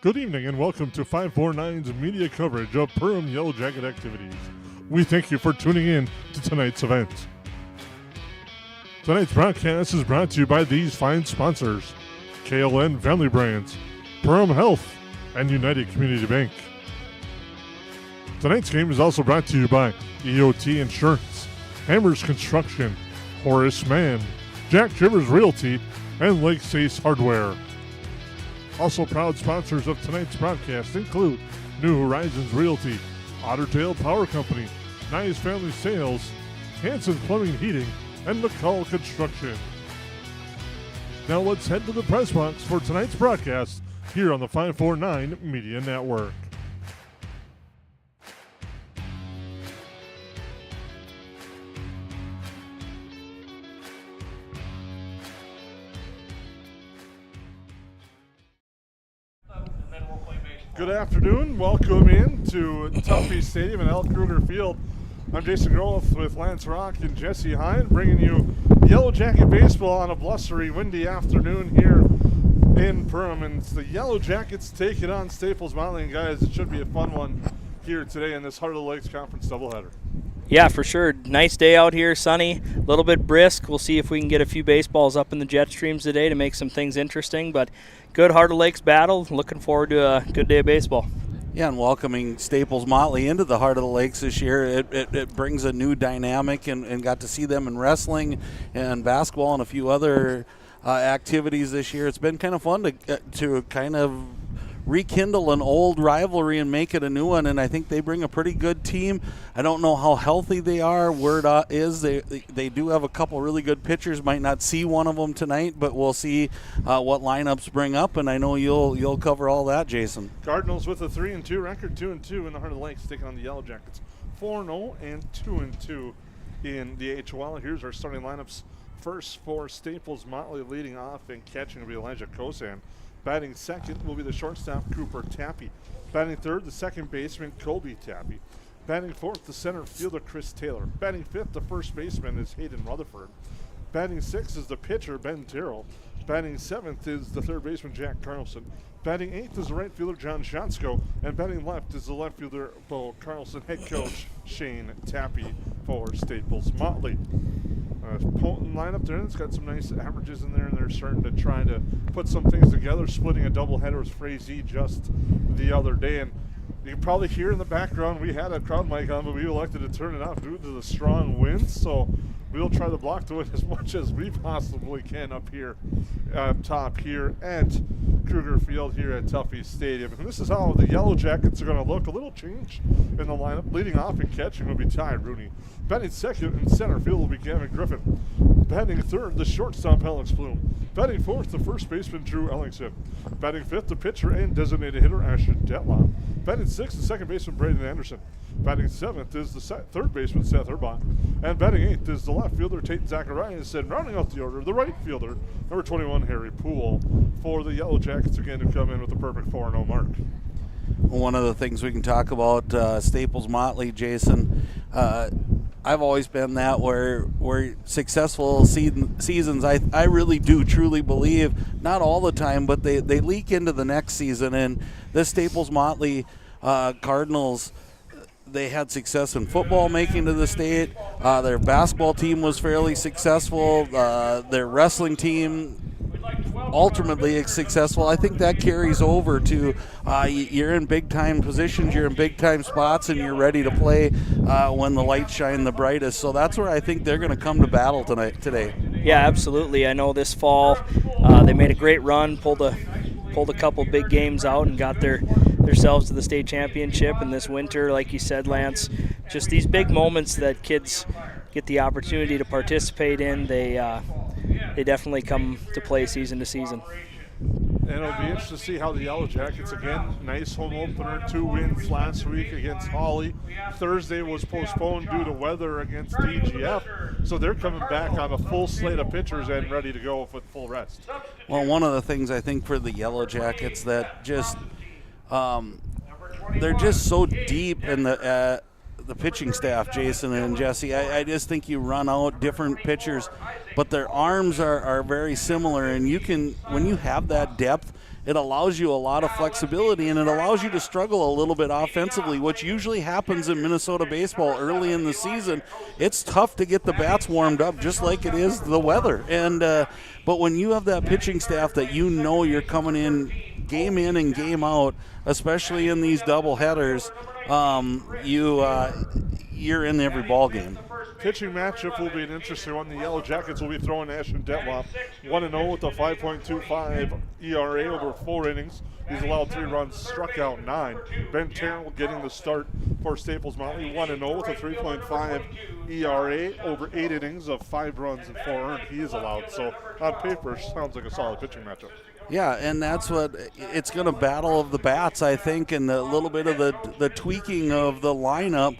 Good evening and welcome to 549's media coverage of Perham Yellowjacket activities. We thank you for tuning in to tonight's event. Tonight's broadcast is brought to you by these fine sponsors: KLN Family Brands, Perham Health, and United Community Bank. Tonight's game is also brought to you by EOT Insurance, Hammers Construction, Horace Mann, Jack Rivers Realty, and Lake Sace Hardware. Also proud sponsors of tonight's broadcast include New Horizons Realty, Ottertail Power Company, Nice Family Sales, Hanson Plumbing Heating, and McCall Construction. Now let's head to the press box for tonight's broadcast here on the 549 Media Network. Good afternoon. Welcome in to Tuffy Stadium and Krueger Field. I'm Jason Growth with Lance Rock and Jesse Hine, bringing you Yellowjacket baseball on a blustery, windy afternoon here in Perham. And it's the Yellowjackets taking on Staples-Motley. And guys, it should be a fun one here today in this Heart of the Lakes Conference doubleheader. Yeah, for sure. Nice day out here, sunny, a little bit brisk. We'll see if we can get a few baseballs up in the jet streams today to make some things interesting. But good Heart of Lakes battle. Looking forward to a good day of baseball. Yeah, and welcoming Staples-Motley into the Heart of the Lakes this year, it brings a new dynamic, and got to see them in wrestling and basketball and a few other activities this year. It's been kind of fun to kind of rekindle an old rivalry and make it a new one, and I think they bring a pretty good team. I don't know how healthy they are. Word is they do have a couple really good pitchers. Might not see one of them tonight, but we'll see what lineups bring up, and I know you'll cover all that, Jason. Cardinals with a 3-2 record, 2-2 in the Heart of the Lakes, taking on the Yellowjackets, 4-0 and 2-2 in the HOL. Here's our starting lineups. First for Staples-Motley, leading off and catching will be Elijah Kosan. Batting second will be the shortstop, Cooper Tappy. Batting third, the second baseman, Colby Tappy. Batting fourth, the center fielder, Chris Taylor. Batting fifth, the first baseman is Hayden Rutherford. Batting sixth is the pitcher, Ben Terrell. Batting seventh is the third baseman, Jack Carlson. Batting eighth is the right fielder, John Shansko. And batting left is the left fielder, Bo Carlson. Head coach, Shane Tappy for Staples-Motley. Potent lineup there. It's got some nice averages in there, and they're starting to try to put some things together, splitting a doubleheader with Frazee just the other day. And you can probably hear in the background, we had a crowd mic on, but we elected to turn it off due to the strong winds. So we'll try to block the wind as much as we possibly can up here top here at Krueger Field here at Tuffy Stadium. And this is how the Yellowjackets are going to look. A little change in the lineup. Leading off and catching will be Ty Rooney. Batting second in center field will be Gavin Griffin. Batting third, the shortstop, Alex Bloom. Batting fourth, the first baseman, Drew Ellingson. Batting fifth, the pitcher and designated hitter, Ashton Detloff. Batting sixth, the second baseman, Braden Anderson. Batting seventh is the third baseman, Seth Urbach. And batting eighth is the left fielder, Tate Zacharias. And rounding out the order, the right fielder, number 21, Harry Poole, for the Yellowjackets again to come in with a perfect 4-0 mark. One of the things we can talk about Staples-Motley, Jason, I've always been that where successful seasons, I really do truly believe, not all the time, but they leak into the next season. And this Staples-Motley Cardinals, they had success in football making to the state. Their basketball team was fairly successful. Their wrestling team ultimately successful. I think that carries over to you're in big-time positions, you're in big-time spots, and you're ready to play when the lights shine the brightest. So that's where I think they're going to come to battle today. Yeah, absolutely. I know this fall they made a great run, pulled a couple big games out, and got themselves to the state championship. And this winter, like you said, Lance, just these big moments that kids get the opportunity to participate in, they definitely come to play season to season. And it'll be interesting to see how the Yellowjackets, again, nice home opener, 2 wins last week against Hawley. Thursday was postponed due to weather against DGF, so they're coming back on a full slate of pitchers and ready to go with full rest. Well, one of the things I think for the Yellowjackets that just they're just so deep in the pitching staff, Jason and Jesse. I just think you run out different pitchers, but their arms are very similar, and you can, when you have that depth it allows you a lot of flexibility, and it allows you to struggle a little bit offensively, which usually happens in Minnesota baseball early in the season. It's tough to get the bats warmed up, just like it is the weather. And but when you have that pitching staff that you know you're coming in and game out, especially in these double headers, you're in every ball game. Pitching matchup will be an interesting one. The Yellow Jackets will be throwing Ashton Detloff 1-0 with a 5.25 ERA over 4 innings. He's allowed 3 runs, struck out 9. Ben Terrell getting the start for Staples-Motley 1-0 with a 3.5 ERA over 8 innings of 5 runs and 4 earned. He is allowed. So on paper, sounds like a solid pitching matchup. Yeah, and that's what it's going to battle of the bats, I think, and a little bit of the tweaking of the lineup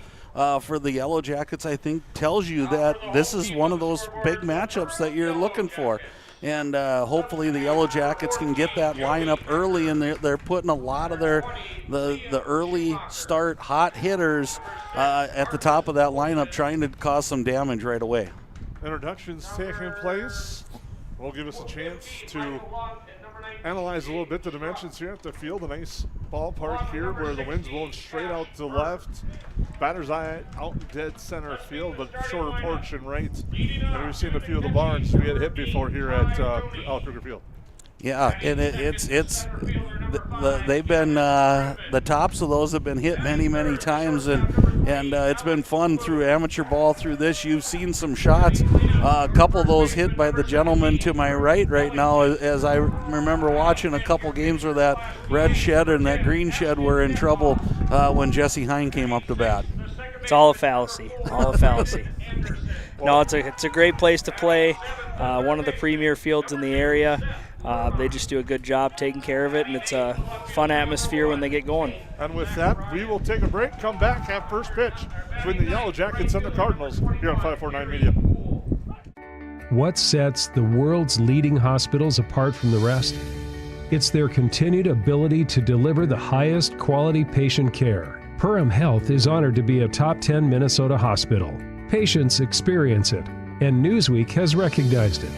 for the Yellow Jackets, I think, tells you that this is one of those big matchups that you're looking for. And hopefully the Yellow Jackets can get that lineup early, and they're putting a lot of the early start hot hitters at the top of that lineup, trying to cause some damage right away. Introductions taking place will give us a chance to analyze a little bit the dimensions here at the field. A nice ballpark here where the wind's blowing straight out to left. Batter's eye out in dead center field, but shorter porch and right. And we've seen a few of the barns we had hit before here at Krueger Field. Yeah, and they've been the tops of those have been hit many times, and it's been fun through amateur ball through this. You've seen some shots, a couple of those hit by the gentleman to my right now, as I remember watching a couple games where that red shed and that green shed were in trouble when Jesse Hine came up to bat. It's all a fallacy. All a fallacy. No, it's a great place to play. One of the premier fields in the area. They just do a good job taking care of it, and it's a fun atmosphere when they get going. And with that, we will take a break, come back, have first pitch between the Yellow Jackets and the Cardinals here on 549 Media. What sets the world's leading hospitals apart from the rest? It's their continued ability to deliver the highest quality patient care. Perham Health is honored to be a top 10 Minnesota hospital. Patients experience it, and Newsweek has recognized it.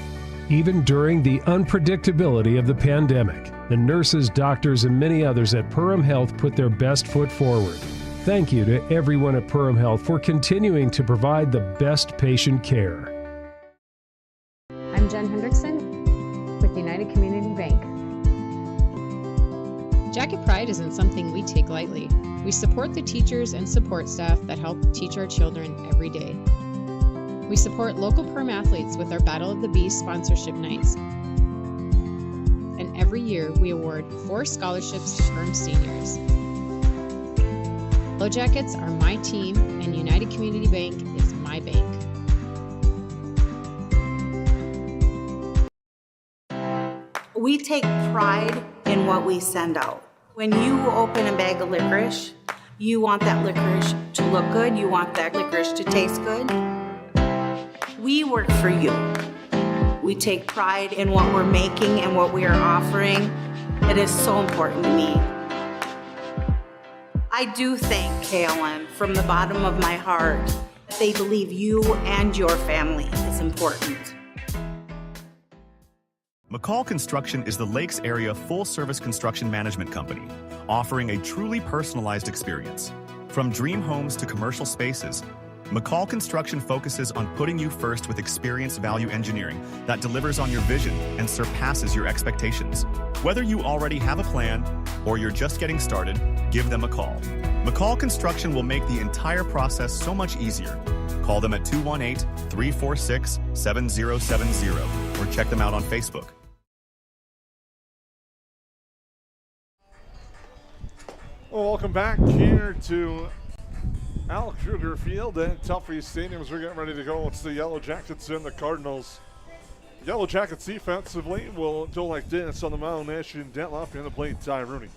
Even during the unpredictability of the pandemic, the nurses, doctors, and many others at Perham Health put their best foot forward. Thank you to everyone at Perham Health for continuing to provide the best patient care. I'm Jen Hendrickson with United Community Bank. Jacket Pride isn't something we take lightly. We support the teachers and support staff that help teach our children every day. We support local Perm athletes with our Battle of the Beast sponsorship nights. And every year we award 4 scholarships to Perm seniors. Yellowjackets are my team, and United Community Bank is my bank. We take pride in what we send out. When you open a bag of licorice, you want that licorice to look good, you want that licorice to taste good. We work for you. We take pride in what we're making and what we are offering. It is so important to me. I do thank KLM from the bottom of my heart. They believe you and your family is important. McCall Construction is the Lakes area full-service construction management company, offering a truly personalized experience. From dream homes to commercial spaces, McCall Construction focuses on putting you first with experienced value engineering that delivers on your vision and surpasses your expectations. Whether you already have a plan or you're just getting started, give them a call. McCall Construction will make the entire process so much easier. Call them at 218-346-7070 or check them out on Facebook. Well, welcome back here to Krueger Field and Tuffy Stadium as we're getting ready to go. It's the Yellow Jackets and the Cardinals. Yellow Jackets defensively will do like this on the mound. Ashton Detloff and the plate, Ty Rooney.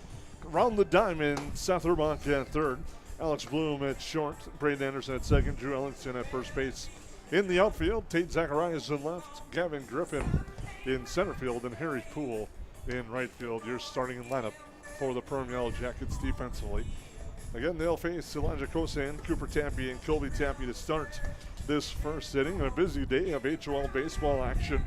Around the diamond, Seth Urbach at third. Alex Bloom at short. Braden Anderson at second. Drew Ellington at first base. In the outfield, Tate Zacharias in left. Gavin Griffin in center field. And Harry Poole in right field. Your starting lineup for the Perham Yellow Jackets defensively. Again, they'll face Elijah Kosan, Cooper Tappy, and Colby Tappy to start this first inning. A busy day of HOL baseball action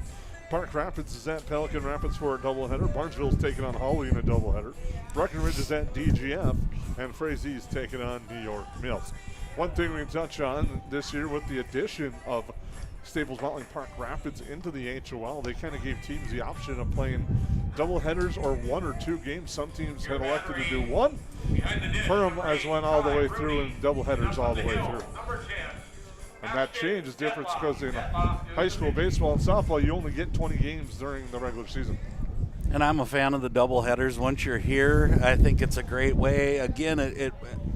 Park Rapids is at Pelican Rapids for a doubleheader. Barnesville's taking on Hawley in a doubleheader. Breckenridge is at DGF, and Frazee's taking on New York Mills. One thing we can touch on this year with the addition of Staples-Motley Park Rapids into the HOL, they kind of gave teams the option of playing doubleheaders or 1 or 2 games. Some teams had elected to do 1. Perham has went all the way through and doubleheaders all the way through. And that change is different because in high school baseball and softball, you only get 20 games during the regular season. And I'm a fan of the doubleheaders. Once you're here, I think it's a great way. Again,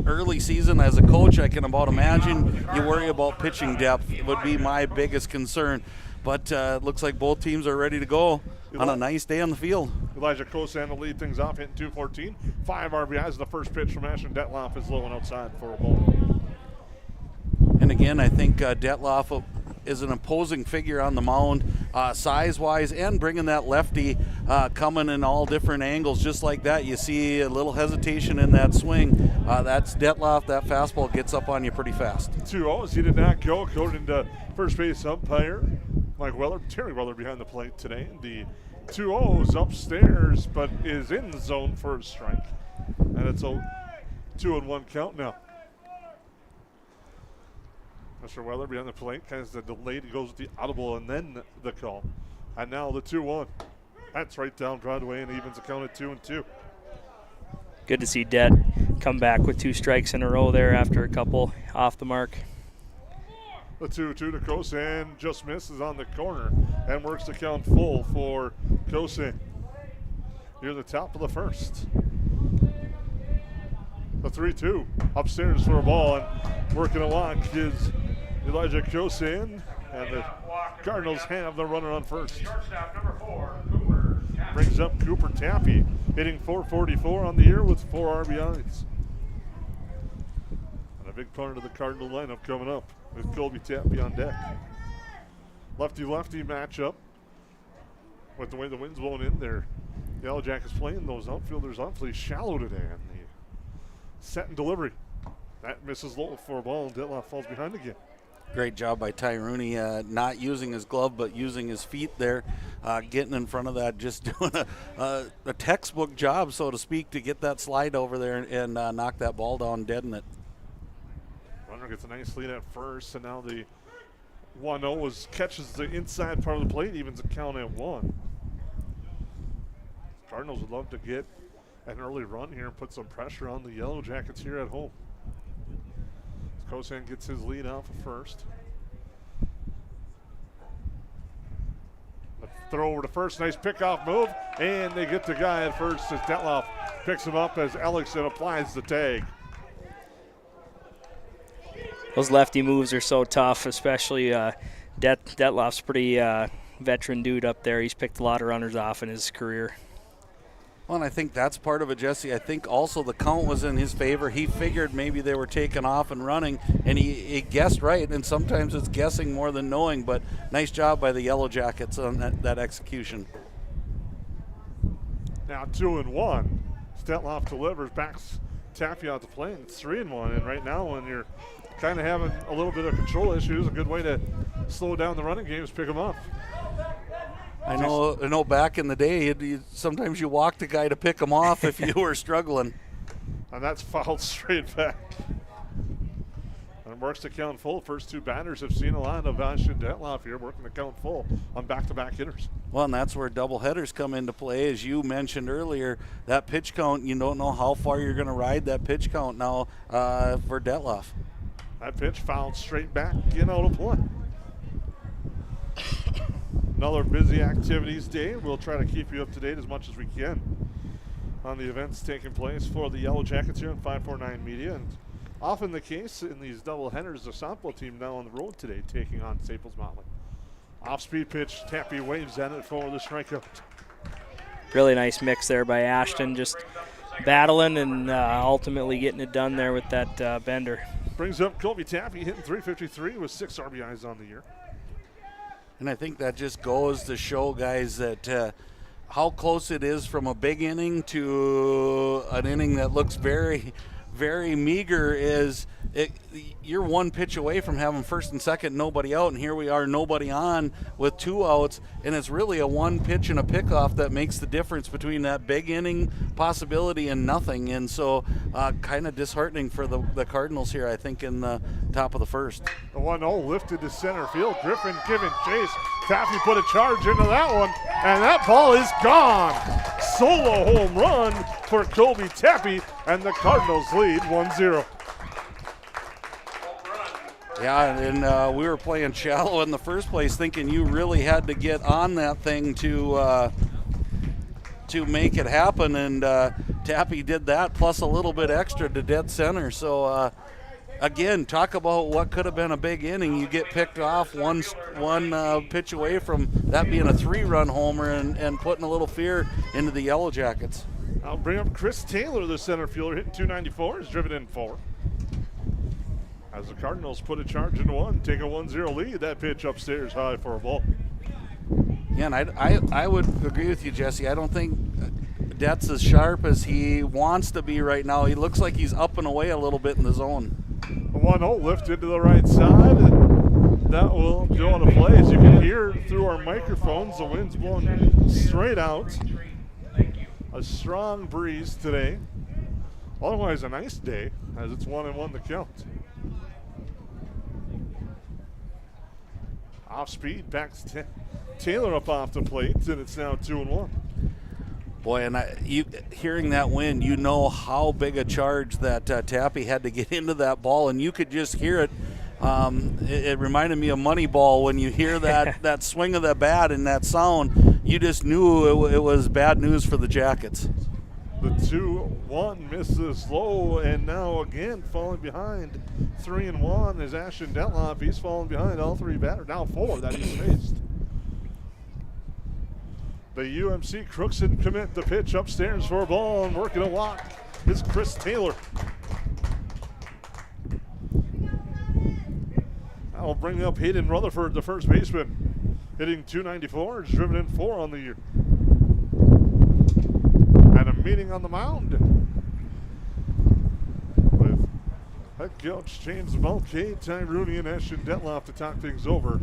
early season as a coach, I can about imagine you worry about pitching depth. It would be my biggest concern. But it looks like both teams are ready to go on a nice day on the field. Elijah Kosan will lead things off, hitting .214. 5 RBIs, and the first pitch from Ashton Detloff is low and outside for a ball. And again, I think Detloff is an imposing figure on the mound, size-wise, and bringing that lefty coming in all different angles. Just like that, you see a little hesitation in that swing. That's Detloff. That fastball gets up on you pretty fast. 2-0s. He did not go. According to first base umpire Mike Weller, Terry Weller behind the plate today. The 2-0's upstairs, but is in the zone for a strike. And it's a 2-1 count now. Mr. Weller behind the plate, kind of the delayed. He goes with the audible and then the call. And now the 2-1. That's right down Broadway and evens the count at 2-2. Good to see Det come back with 2 strikes in a row there after a couple off the mark. The 2-2 to Kosan just misses on the corner and works the count full for Kosan. Near the top of the first. The 3-2 upstairs for a ball, and working a walk is Elijah Kosan, and the Cardinals have the runner on first. Brings up Cooper Tappy, hitting .444 on the year with 4 RBIs. And a big part of the Cardinal lineup coming up with Colby Tappy on deck. Lefty-lefty matchup with the way the wind's blowing in there. The Yellowjackets playing those outfielders awfully shallow today. And the set and delivery. That misses low for a ball, and Detloff falls behind again. Great job by Ty Rooney, not using his glove but using his feet there, getting in front of that, just doing a textbook job, so to speak, to get that slide over there and knock that ball down dead in it. Runner gets a nice lead at first, and now the 1-0 catches the inside part of the plate, evens the count at 1. Cardinals would love to get an early run here and put some pressure on the Yellowjackets here at home. Kosan gets his lead off of first. The throw over to first, nice pickoff move, and they get the guy at first as Detloff picks him up as Ellickson applies the tag. Those lefty moves are so tough, especially Detloff's pretty veteran dude up there. He's picked a lot of runners off in his career. Well, and I think that's part of it, Jesse. I think also the count was in his favor. He figured maybe they were taking off and running, and he guessed right, and sometimes it's guessing more than knowing, but nice job by the Yellowjackets on that execution. Now 2-1. Detloff delivers, backs Tappy out to play, and it's 3-1. And right now, when you're kind of having a little bit of control issues, a good way to slow down the running game is pick them up. I know. Back in the day, sometimes you walked a guy to pick him off if you were struggling. And that's fouled straight back. And it works the count full. First 2 batters have seen a lot of Ashton Detloff here, working the count full on back-to-back hitters. Well, and that's where doubleheaders come into play. As you mentioned earlier, that pitch count, you don't know how far you're going to ride that pitch count now for Detloff. That pitch fouled straight back, out of play. Another busy activities day. We'll try to keep you up to date as much as we can on the events taking place for the Yellowjackets here on 549 Media. And often the case in these doubleheaders, the softball team now on the road today taking on Staples-Motley. Off-speed pitch, Tappy waves at it for the strikeout. Really nice mix there by Ashton, just battling and ultimately getting it done there with that bender. Brings up Colby Tappy, hitting .353 with 6 RBIs on the year. And I think that just goes to show, guys, that how close it is from a big inning to an inning that looks very, very meager is you're one pitch away from having first and second, nobody out, and here we are, nobody on with 2 outs, and it's really a one pitch and a pickoff that makes the difference between that big inning possibility and nothing. And so kind of disheartening for the Cardinals here, I think, in the top of the first. The 1-0 lifted to center field. Griffin giving chase. Tappy put a charge into that one, and that ball is gone. Solo home run for Kobe Tappy, and the Cardinals lead 1-0. Yeah, and we were playing shallow in the first place, thinking you really had to get on that thing to make it happen, and Tappy did that plus a little bit extra to dead center. So again, talk about what could have been a big inning. You get picked off one pitch away from that being a 3-run homer and putting a little fear into the Yellowjackets. I'll bring up Chris Taylor, the center fielder, hitting 294, is driven in 4. As the Cardinals put a charge into 1, take a 1-0 lead. That pitch upstairs high for a ball. Yeah, and I would agree with you, Jesse. I don't think Det's as sharp as he wants to be right now. He looks like he's up and away a little bit in the zone. The 1-0 lifted to the right side, and that will go into play. As you can hear through our microphones, the wind's blowing straight out. A strong breeze today. Otherwise, a nice day, as it's 1-1 the count. Off speed, backs Taylor up off the plate, and it's now 2-1. Boy, and hearing that wind, you know how big a charge that Tappy had to get into that ball, and you could just hear it. It reminded me of Moneyball when you hear that swing of the bat and that sound. You just knew it was bad news for the Jackets. The 2-1 misses low, and now again falling behind. 3-1 is Ashton Detloff. He's falling behind all 3 batters. Now 4 that he's faced. The UMC Crookston commit the pitch upstairs for a ball, and working a walk is Chris Taylor. That'll bring up Hayden Rutherford, the first baseman, hitting 294. Is driven in 4 on the year. And a meeting on the mound with head coach James Mulcahy, Ty Rooney, and Ashton Detloff to talk things over,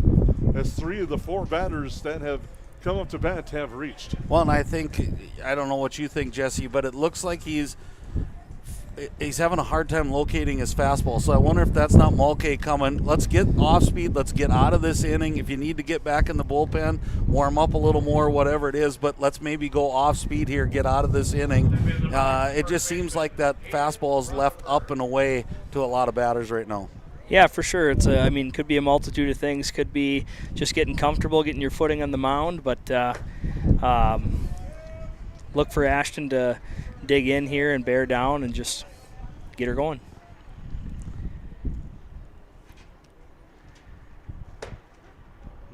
as 3 of the 4 batters that have come up to bat have reached. Well, and I don't know what you think, Jesse, but it looks like he's having a hard time locating his fastball. So I wonder if that's not Mulcahy coming. Let's get off speed. Let's get out of this inning. If you need to get back in the bullpen, warm up a little more, whatever it is. But let's maybe go off speed here, get out of this inning. It just seems like that fastball is left up and away to a lot of batters right now. Yeah, for sure. It's could be a multitude of things. Could be just getting comfortable, getting your footing on the mound. But look for Ashton to dig in here and bear down and just get her going.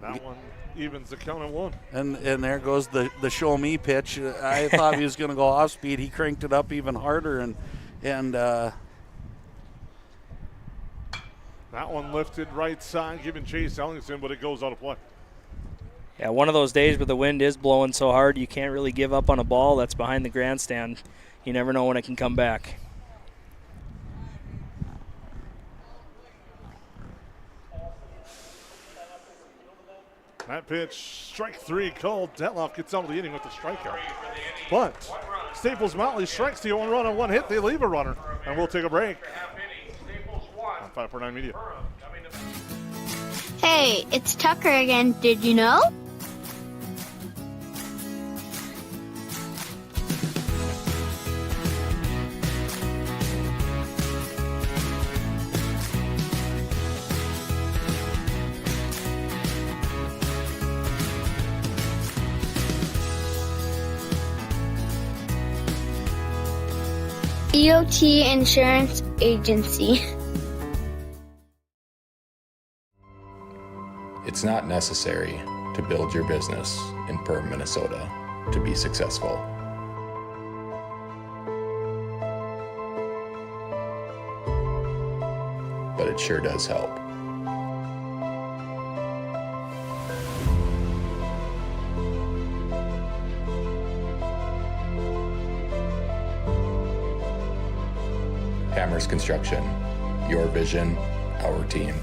That one evens the count at 1. And there goes the show me pitch. I thought he was going to go off speed. He cranked it up even harder, and that one lifted right side, giving Chase Ellingson, but it goes out of play. Yeah, one of those days where the wind is blowing so hard you can't really give up on a ball that's behind the grandstand. You never know when it can come back. That pitch, strike 3 called. Detloff gets out of the inning with the strikeout. But Staples-Motley strikes the 1 run on 1 hit. They leave a runner, and we'll take a break. On 549 Media. Hey, it's Tucker again. Did you know? DOT Insurance Agency. It's not necessary to build your business in Perham, Minnesota to be successful. But it sure does help. Hammers Construction. Your vision, our team.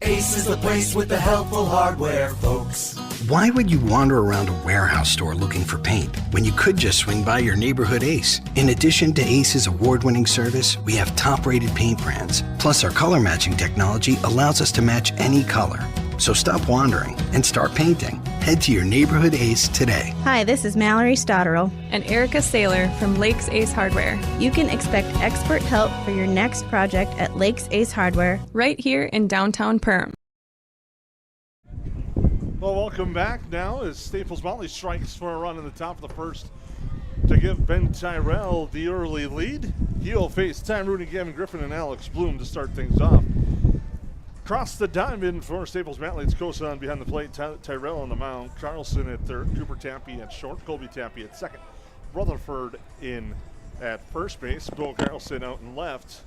Ace is the place with the helpful hardware, folks. Why would you wander around a warehouse store looking for paint when you could just swing by your neighborhood Ace? In addition to Ace's award-winning service, we have top-rated paint brands. Plus, our color matching technology allows us to match any color. So stop wandering and start painting. Head to your neighborhood Ace today. Hi, this is Mallory Stotterell and Erica Saylor from Lakes Ace Hardware. You can expect expert help for your next project at Lakes Ace Hardware, right here in downtown Perham. Well, welcome back now as Staples-Motley strikes for a run in the top of the first to give Ben Tyrell the early lead. He'll face Ty Rooney, Gavin Griffin, and Alex Bloom to start things off. Across the diamond for Staples-Motley, it's Kosan behind the plate, Tyrell on the mound, Carlson at third, Cooper Tappy at short, Colby Tappy at second, Rutherford in at first base, Bo Carlson out in left,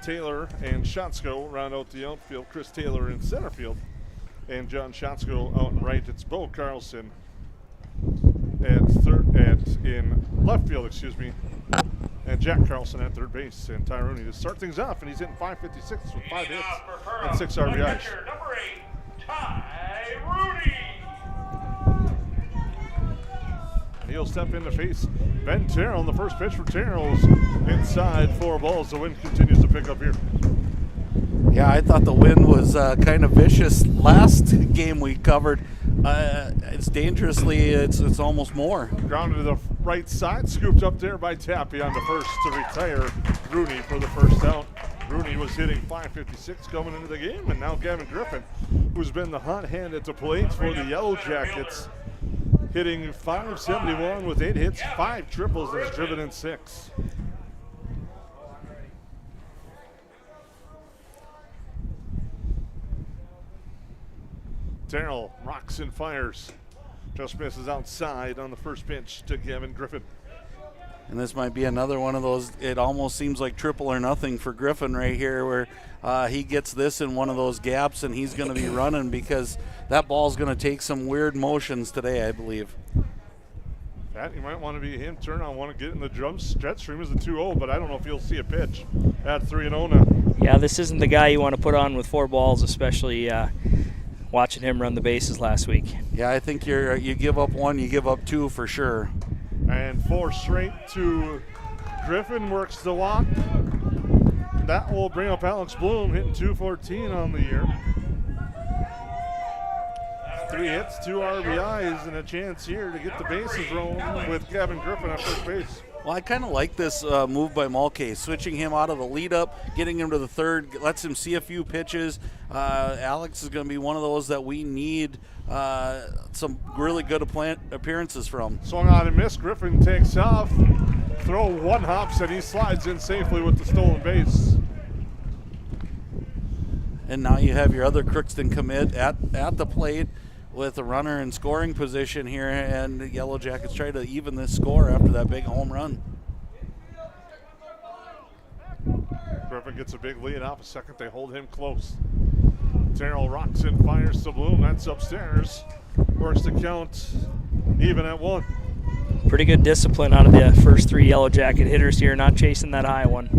Taylor and Schatzko round out the outfield, Chris Taylor in center field, and John Schatzko out in right. It's Bo Carlson in left field, and Jack Carlson at third base, and Ty Rooney to start things off, and he's hitting .556 with 5 hits and 6 RBIs. Number 8, Ty Rooney. He'll step in to face Ben Terrell on the first pitch for Terrell's inside 4 balls. The wind continues to pick up here. Yeah, I thought the wind was kind of vicious last game we covered. It's dangerously, it's almost more. Grounded to the right side, scooped up there by Tappy on the first to retire Rooney for the first out. Rooney was hitting .556 coming into the game, and now Gavin Griffin, who's been the hot hand at the plate for the Yellowjackets, hitting .571 with 8 hits, 5 triples, and has driven in 6. Terrell rocks and fires. Just misses outside on the first pitch to Gavin Griffin. And this might be another one of those, it almost seems like triple or nothing for Griffin right here, where he gets this in one of those gaps and he's going to be running, because that ball's going to take some weird motions today, I believe. That you might want to be him. Turn on, want to get in the drum jet stream as a 2-0, but I don't know if you'll see a pitch at 3-0 now. Yeah, this isn't the guy you want to put on with 4 balls, especially watching him run the bases last week. Yeah, I think you give up 1, you give up 2 for sure. And 4 straight to Griffin, works the walk. That will bring up Alex Bloom, hitting .214 on the year. 3 hits, 2 RBIs, and a chance here to get the bases rolling with Gavin Griffin at first base. Well, I kind of like this move by Mulcahy, switching him out of the lead-up, getting him to the third, lets him see a few pitches. Alex is going to be one of those that we need some really good appearances from. Swung on and missed. Griffin takes off. Throw 1 hops, and he slides in safely with the stolen base. And now you have your other Crookston commit at the plate with a runner in scoring position here, and the Yellowjackets try to even this score after that big home run. Griffin gets a big lead off a second. They hold him close. Terrell rocks and fires to Bloom. That's upstairs. Works the count even at 1. Pretty good discipline out of the first 3 Yellowjacket hitters here, not chasing that high one.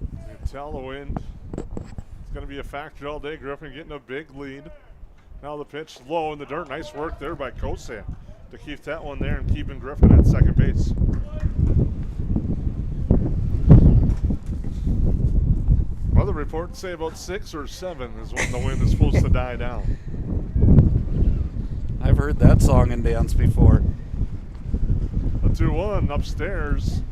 You tell the wind. It's going to be a factor all day. Griffin getting a big lead. Now the pitch low in the dirt. Nice work there by Kosan to keep that one there and keeping Griffin at second base. Weather reports say about 6 or 7 is when the wind is supposed to die down. I've heard that song and dance before. A 2-1 upstairs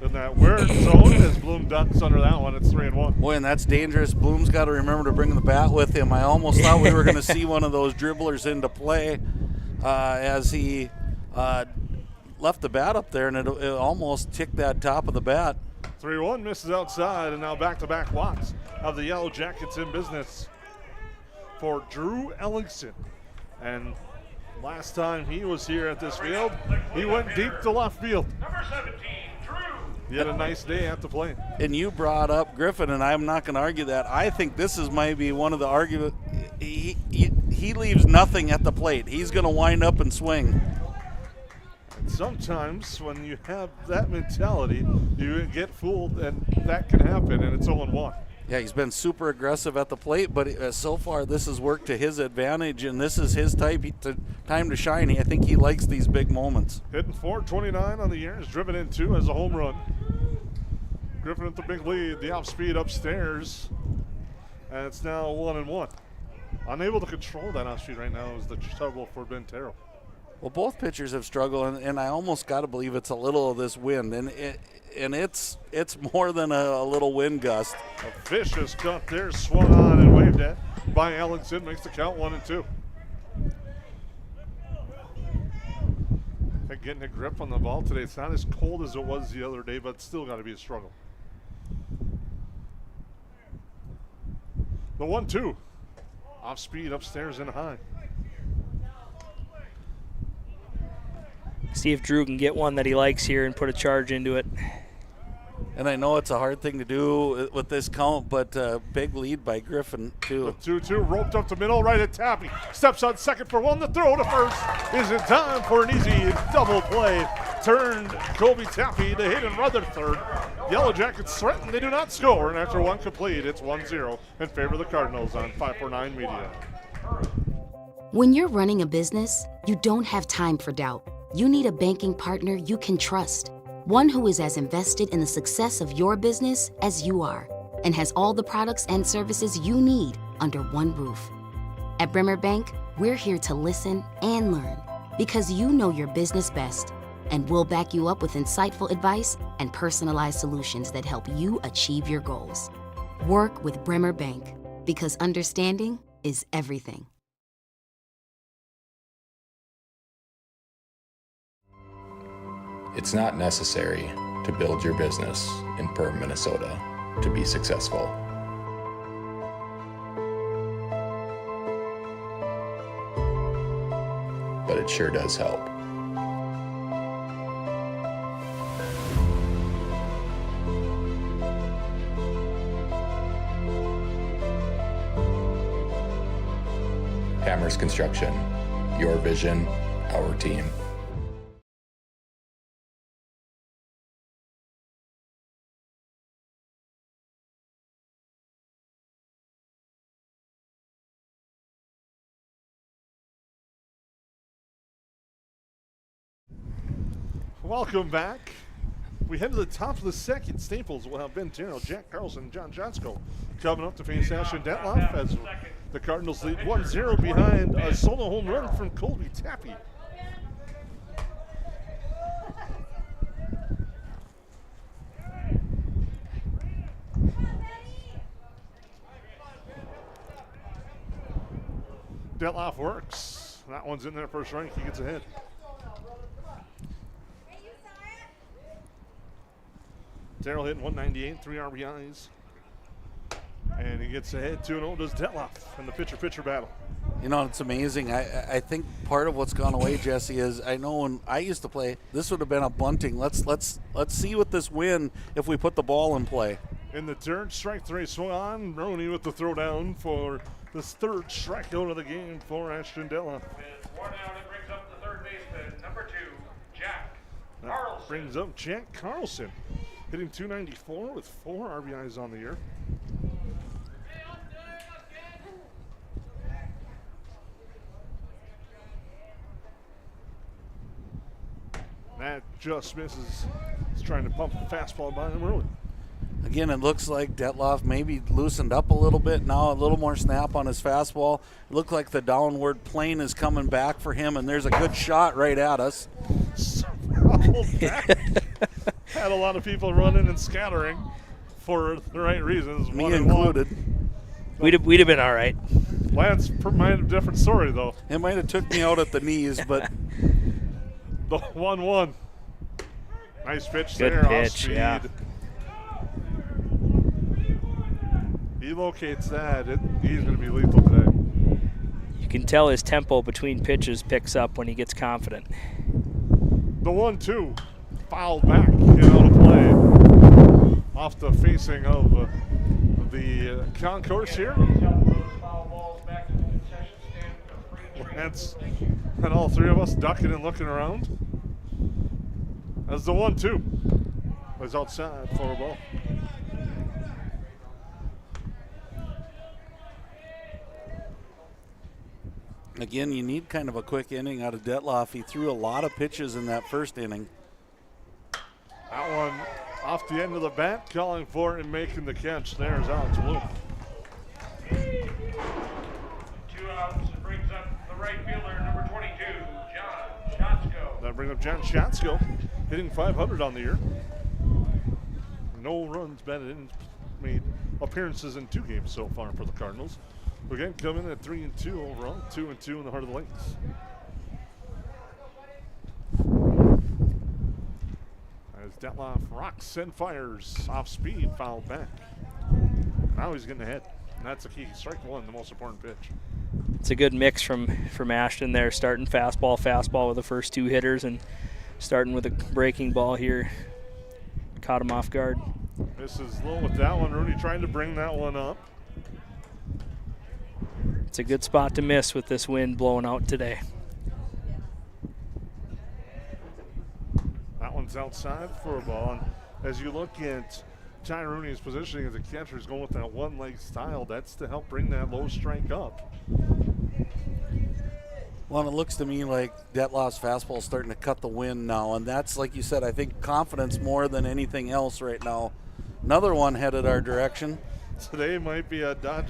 in that weird zone as Bloom ducks under that one. It's 3-1. Boy, and that's dangerous. Bloom's got to remember to bring the bat with him. I almost thought we were going to see one of those dribblers into play as he left the bat up there, and it almost ticked that top of the bat. 3-1 misses outside, and now back-to-back walks of the Yellowjackets in business for Drew Ellingson. And last time he was here at this field, he went deep to left field. Number 17, Drew. He had a nice day at the plate. And you brought up Griffin, and I'm not going to argue that. I think this is maybe one of the arguments. He leaves nothing at the plate. He's going to wind up and swing. sometimes when you have that mentality, you get fooled, and that can happen, and it's 0-1. Yeah, he's been super aggressive at the plate, but so far this has worked to his advantage, and this is his time to shine. I think he likes these big moments. Hitting .429 on the year, is driven in 2 as a home run. Griffin with the big lead, the off-speed upstairs, and it's now 1-1. Unable to control that off-speed right now is the trouble for Ben Terrell. Well, both pitchers have struggled, and I almost got to believe it's a little of this wind, and it's more than a little wind gust. A vicious cut there, swung on and waved at by Allenson, makes the count 1-2. Getting a grip on the ball today. It's not as cold as it was the other day, but it's still got to be a struggle. The 1-2. Off speed, upstairs and high. See if Drew can get one that he likes here and put a charge into it. And I know it's a hard thing to do with this count, but big lead by Griffin, too. The 2-2 roped up the middle, right at Tappy. Steps on second for one. The throw to first is in time for an easy double play. Turned Kobe Tappy to hit and run the third. Yellowjackets threaten, they do not score, and after one complete, it's 1-0 in favor of the Cardinals on 549 Media. When you're running a business, you don't have time for doubt. You need a banking partner you can trust. One who is as invested in the success of your business as you are, and has all the products and services you need under one roof. At Bremer Bank, we're here to listen and learn, because you know your business best, and we'll back you up with insightful advice and personalized solutions that help you achieve your goals. Work with Bremer Bank, because understanding is everything. It's not necessary to build your business in Perham, Minnesota to be successful. But it sure does help. Hammers Construction, your vision, our team. Welcome back. We head to the top of the second. Staples will have Ben Terrell, Jack Carlson, and John Johnsko coming up to face Ashton Detloff as the Cardinals lead 1-0 behind a solo home run from Colby Tappy. Detloff works. That one's in there first strike. He gets ahead. Terrell hitting 198, 3 RBIs. And he gets ahead 2-0, does Detloff in the pitcher-pitcher battle. You know, it's amazing. I think part of what's gone away, Jesse, is I know when I used to play, this would have been a bunting. Let's see with this win if we put the ball in play. In the third, strike three swung on. Rooney with the throw down for this third strikeout of the game for Ashton Detloff. One out, it brings up the third baseman, number 2, Jack Carlson. Brings up Jack Carlson, hitting 294 with 4 RBIs on the year. That just misses. He's trying to pump the fastball by him early. Again, it looks like Detloff maybe loosened up a little bit now, a little more snap on his fastball. It looked like the downward plane is coming back for him, and there's a good shot right at us. Had a lot of people running and scattering for the right reasons. Me included. We'd have been all right. Lance might have a different story, though. It might have took me out at the knees, but the 1-1. Nice pitch Good there. pitch, off speed. yeah. He locates that. He's going to be lethal today. You can tell his tempo between pitches picks up when he gets confident. The 1-2. Fouled back. Get out of play. Off the facing of the concourse here. Lance and all three of us ducking and looking around. That's the 1-2. Was outside for a ball. Again, you need kind of a quick inning out of Detloff. He threw a lot of pitches in that first inning. That one off the end of the bat, calling for it and making the catch. There's Alex Bloom. 2 outs. It brings up the right fielder, number 22, John Schatsko. That brings up John Schatsko, hitting .500 on the year. No runs batted in, made appearances in 2 games so far for the Cardinals. Again, coming in at 3-2 overall, 2-2 in the heart of the Lakes. As Detloff rocks and fires off speed, fouled back. Now he's getting ahead. And that's the key. Strike one, the most important pitch. It's a good mix from Ashton there, starting fastball with the first 2 hitters and starting with a breaking ball here. Caught him off guard. This is low with that one. Rooney trying to bring that one up. It's a good spot to miss with this wind blowing out today. That one's outside for a ball. And as you look at Ty Rooney's positioning as a catcher, he's going with that one-leg style. That's to help bring that low strike up. Well, it looks to me like Detloff's fastball is starting to cut the wind now, and that's, like you said, I think confidence more than anything else right now. Another one headed our direction. Today might be a dodge,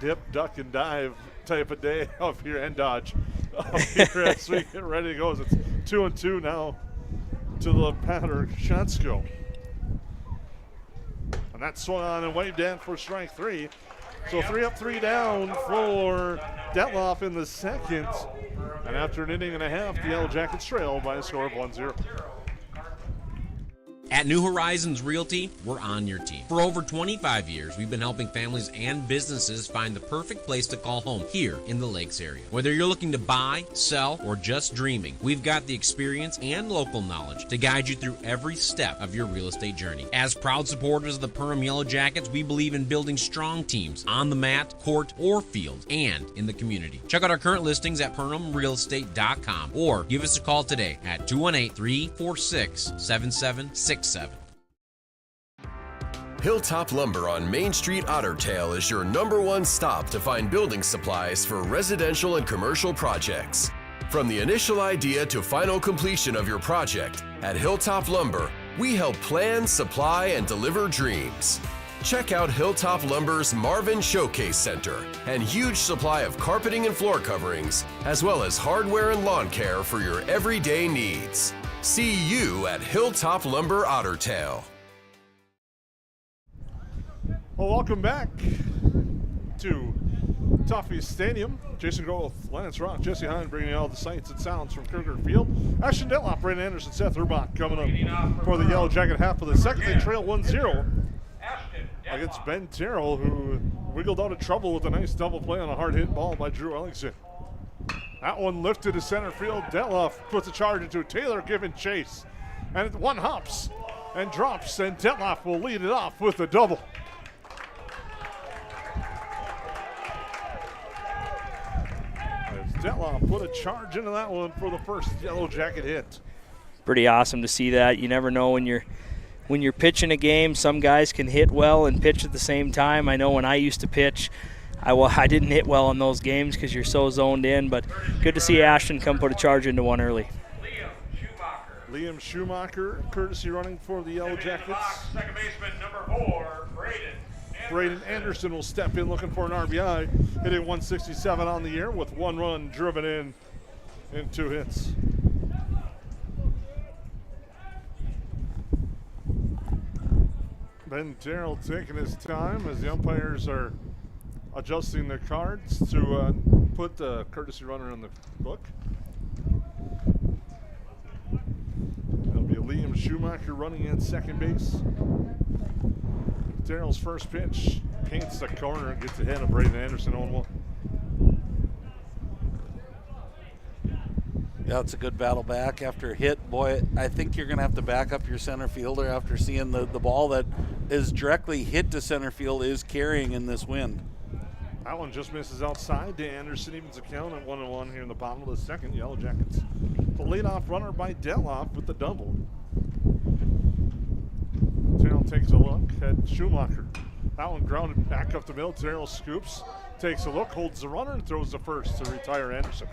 dip, duck, and dive type of day up here, and dodge up here as we get ready to go. It's 2-2 now to the batter, Schatsko. And that swung on and waved in for strike 3. So 3 up, 3 down for Detloff in the second. And after an inning and a half, the Yellowjackets trail by a score of 1-0. At New Horizons Realty, we're on your team. For over 25 years, we've been helping families and businesses find the perfect place to call home here in the Lakes area. Whether you're looking to buy, sell, or just dreaming, we've got the experience and local knowledge to guide you through every step of your real estate journey. As proud supporters of the Perham Yellowjackets, we believe in building strong teams on the mat, court, or field, and in the community. Check out our current listings at PerhamRealEstate.com or give us a call today at 218-346-7767. Hilltop Lumber on Main Street Otter Tail is your #1 stop to find building supplies for residential and commercial projects. From the initial idea to final completion of your project, at Hilltop Lumber, we help plan, supply, and deliver dreams. Check out Hilltop Lumber's Marvin Showcase Center and huge supply of carpeting and floor coverings, as well as hardware and lawn care for your everyday needs. See you at Hilltop Lumber Otter Tail. Well, welcome back to Tuffy Stadium. Jason Groth, Lance Rock, Jesse Hine bringing you all the sights and sounds from Krueger Field. Ashton Detloff, Brandon Anderson, Seth Urbach coming up for the Yellow Jacket half of the second. They trail 1-0 against Ben Terrell, who wiggled out of trouble with a nice double play on a hard hit ball by Drew Ellingson. That one lifted to center field. Detloff puts a charge into Taylor giving chase. And one hops and drops, and Detloff will lead it off with a double. As Detloff put a charge into that one for the first Yellow Jacket hit. Pretty awesome to see that. You never know when you're pitching a game, some guys can hit well and pitch at the same time. I know when I used to pitch, I didn't hit well in those games because you're so zoned in, but good to see Ashton come put a charge into one early. Liam Schumacher, courtesy running for the Yellow Jackets. Second baseman, number 4, Braden Anderson will step in looking for an RBI, hitting 167 on the year with 1 run driven in 2 hits. Ben Terrell taking his time as the umpires are adjusting the cards to put the courtesy runner in the book. It'll be Liam Schumacher running at second base. Terrell's first pitch paints the corner and gets ahead of Braden Anderson on 1. Yeah, it's a good battle back after a hit. Boy, I think you're going to have to back up your center fielder after seeing the ball that is directly hit to center field is carrying in this wind. That one just misses outside to Anderson, evens the count at 1-1 here in the bottom of the second. Yellow Jackets. The leadoff runner by Detloff with the double. Terrell takes a look at Schumacher. That one grounded back up the middle. Terrell scoops, takes a look, holds the runner, and throws the first to retire Anderson.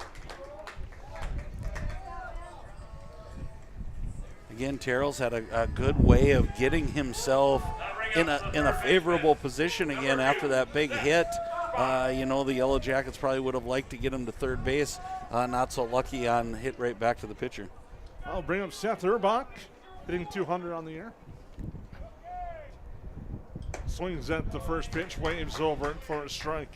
Again, Terrell's had a good way of getting himself in a favorable position again after that big hit. You know, the Yellow Jackets probably would have liked to get him to third base. Not so lucky on hit right back to the pitcher. I'll bring up Seth Urbach, hitting 200 on the year. Swings at the first pitch, waves over it for a strike.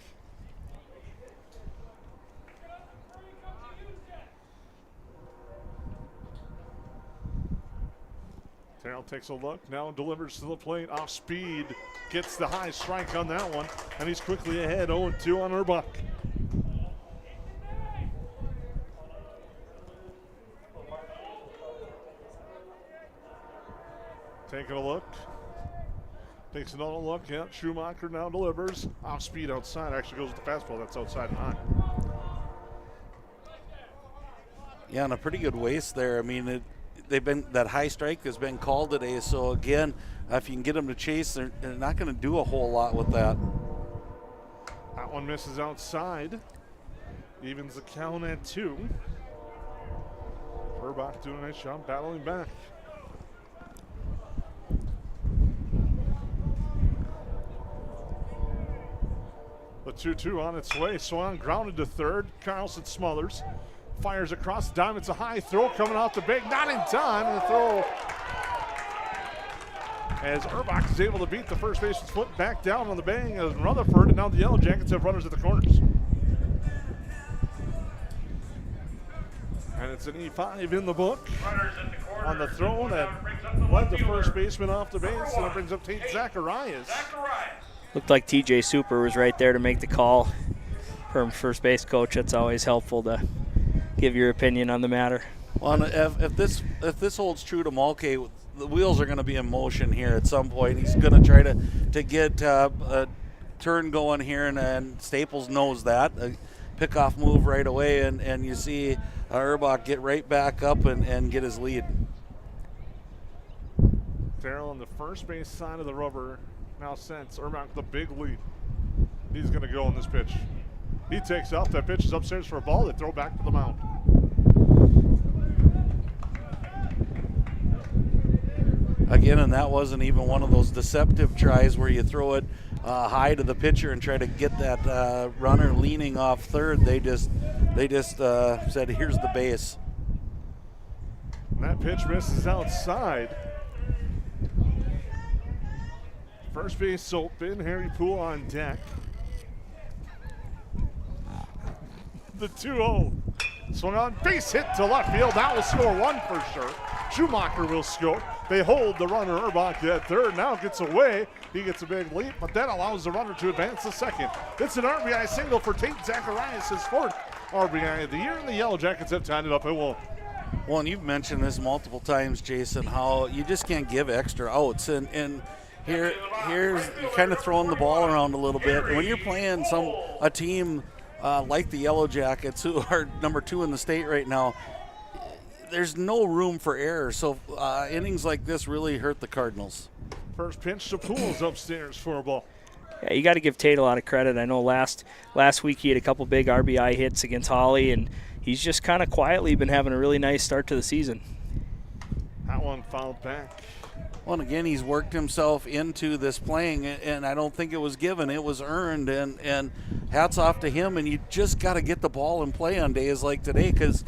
Terrell takes a look, now delivers to the plate, off speed, gets the high strike on that one, and he's quickly ahead, 0-2 on Urbach. Taking a look, takes another look, yeah, Schumacher now delivers, off speed outside, actually goes with the fastball, that's outside and high. Yeah, and a pretty good waste there. I mean, that high strike has been called today, so again, if you can get them to chase, they're not going to do a whole lot with that. That one misses outside, evens the count at 2. Urbach doing a nice job battling back. The 2-2 on its way. Swan grounded to third. Carlson smothers. Fires across the diamond. It's a high throw coming off the big. Not in time. And the throw as Urbach is able to beat the first baseman's foot back down on the bang of Rutherford. And now the Yellow Jackets have runners at the corners. And it's an E5 in the book on the throw that led the first baseman off the base. And it brings up Tate Zacharias. Looked like TJ Super was right there to make the call. From first base coach, that's always helpful to give your opinion on the matter. Well, if this holds true to Mulcahy, the wheels are going to be in motion here at some point. He's going to try to get a turn going here, and Staples knows that. A pick-off move right away, and you see Urbach get right back up and get his lead. Terrell on the first base side of the rubber now sends Urbach the big lead. He's going to go on this pitch. He takes off. That pitch is upstairs for a ball. They throw back to the mound. Again, and that wasn't even one of those deceptive tries where you throw it high to the pitcher and try to get that runner leaning off third. They just said, here's the base. And that pitch misses outside. First base open. Harry Poole on deck. The 2-0. Swung on, base hit to left field. That will score one for sure. Schumacher will score. They hold the runner Urbach at third. Now gets away. He gets a big leap, but that allows the runner to advance to second. It's an RBI single for Tate Zacharias, his fourth RBI of the year, and the Yellow Jackets have tied it up at 1. Well, and you've mentioned this multiple times, Jason, how you just can't give extra outs, and here's you're kind of throwing the ball around a little bit. When you're playing a team like the Yellow Jackets, who are number 2 in the state right now, there's no room for error. So innings like this really hurt the Cardinals. First pitch to Poole's upstairs for a ball. Yeah, you got to give Tate a lot of credit. I know last week he had a couple big RBI hits against Holly, and he's just kind of quietly been having a really nice start to the season. That one fouled back. Well, and again, he's worked himself into this playing, and I don't think it was given. It was earned, and hats off to him. And you just got to get the ball in play on days like today, because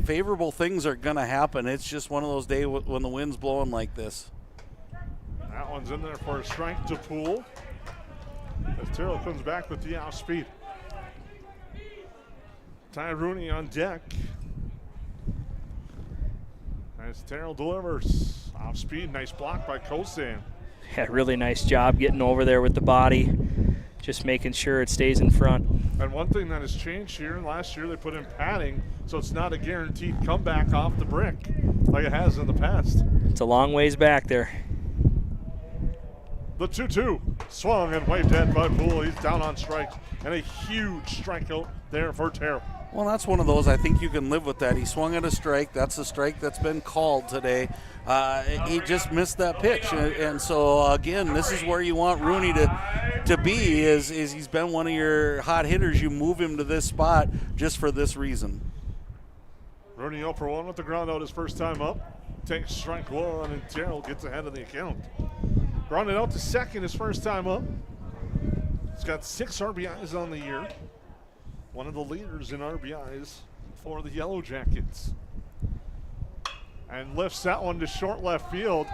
favorable things are going to happen. It's just one of those days when the wind's blowing like this. That one's in there for a strike to Poole. As Terrell comes back with the off speed. Ty Rooney on deck. As Terrell delivers. Off speed, nice block by Kosan. Yeah, really nice job getting over there with the body. Just making sure it stays in front. And one thing that has changed here, last year they put in padding, so it's not a guaranteed comeback off the brick like it has in the past. It's a long ways back there. The 2-2. Swung and waved at by Poole. He's down on strikes. And a huge strikeout there for Terrell. Well, that's one of those. I think you can live with that. He swung at a strike. That's a strike that's been called today. He just missed that pitch. And so, again, this is where you want Rooney to be, is he's been one of your hot hitters. You move him to this spot just for this reason. Rooney 0 for 1 with the ground out his first time up. Takes strike one, and Terrell gets ahead of the account. Grounded out to second his first time up. He's got 6 RBIs on the year. One of the leaders in RBIs for the Yellowjackets. And lifts that one to short left field.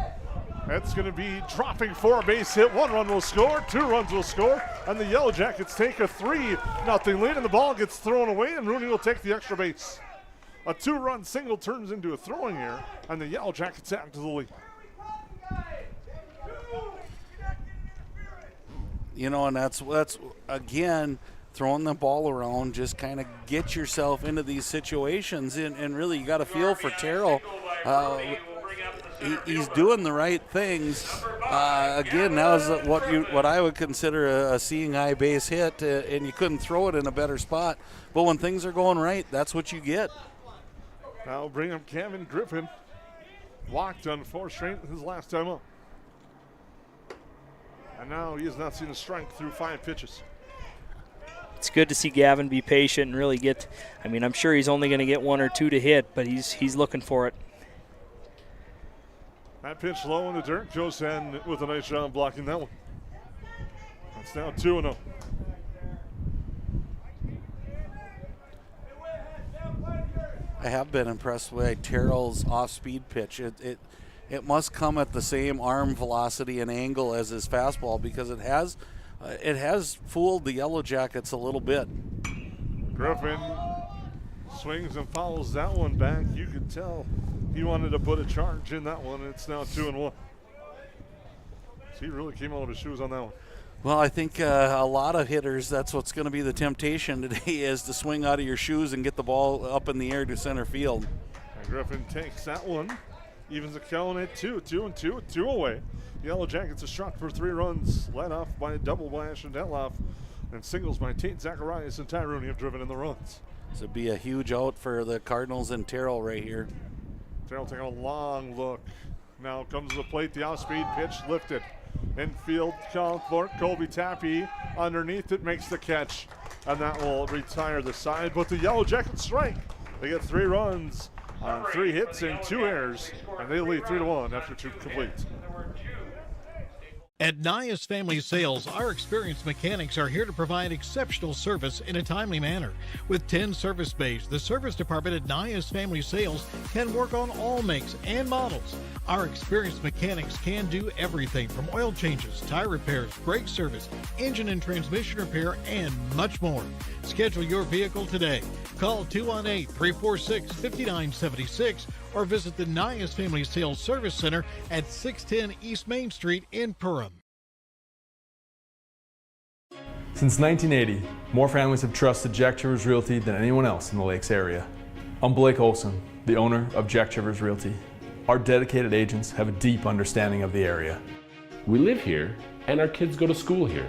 That's going to be dropping for a base hit. 1 run will score, 2 runs will score, and the Yellowjackets take a 3-0 lead, and the ball gets thrown away, and Rooney will take the extra base. A 2-run single turns into a throwing error, and the Yellowjackets add to the lead. You know, and that's again, throwing the ball around, just kind of get yourself into these situations, and really you got to feel for Terrell. He's doing the right things. Again, that was what I would consider a seeing eye base hit, and you couldn't throw it in a better spot. But when things are going right, that's what you get. Now we'll bring up Kevin Griffin. Walked on 4 straight his last time up. And now he has not seen a strike through 5 pitches. It's good to see Gavin be patient and really get, I mean, I'm sure he's only going to get 1 or 2 to hit, but he's looking for it. That pitch low in the dirt. Josen with a nice job blocking that one. It's now 2-0. I have been impressed with Terrell's off-speed pitch. It must come at the same arm velocity and angle as his fastball, because it has fooled the Yellowjackets a little bit. Griffin swings and fouls that one back. You could tell he wanted to put a charge in that one. It's now 2-1. He really came out of his shoes on that one. Well, I think a lot of hitters, that's what's going to be the temptation today, is to swing out of your shoes and get the ball up in the air to center field. And Griffin takes that one. Evens the count at 2-2 with 2 away. Yellowjackets are struck for 3 runs, led off by a double by Ashton Detloff, and singles by Tate Zacharias and Ty Rooney have driven in the runs. This would be a huge out for the Cardinals and Terrell right here. Terrell taking a long look. Now comes to the plate, the off-speed pitch lifted. Infield count for Colby Tappy. Underneath it, makes the catch, and that will retire the side. But the Yellowjackets strike. They get 3 runs on 3 hits and 2 errors, and they lead 3-1 after 2 complete. At Nias Family Sales, our experienced mechanics are here to provide exceptional service in a timely manner. With 10 service bays, the service department at Nias Family Sales can work on all makes and models. Our experienced mechanics can do everything from oil changes, tire repairs, brake service, engine and transmission repair, and much more. Schedule your vehicle today. Call 218-346-5976 or visit the Nias Family Sales Service Center at 610 East Main Street in Perham. Since 1980, more families have trusted Jack Chivers Realty than anyone else in the Lakes area. I'm Blake Olson, the owner of Jack Chivers Realty. Our dedicated agents have a deep understanding of the area. We live here and our kids go to school here.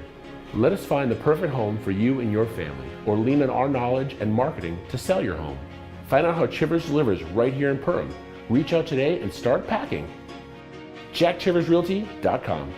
Let us find the perfect home for you and your family, or lean on our knowledge and marketing to sell your home. Find out how Chivers delivers right here in Perham. Reach out today and start packing. JackChiversRealty.com.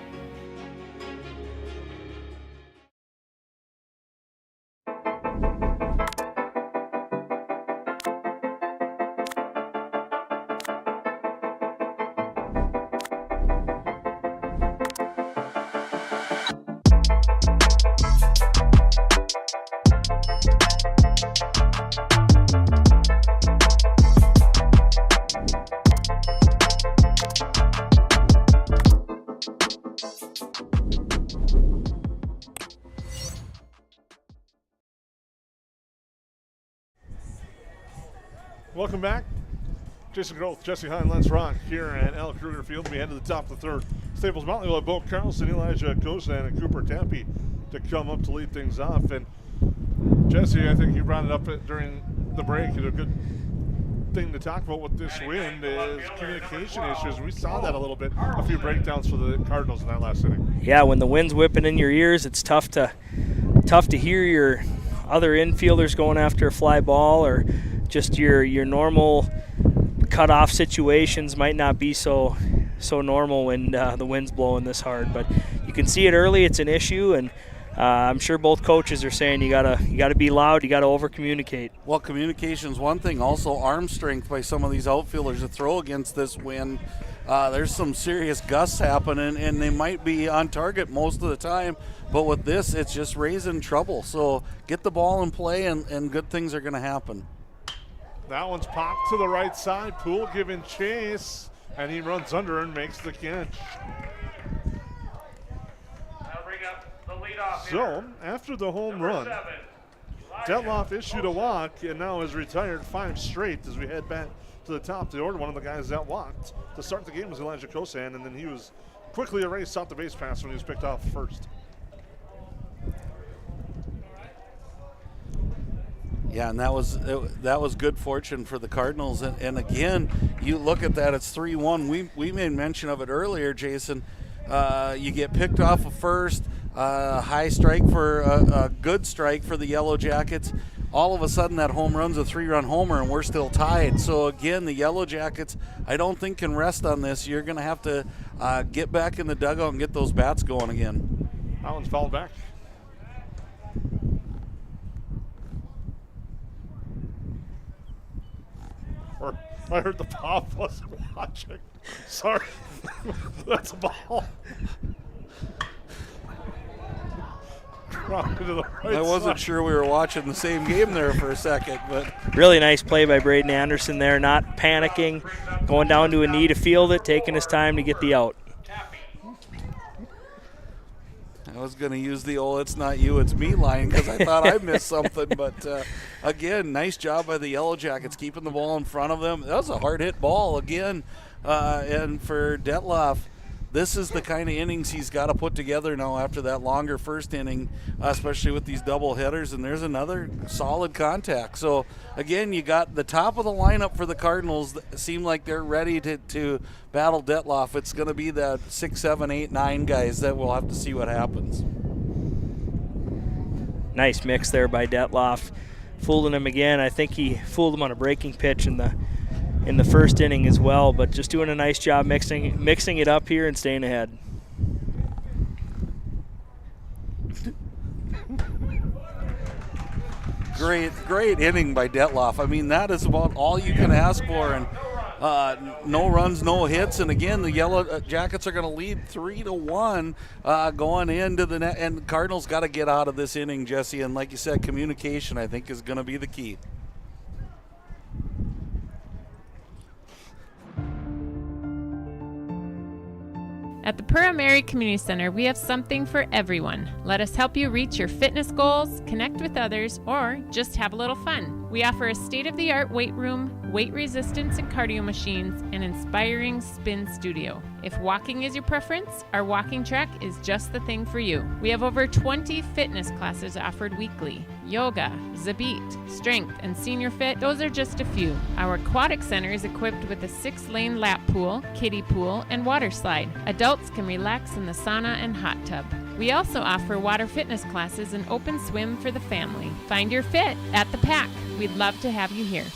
Welcome back. Jason Groth, Jesse Hine, Lance Rock here at Al Krueger Field. We head to the top of the 3rd. Staples-Motley will have Bo Carlson, Elijah Kozan, and Cooper Tappy to come up to lead things off. And Jesse, I think you brought it up during the break. You did a good thing to talk about with this wind is communication issues. We saw that a little bit, a few breakdowns for the Cardinals in that last inning. Yeah, when the wind's whipping in your ears, it's tough to hear your other infielders going after a fly ball, or just your normal cutoff situations might not be so normal when the wind's blowing this hard. But you can see it early. It's an issue, and I'm sure both coaches are saying you gotta be loud, you gotta over communicate. Well, communication's one thing. Also, arm strength by some of these outfielders to throw against this wind. There's some serious gusts happening, and they might be on target most of the time. But with this, it's just raising trouble. So get the ball in play, and good things are going to happen. That one's popped to the right side. Poole giving chase, and he runs under and makes the catch. So, after the home run, Detloff issued a walk and now has retired 5 straight as we head back to the top of the order. One of the guys that walked to start the game was Elijah Kosan, and then he was quickly erased off the base pass when he was picked off first. Yeah, and that was good fortune for the Cardinals. And again, you look at that, it's 3-1. We made mention of it earlier, Jason. You get picked off of first, high strike for a good strike for the Yellowjackets. All of a sudden, that home run's a 3-run homer, and we're still tied. So again, the Yellowjackets, I don't think can rest on this. You're going to have to get back in the dugout and get those bats going again. That one's fouled back. Or I heard the pop wasn't watching. Sorry. That's a ball. I wasn't sure we were watching the same game there for a second, but really nice play by Braden Anderson there, not panicking, going down to a knee to field it, taking his time to get the out. I was going to use the old "it's not you, it's me" line because I thought I missed something, but again, nice job by the Yellowjackets keeping the ball in front of them. That was a hard hit ball again, and for Detloff, this is the kind of innings he's got to put together now after that longer first inning, especially with these double headers, and there's another solid contact. So again, you got the top of the lineup for the Cardinals that seem like they're ready to battle Detloff. It's going to be that 6, 7, 8, 9 guys that we'll have to see what happens. Nice mix there by Detloff, fooling him again. I think he fooled him on a breaking pitch in the first inning as well, but just doing a nice job mixing it up here and staying ahead. Great inning by Detloff. I mean, that is about all you can ask for, and no runs, no hits, and again, the Yellowjackets are going to lead 3-1 going into the net, and the Cardinals got to get out of this inning, Jesse, and like you said, communication, I think, is going to be the key. At the Perham Area Community Center, we have something for everyone. Let us help you reach your fitness goals, connect with others, or just have a little fun. We offer a state-of-the-art weight room, weight resistance and cardio machines, and inspiring spin studio. If walking is your preference, our walking track is just the thing for you. We have over 20 fitness classes offered weekly. Yoga, Zabit, Strength, and Senior Fit, those are just a few. Our aquatic center is equipped with a 6-lane lap pool, kiddie pool, and water slide. Adults can relax in the sauna and hot tub. We also offer water fitness classes and open swim for the family. Find your fit at the Pack. We'd love to have you here.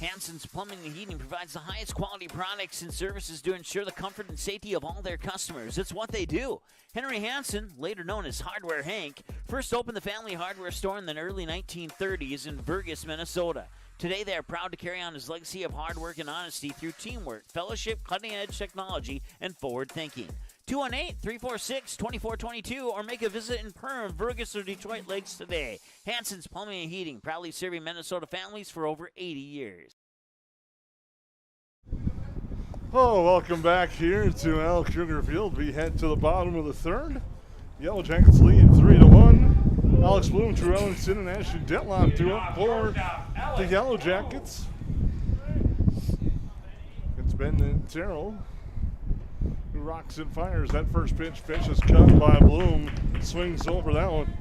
Hansen's Plumbing and Heating provides the highest quality products and services to ensure the comfort and safety of all their customers. It's what they do. Henry Hansen, later known as Hardware Hank, first opened the family hardware store in the early 1930s in Burgess, Minnesota. Today, they are proud to carry on his legacy of hard work and honesty through teamwork, fellowship, cutting-edge technology, and forward thinking. 218-346-2422 or make a visit in Perham, Burgess, or Detroit Lakes today. Hansen's Plumbing and Heating, proudly serving Minnesota families for over 80 years. Oh, welcome back here to Al Krueger Field. We head to the bottom of the third. Yellowjackets lead 3-1. Alex Bloom, Drew Ellenson, and Ashley Detloff do up for the Yellowjackets. It's Ben Terrell who rocks and fires. That first pitch is cut by Bloom. Swings over that one.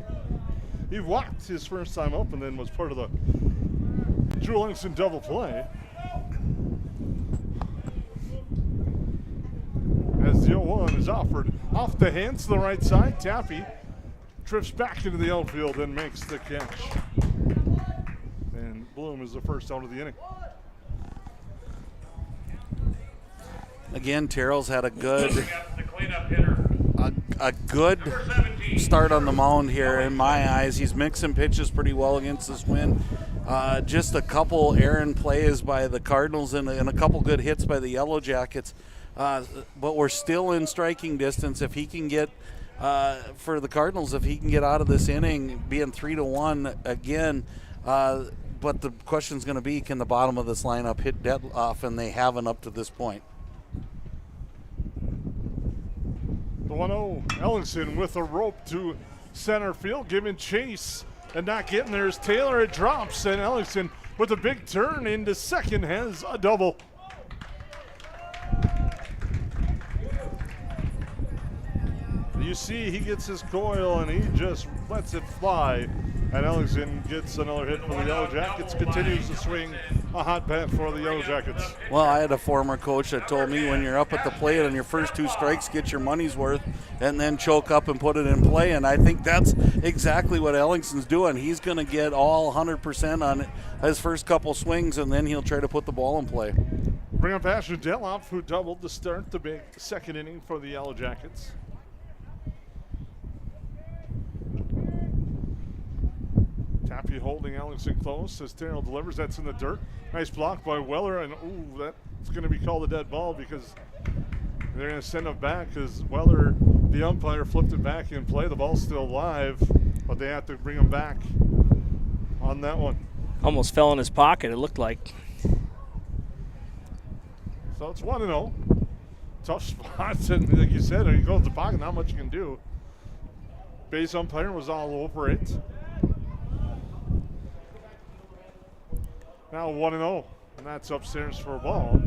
He walked his first time up and then was part of the Drew Ellingson double play. As the 0-1 is offered off the hands to the right side, Tappy trips back into the outfield and makes the catch. And Bloom is the first out of the inning. Again, Terrell's had a good start on the mound here in my eyes. He's mixing pitches pretty well against this wind. Just a couple errant plays by the Cardinals and a couple good hits by the Yellowjackets. But we're still in striking distance. If he can get, for the Cardinals, if he can get out of this inning being 3-1 again, but the question's going to be, can the bottom of this lineup hit dead off, and they haven't up to this point. The 1-0, Ellingson with a rope to center field, giving chase and not getting there is Taylor. It drops, and Ellingson with a big turn into second has a double. You see he gets his coil and he just lets it fly. And Ellingson gets another hit for the Yellowjackets, continues to swing a hot bat for the Yellowjackets. Well, I had a former coach that told me when you're up at the plate on your first 2 strikes, get your money's worth and then choke up and put it in play. And I think that's exactly what Ellingson's doing. He's going to get all 100% on his first couple swings, and then he'll try to put the ball in play. Bring up Asher Detloff, who doubled to start the big second inning for the Yellowjackets. Tappy holding Ellingson close as Terrell delivers. That's in the dirt. Nice block by Weller, and ooh, that's going to be called a dead ball because they're going to send him back because Weller, the umpire, flipped it back in play. The ball's still live, but they have to bring him back on that one. Almost fell in his pocket, it looked like. So it's 1-0. Tough spots, and like you said, he goes in the pocket, not much you can do. Base umpire was all over it. Now 1-0, and that's upstairs for a ball.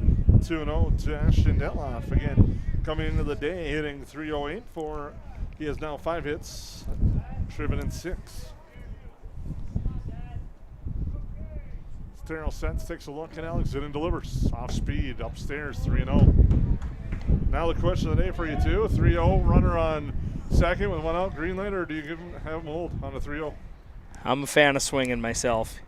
2-0 to Ashton Detloff. Again, coming into the day, hitting .308 for, he has now 5 hits, driven in 6. Terrell sets, takes a look at Ellingson and delivers. Off speed, upstairs, 3-0. Now the question of the day for you two, 3-0, runner on second with 1 out, green light, or do you have him hold on a 3-0? I'm a fan of swinging myself.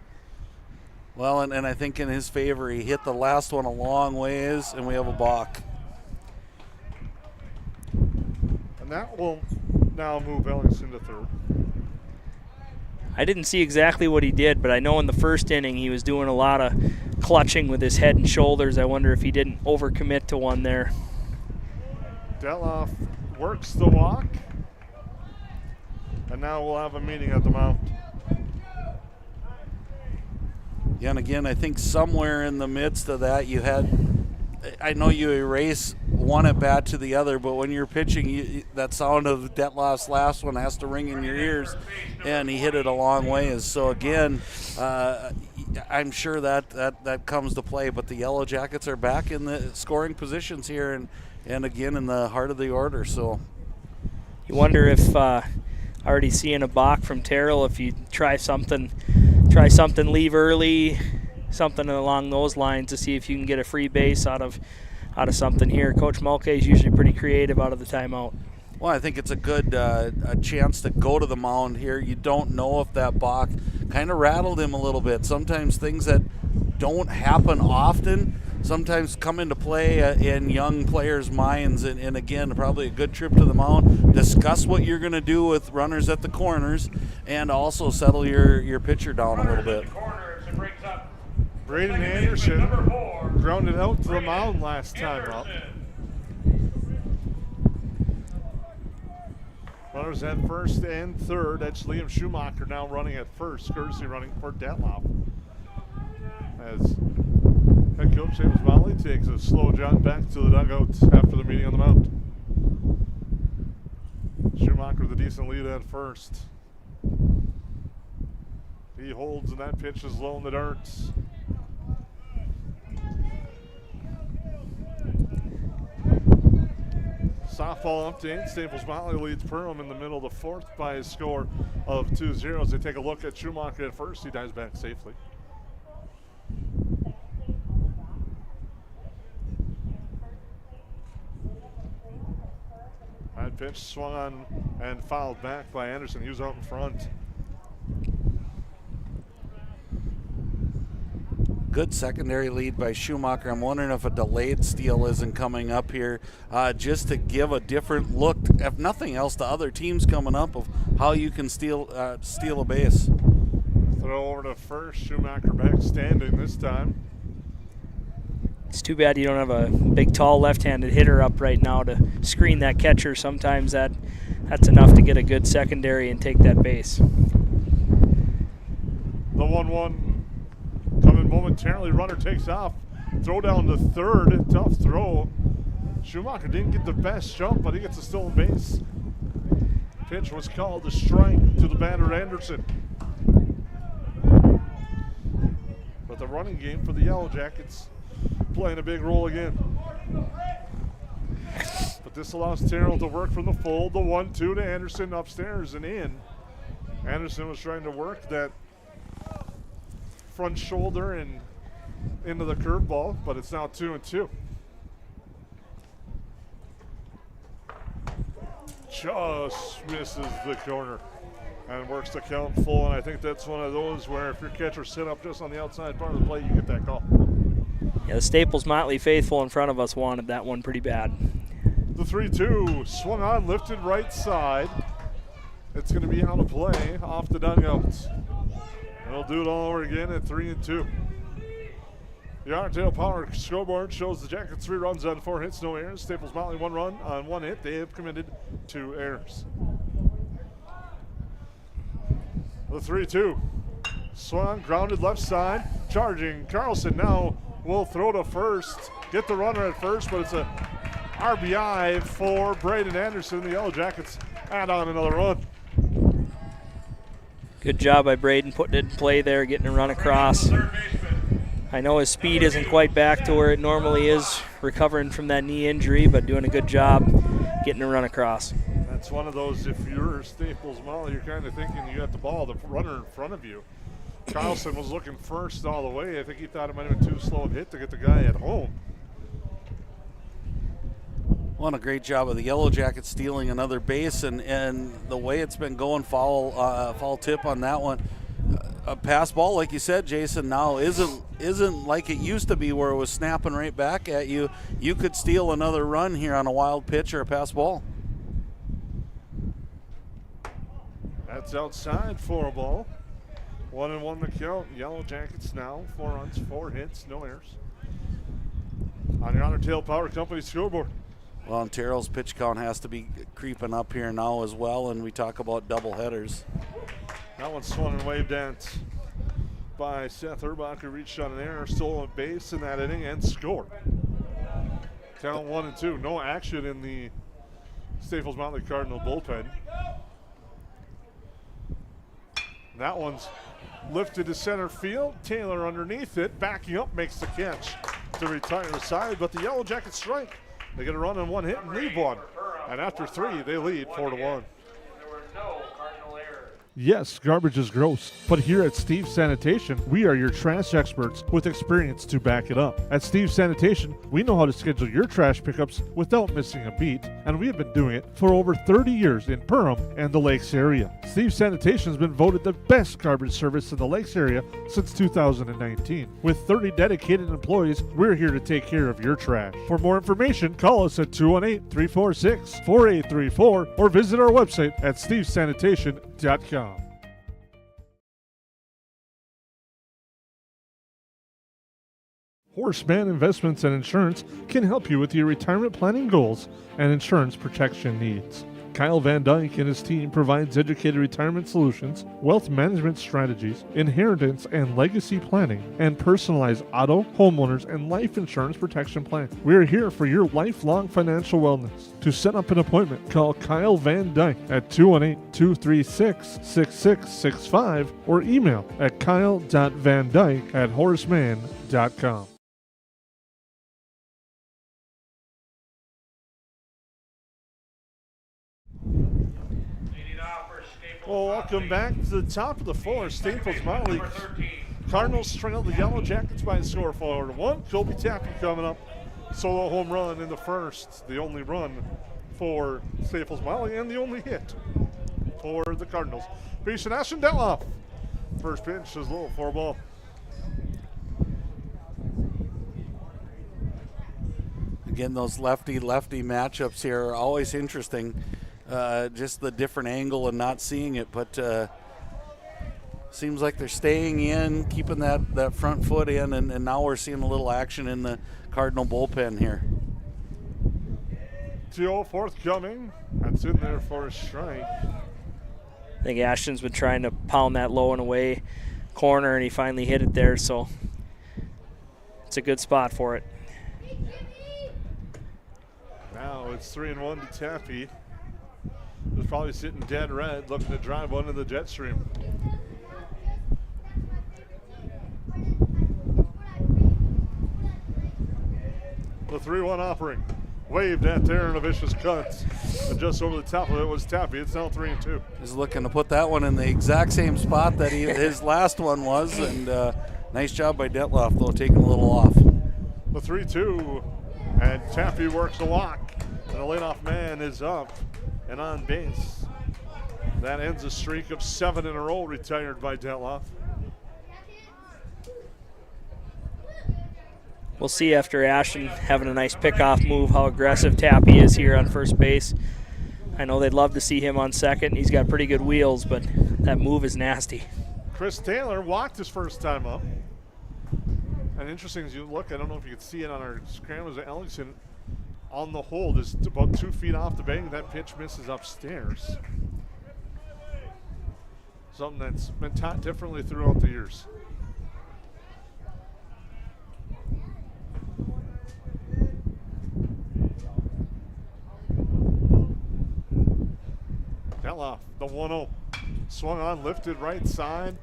Well, and I think in his favor, he hit the last one a long ways, and we have a balk. And that will now move Ellingson to third. I didn't see exactly what he did, but I know in the first inning he was doing a lot of clutching with his head and shoulders. I wonder if he didn't overcommit to one there. Detloff works the walk, and now we'll have a meeting at the mound. Yeah, and again, I think somewhere in the midst of that, you had, I know you erase one at bat to the other, but when you're pitching, that sound of Detloff's last one has to ring in your ears, and he hit it a long ways. So again, I'm sure that comes to play, but the Yellowjackets are back in the scoring positions here, and again in the heart of the order. So you wonder if already seeing a balk from Terrell, if you try something, leave early, something along those lines to see if you can get a free base out of something here. Coach Mulcahy is usually pretty creative out of the timeout. Well, I think it's a good a chance to go to the mound here. You don't know if that balk kind of rattled him a little bit. Sometimes things that don't happen often sometimes come into play in young players' minds. And again, probably a good trip to the mound. Discuss what you're going to do with runners at the corners and also settle your pitcher down a little bit. Braden Anderson grounded out to the mound last time up. Runners at first and third. That's Liam Schumacher now running at first. Courtesy running for Detloff. As head coach Staples-Motley takes a slow jaunt back to the dugout after the meeting on the mound. Schumacher with a decent lead at first. He holds, and that pitch is low in the darts. Softball update. Staples-Motley leads Perham in the middle of the fourth by a score of 2-0. As they take a look at Schumacher at first. He dives back safely. High pitch swung on and fouled back by Anderson. He was out in front. Good secondary lead by Schumacher. I'm wondering if a delayed steal isn't coming up here just to give a different look, if nothing else, to other teams coming up of how you can steal a base. Throw over to first. Schumacher back standing this time. It's too bad you don't have a big, tall left-handed hitter up right now to screen that catcher. Sometimes that's enough to get a good secondary and take that base. The 1-1 coming momentarily. Runner takes off. Throw down to third. Tough throw. Schumacher didn't get the best jump, but he gets a stolen base. Pitch was called a strike to the batter Anderson. But the running game for the Yellowjackets playing a big role again. But this allows Terrell to work from the fold. The 1-2 to Anderson upstairs and in. Anderson was trying to work that front shoulder and into the curveball, but it's now 2-2. Just misses the corner and works the count full, and I think that's one of those where if your catcher's set up just on the outside part of the plate, you get that call. Yeah, the Staples-Motley faithful in front of us wanted that one pretty bad. The 3-2 swung on, lifted right side. It's going to be out of play off the dugout. They'll do it all over again at 3-2. The Otter Power scoreboard shows the Jackets 3 runs on 4 hits, no errors. Staples-Motley 1 run on 1 hit. They have committed 2 errors. The 3-2 swung, grounded left side, charging. Carlson now will throw to first, get the runner at first, but it's a RBI for Braden Anderson. The Yellowjackets add on another run. Good job by Braden putting it in play there, getting a run across. I know his speed isn't quite back to where it normally is, recovering from that knee injury, but doing a good job getting a run across. That's one of those, if you're Staples-Motley, you're kind of thinking you got the ball, the runner in front of you. Carlson was looking first all the way. I think he thought it might have been too slow a hit to get the guy at home. Well, a great job of the Yellowjackets stealing another base, and the way it's been going, foul tip on that one. A pass ball, like you said, Jason, now isn't like it used to be where it was snapping right back at you. You could steal another run here on a wild pitch or a pass ball. That's outside for a ball. 1-1 the count. Yellowjackets now 4 runs, 4 hits, no errors. On your Otter Power Company scoreboard. Well, and Terrell's pitch count has to be creeping up here now as well, and we talk about double headers. That one swung and waved at by Seth Erbach, who reached on an error, stole a base in that inning, and scored. Count 1-2. No action in the Staples-Motley Cardinal bullpen. That one's lifted to center field. Taylor underneath it, backing up, makes the catch to retire the side, but the Yellowjackets strike. They get a run on 1 hit and lead 1. And after 3, they lead 4-1. Yes, garbage is gross, but here at Steve's Sanitation, we are your trash experts with experience to back it up. At Steve's Sanitation, we know how to schedule your trash pickups without missing a beat, and we have been doing it for over 30 years in Perham and the Lakes area. Steve's Sanitation has been voted the best garbage service in the Lakes area since 2019. With 30 dedicated employees, we're here to take care of your trash. For more information, call us at 218-346-4834 or visit our website at stevesanitation.com. Horseman Investments and Insurance can help you with your retirement planning goals and insurance protection needs. Kyle Van Dyke and his team provides educated retirement solutions, wealth management strategies, inheritance and legacy planning, and personalized auto, homeowners, and life insurance protection plans. We are here for your lifelong financial wellness. To set up an appointment, call Kyle Van Dyke at 218-236-6665 or email at kyle.vandyke@horseman.com. Well, welcome back to the top of the fourth. Staples-Motley Cardinals trail the Yellowjackets by a score of 4-1. Colby Tappy coming up. Solo home run in the first. The only run for Staples-Motley and the only hit for the Cardinals. Beeson Ashton Detloff. First pitch is low, 4 ball. Again, those lefty-lefty matchups here are always interesting. Just the different angle and not seeing it, but seems like they're staying in, keeping that front foot in, and now we're seeing a little action in the Cardinal bullpen here. 2-0 forthcoming. That's in there for a strike. I think Ashton's been trying to pound that low and away corner, and he finally hit it there, so it's a good spot for it. Now it's 3-1 to Tappy. He's probably sitting dead red, looking to drive one in the jet stream. The 3-1 offering. Waved at there in a vicious cut. And just over the top of it was Tappy. It's now 3-2. He's looking to put that one in the exact same spot that his last one was, and nice job by Detloff, though, taking a little off. The 3-2, and Tappy works a walk. And the leadoff man is up and on base. That ends a streak of 7 in a row retired by Detloff. We'll see after Ashton having a nice pickoff move how aggressive Tappy is here on first base. I know they'd love to see him on second. He's got pretty good wheels, but that move is nasty. Chris Taylor walked his first time up. And interesting as you look, I don't know if you can see it on our scrambles, Ellingson on the hold is about 2 feet off the bank. That pitch misses upstairs. Something that's been taught differently throughout the years. Detloff, the 1-0. Swung on, lifted right side.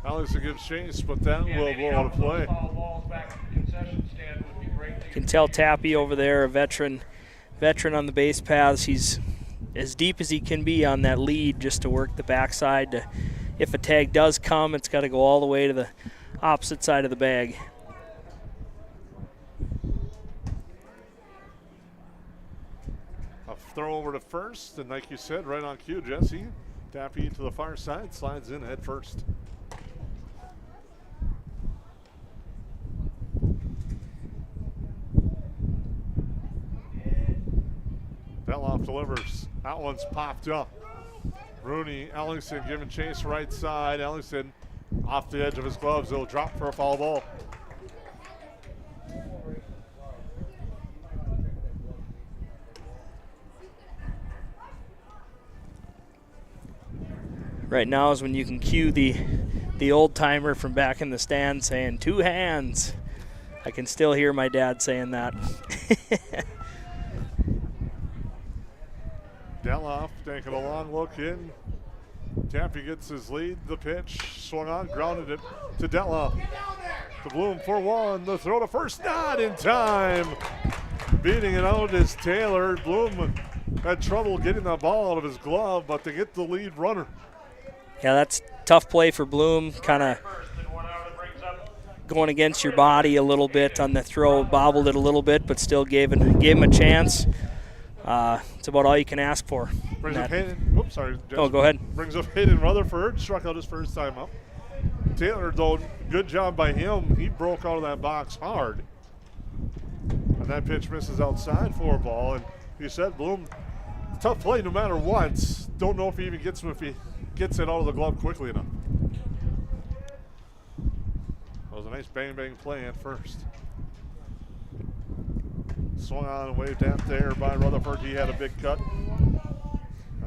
Ellingson gives chase, but that will blow out of play. You can tell Tappy over there, a veteran on the base paths. He's as deep as he can be on that lead just to work the backside. If a tag does come, it's got to go all the way to the opposite side of the bag. A throw over to first, and like you said, right on cue, Jesse. Tappy to the far side, slides in head first. Detloff delivers. That one's popped up. Rooney, Ellingson giving chase right side. Ellingson off the edge of his gloves. He'll drop for a foul ball. Right now is when you can cue the old timer from back in the stand saying 2 hands. I can still hear my dad saying that. Detloff taking a long look in. Tappy gets his lead. The pitch swung on, grounded it to Detloff. To Bloom for 1. The throw to first, not in time. Beating it out is Taylor. Bloom had trouble getting the ball out of his glove, but to get the lead runner. Yeah, that's tough play for Bloom, kind of going against your body a little bit on the throw, bobbled it a little bit, but still gave him a chance. It's about all you can ask for. Brings up Hayden. Oops, sorry. Oh, go ahead. Brings up Hayden Rutherford. Struck out his first time up. Taylor, though, good job by him. He broke out of that box hard. And that pitch misses outside for a ball. And you said, Bloom, tough play no matter what. Don't know if he even gets him if he gets it out of the glove quickly enough. That was a nice bang-bang play at first. Swung on and waved at there by Rutherford. He had a big cut. And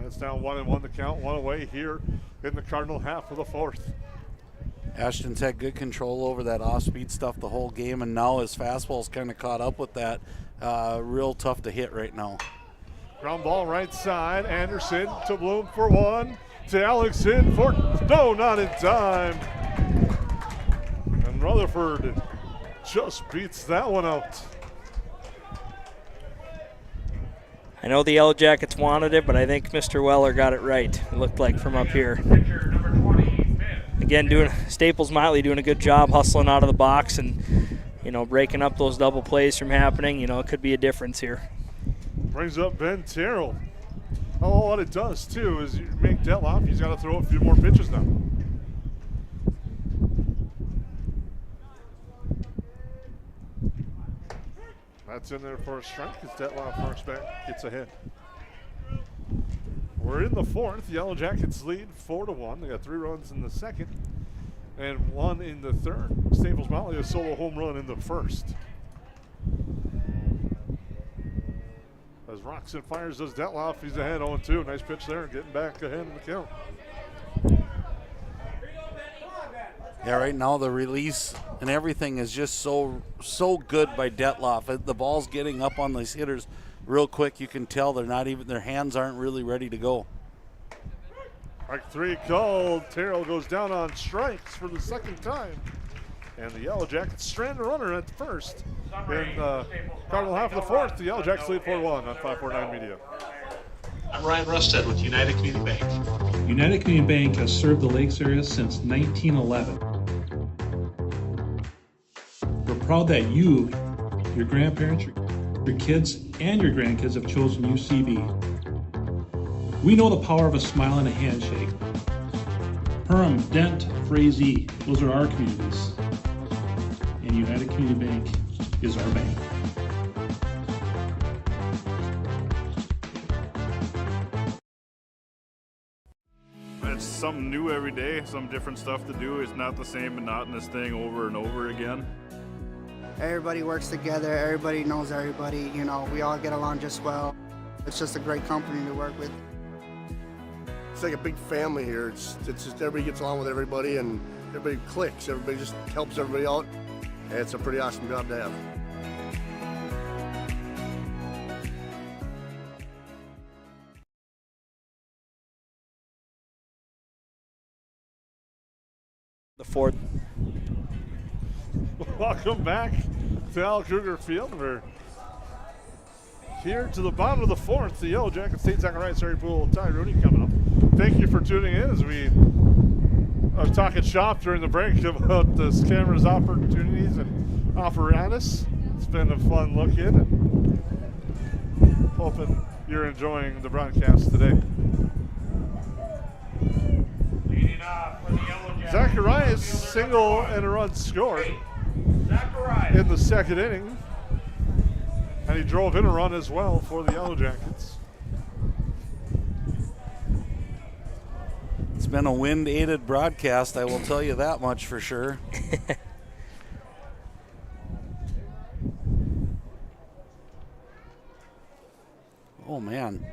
it's now 1-1 the count, 1 away here in the Cardinal half of the fourth. Ashton's had good control over that off-speed stuff the whole game, and now his fastball's kind of caught up with that. Real tough to hit right now. Ground ball right side. Anderson to Bloom for 1. To Ellingson for no, not in time. And Rutherford just beats that one out. I know the Yellow Jackets wanted it, but I think Mr. Weller got it right. It looked like from up here. Again, Staples-Motley doing a good job hustling out of the box and, breaking up those double plays from happening. It could be a difference here. Brings up Ben Terrell. Oh, what it does, too, is you make Detloff. He's got to throw a few more pitches now. That's in there for a strike as Detloff marks back, gets ahead. We're in the fourth. Yellow Jackets lead 4-1. They got 3 runs in the second and 1 in the third. Staples-Motley a solo home run in the first. As Roxon fires does Detloff, he's ahead 0-2. Nice pitch there, getting back ahead in the count. Yeah, right now the release and everything is just so good by Detloff. The ball's getting up on these hitters real quick. You can tell their hands aren't really ready to go. Strike 3 called. Terrell goes down on strikes for the second time. And the Yellow Jackets strand a runner at first. In the Cardinal half of the fourth, the Yellow Jackets lead 4-1 on 549 Media. I'm Ryan Rusted with United Community Bank. United Community Bank has served the Lakes area since 1911. We're proud that you, your grandparents, your kids, and your grandkids have chosen UCB. We know the power of a smile and a handshake. Perham, Dent, Frazee, those are our communities. And United Community Bank is our bank. It's something new every day, some different stuff to do. It's not the same monotonous thing over and over again. Everybody works together, everybody knows everybody, we all get along just well. It's just a great company to work with. It's like a big family here. It's just everybody gets along with everybody and everybody clicks. Everybody just helps everybody out. And it's a pretty awesome job to have. The fourth. Welcome back to Al Krueger Field. We're here to the bottom of the fourth. The Yellow Jackets, Tate Zacharias, Harry Poole, Ty Rooney coming up. Thank you for tuning in as we are talking shop during the break about the camera's opportunities and apparatus. It's been a fun look in, and hoping you're enjoying the broadcast today. Leading off for the Yellow Jackets. Zacharias single and a run scored in the second inning. And he drove in a run as well for the Yellow Jackets. It's been a wind-aided broadcast, I will tell you that much for sure. Oh, man.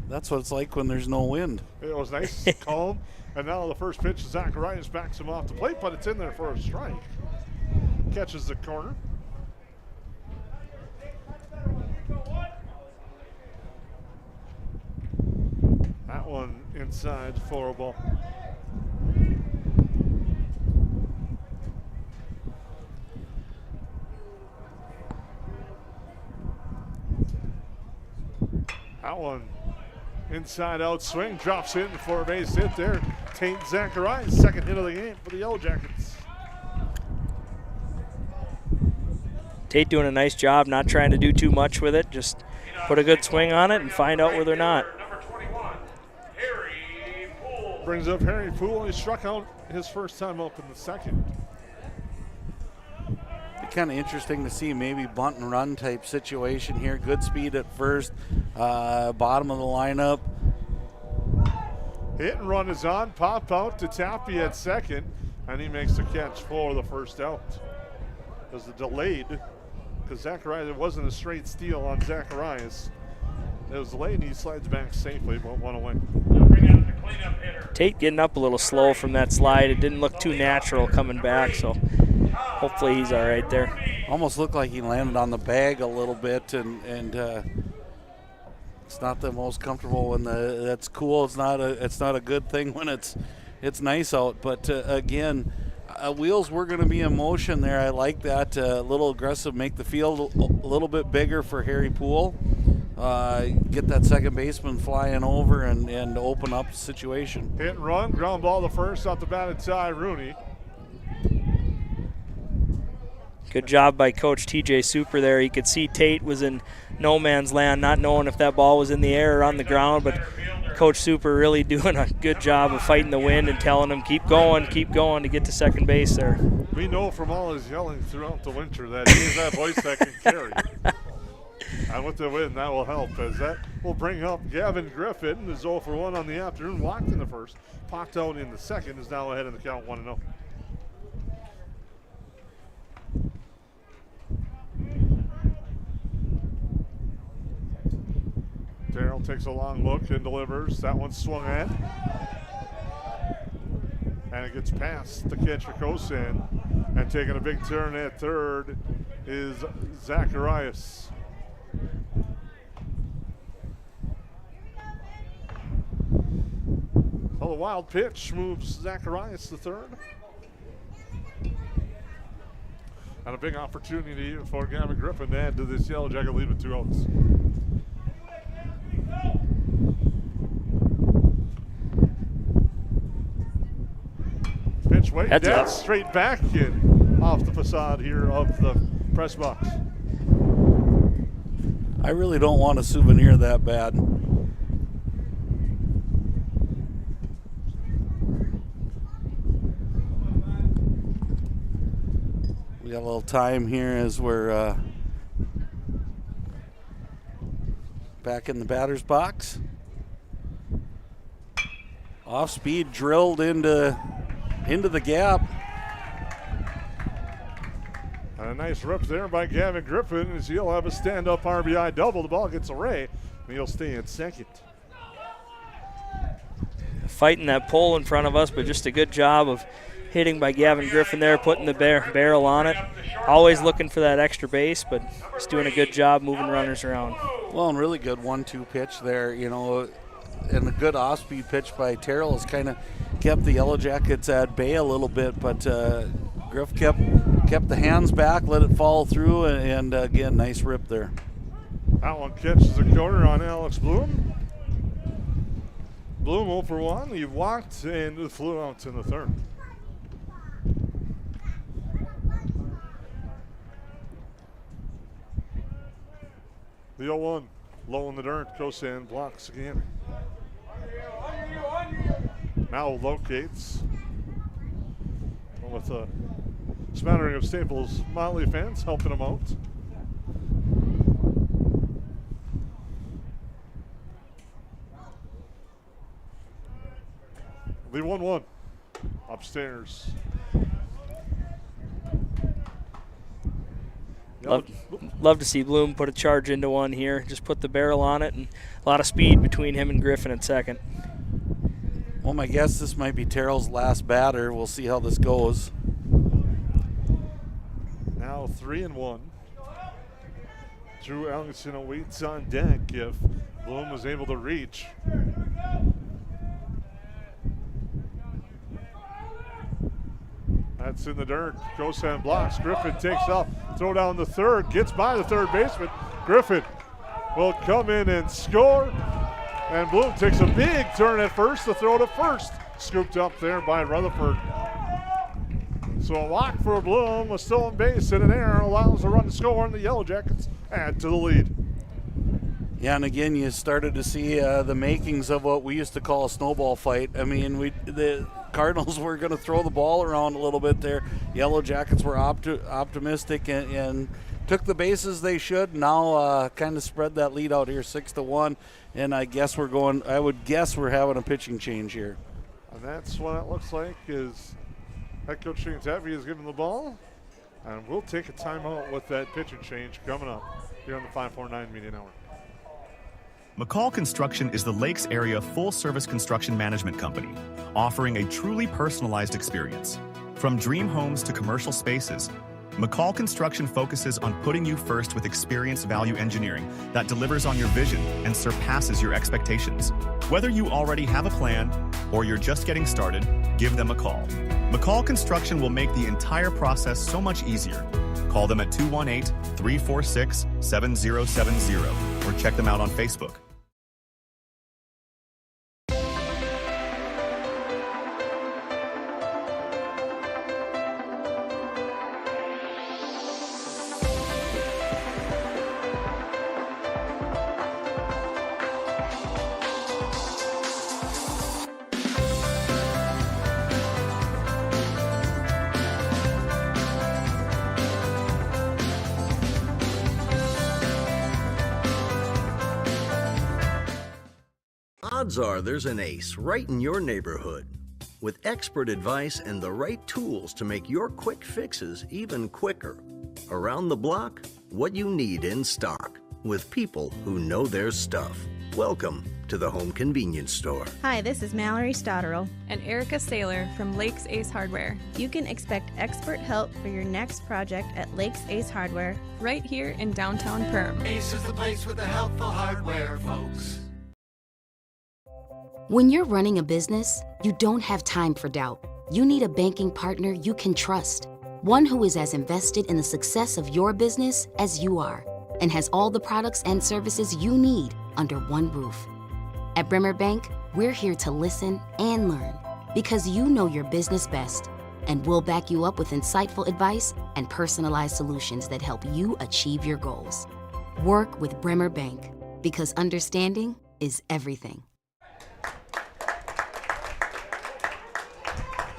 That's what it's like when there's no wind. It was nice, calm. And now the first pitch, Zacharias backs him off the plate, but it's in there for a strike. Catches the corner. That one inside for a ball. That one inside out swing, drops in for a base hit there. Tate Zacharias, second hit of the game for the Yellow Jackets. Tate doing a nice job, not trying to do too much with it, just put a good swing on it and find out where they're not. Brings up Harry Poole. He struck out his first time up in the second. Kind of interesting to see, maybe bunt and run type situation here. Good speed at first, bottom of the lineup. Hit and run is on, pop out to Tappy at second, and he makes the catch for the first out. There's a delayed, because Zacharias, it wasn't a straight steal on Zacharias. It was delayed and he slides back safely, but one away. Tate getting up a little slow from that slide. It didn't look too natural coming back, so hopefully he's all right there. Almost looked like he landed on the bag a little bit, and it's not the most comfortable when that's cool. It's not a good thing when it's nice out. But again, wheels were going to be in motion there. I like that. A little aggressive, make the field a little bit bigger for Harry Poole. get that second baseman flying over and open up the situation. Hit and run, ground ball to first off the bat of Ty Rooney. Good job by Coach TJ Super there. He could see Tate was in no man's land, not knowing if that ball was in the air or on the ground, but Coach Super really doing a good job of fighting the wind and telling him keep going to get to second base there. We know from all his yelling throughout the winter that he is that voice that can carry. And with the wind, that will help, as that will bring up Gavin Griffin, who's 0 for 1 on the afternoon, walked in the first, popped out in the second, is now ahead in the count 1-0. Darrell takes a long look and delivers. That one's swung at. And it gets past the catcher Kosan. And taking a big turn at third is Zacharias. So the wild pitch moves Zacharias to third. And a big opportunity for Gavin Griffin to add to this Yellow Jacket lead with 2 outs. Pitch way down, straight back in off the facade here of the press box. I really don't want a souvenir that bad. We got a little time here as we're back in the batter's box. Off speed drilled into the gap. And a nice rip there by Gavin Griffin as he'll have a stand-up RBI double. The ball gets away, and he'll stay at second. Fighting that pole in front of us, but just a good job of hitting by Gavin Griffin there, putting the barrel on it. Always looking for that extra base, but just doing a good job moving runners around. Well, and really good 1-2 pitch there, you know, and a good off-speed pitch by Terrell has kind of kept the Yellow Jackets at bay a little bit, but Griff kept the hands back, let it fall through, and again, nice rip there. That one catches a corner on Alex Bloom. Bloom 0 for 1. He walked and flew out in the third. The 0-1, low in the dirt. Kosan blocks again. Now locates with a smattering of Staples-Motley fans helping him out. The 1-1 upstairs. Love to see Bloom put a charge into one here. Just put the barrel on it, and a lot of speed between him and Griffin at second. Well, my guess this might be Terrell's last batter. We'll see how this goes. Now 3-1. Drew Elgson waits on deck if Bloom was able to reach. That's in the dirt. Kosan blocks. Griffin takes off. Throw down the third. Gets by the third baseman. Griffin will come in and score. And Bloom takes a big turn at first. The throw to first. Scooped up there by Rutherford. So a walk for Bloom. A stolen base and an error allows the run to score, and the Yellow Jackets add to the lead. Yeah, and again, you started to see the makings of what we used to call a snowball fight. I mean, the Cardinals were going to throw the ball around a little bit there. Yellow Jackets were optimistic and took the bases they should. Now kind of spread that lead out here 6-1, and I would guess we're having a pitching change here. And that's what it looks like is head coach Tappy is giving the ball, and we'll take a timeout with that pitching change coming up here on the 549 Median Hour. McCall Construction is the Lakes area full-service construction management company, offering a truly personalized experience. From dream homes to commercial spaces, McCall Construction focuses on putting you first with experienced value engineering that delivers on your vision and surpasses your expectations. Whether you already have a plan or you're just getting started, give them a call. McCall Construction will make the entire process so much easier. Call them at 218-346-7070 or check them out on Facebook. Odds are there's an ace right in your neighborhood. With expert advice and the right tools to make your quick fixes even quicker. Around the block, what you need in stock, with people who know their stuff. Welcome to the Home Convenience Store. Hi, this is Mallory Stotterell and Erica Saylor from Lakes Ace Hardware. You can expect expert help for your next project at Lakes Ace Hardware, right here in downtown Perham. Ace is the place with the helpful hardware, folks. When you're running a business, you don't have time for doubt. You need a banking partner you can trust. One who is as invested in the success of your business as you are, and has all the products and services you need under one roof. At Bremer Bank, we're here to listen and learn, because you know your business best, and we'll back you up with insightful advice and personalized solutions that help you achieve your goals. Work with Bremer Bank, because understanding is everything.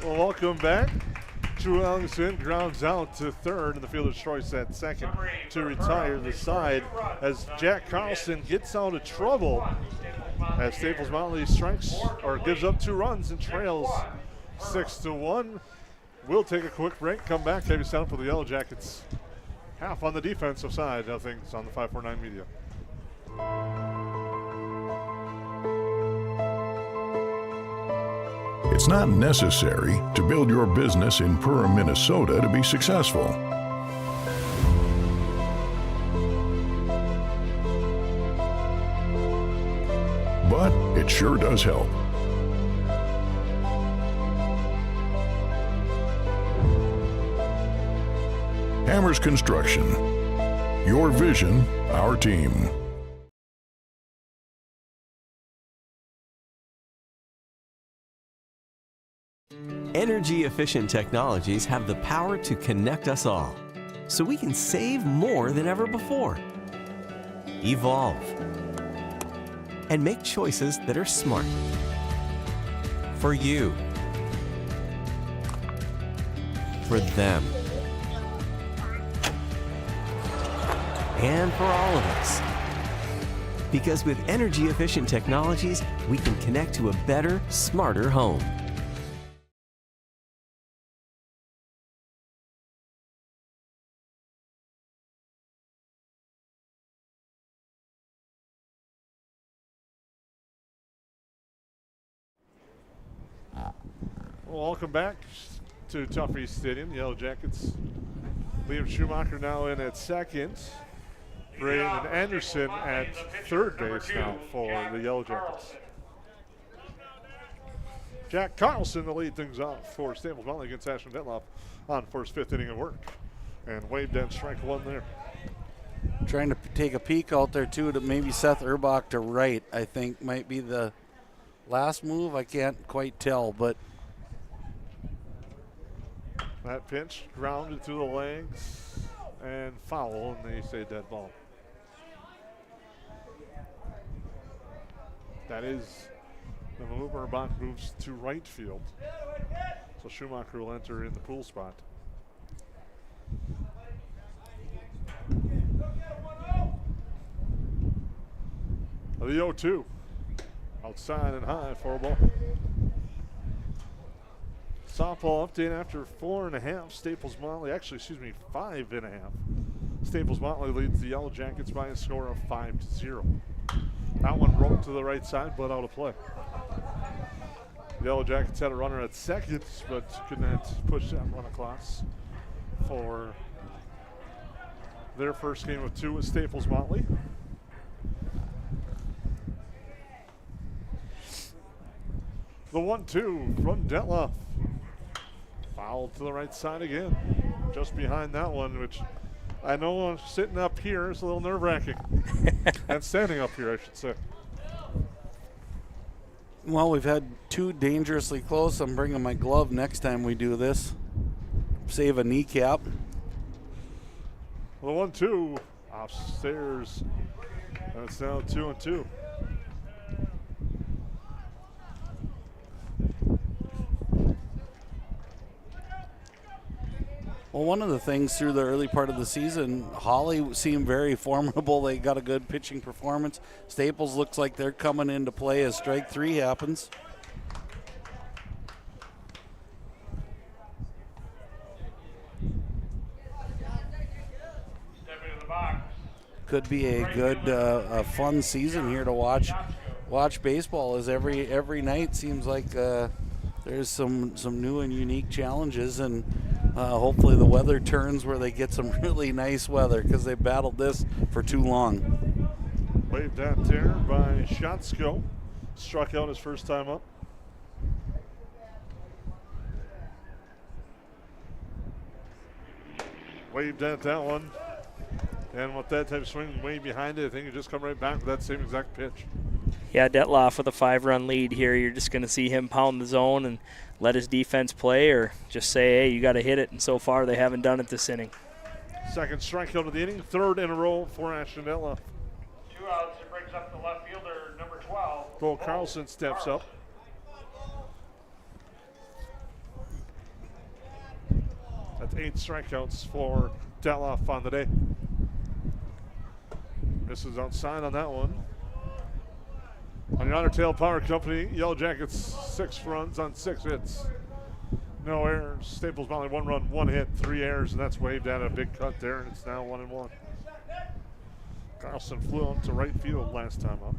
Well, welcome back. Drew Ellingson grounds out to third, and the fielder's choice at second to retire the side as Jack Carlson gets out of trouble as Staples-Motley strikes or gives up 2 runs and trails 6-1. We'll take a quick break, come back, have you set up for the Yellowjackets. Half on the defensive side of things on the 549 Media. It's not necessary to build your business in Perham, Minnesota to be successful. But it sure does help. Hammers Construction. Your vision, our team. Energy-efficient technologies have the power to connect us all, so we can save more than ever before. Evolve. And make choices that are smart. For you. For them. And for all of us. Because with energy-efficient technologies, we can connect to a better, smarter home. Welcome back to Tuffy Stadium. The Yellowjackets. Liam Schumacher now in at second. Braden Anderson at third base now for the Yellowjackets. Jack Carlson to lead things off for Staples-Motley against Ashton Detloff on first, 5th inning of work. And waved in strike 1 there. Trying to take a peek out there too to maybe Seth Urbach to right, I think might be the last move. I can't quite tell, but that pitch grounded through the legs and foul, and they say dead ball. That is the move. Urbach moves to right field. So Schumacher will enter in the pool spot. The 0-2. Outside and high for a ball. Softball update after 4.5. Staples-Motley, actually, 5.5. Staples-Motley leads the Yellowjackets by a score of 5-0. That one broke to the right side, but out of play. The Yellowjackets had a runner at second, but could not push that run across for their first game of 2 with Staples-Motley. The 1-2 from Detloff. Fouled to the right side again. Just behind that one, which I know sitting up here is a little nerve-wracking. And standing up here, I should say. Well, we've had 2 dangerously close. I'm bringing my glove next time we do this. Save a kneecap. The 1-2 upstairs. And it's now 2-2. Well, one of the things through the early part of the season, Holly seemed very formidable. They got a good pitching performance. Staples looks like they're coming into play as strike 3 happens. Could be a good, a fun season here to watch baseball. As every night seems like there's some new and unique challenges, and hopefully the weather turns where they get some really nice weather, because they battled this for too long. Waved at there by Shotsko. Struck out his first time up. Waved at that one. And with that type of swing way behind it, I think you just come right back with that same exact pitch. Yeah, Detloff with a 5-run lead here. You're just going to see him pound the zone and let his defense play, or just say, hey, you got to hit it. And so far, they haven't done it this inning. Second strikeout of the inning, 3rd in a row for Ashton Detloff. 2 outs. It brings up the left fielder, number 12. Cole Carlson steps up. That's 8 strikeouts for Detloff on the day. Misses outside on that one. On the Otter Tail Power Company, Yellowjackets 6 runs on 6 hits. No errors. Staples-Motley 1 run, 1 hit, 3 errors, and that's waved at a big cut there, and it's now 1-1. Carlson flew out to right field last time up.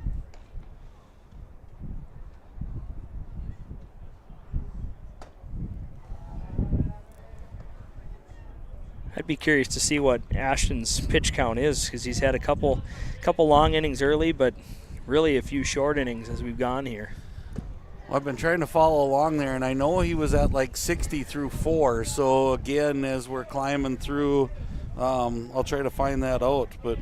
I'd be curious to see what Ashton's pitch count is, because he's had a couple long innings early, but really a few short innings as we've gone here. Well, I've been trying to follow along there, and I know he was at like 60 through 4. So again, as we're climbing through, I'll try to find that out. But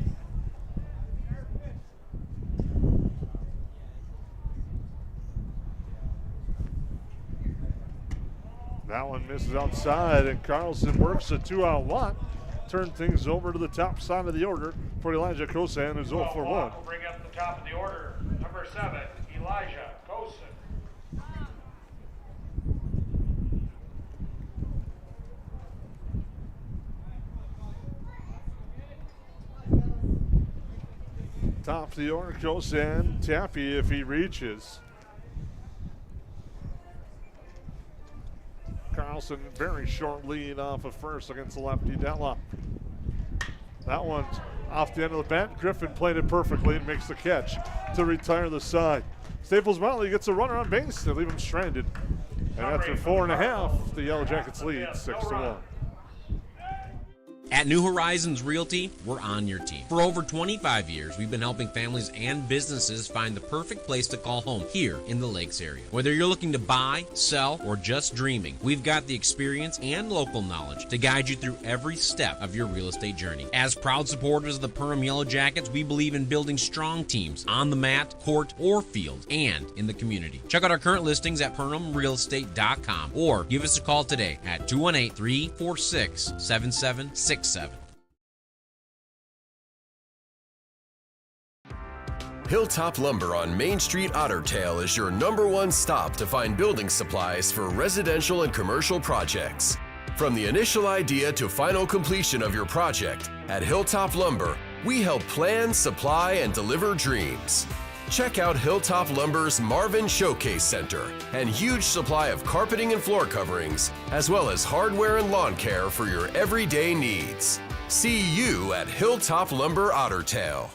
that one misses outside, and Carlson works a 2-out lot. Turn things over to the top side of the order for Elijah Kosan, who's 0 for 1. We'll bring up the top of the order, number 7, Elijah Kosan. Top of the order, Kosan, Tappy if he reaches. Carlson, very short lead off of first against the lefty Detloff. That one's off the end of the bat. Griffin played it perfectly and makes the catch to retire the side. Staples-Motley gets a runner on base. They leave him stranded. And after 4.5, the Yellowjackets lead 6-1. At New Horizons Realty, we're on your team. For over 25 years, we've been helping families and businesses find the perfect place to call home here in the Lakes area. Whether you're looking to buy, sell, or just dreaming, we've got the experience and local knowledge to guide you through every step of your real estate journey. As proud supporters of the Perham Yellowjackets, we believe in building strong teams on the mat, court, or field, and in the community. Check out our current listings at PerhamRealEstate.com or give us a call today at 218-346-7767. Hilltop Lumber on Main Street Otter Tail is your #1 stop to find building supplies for residential and commercial projects. From the initial idea to final completion of your project, at Hilltop Lumber, we help plan, supply, and deliver dreams. Check out Hilltop Lumber's Marvin Showcase Center and huge supply of carpeting and floor coverings, as well as hardware and lawn care for your everyday needs. See you at Hilltop Lumber Otter Tail.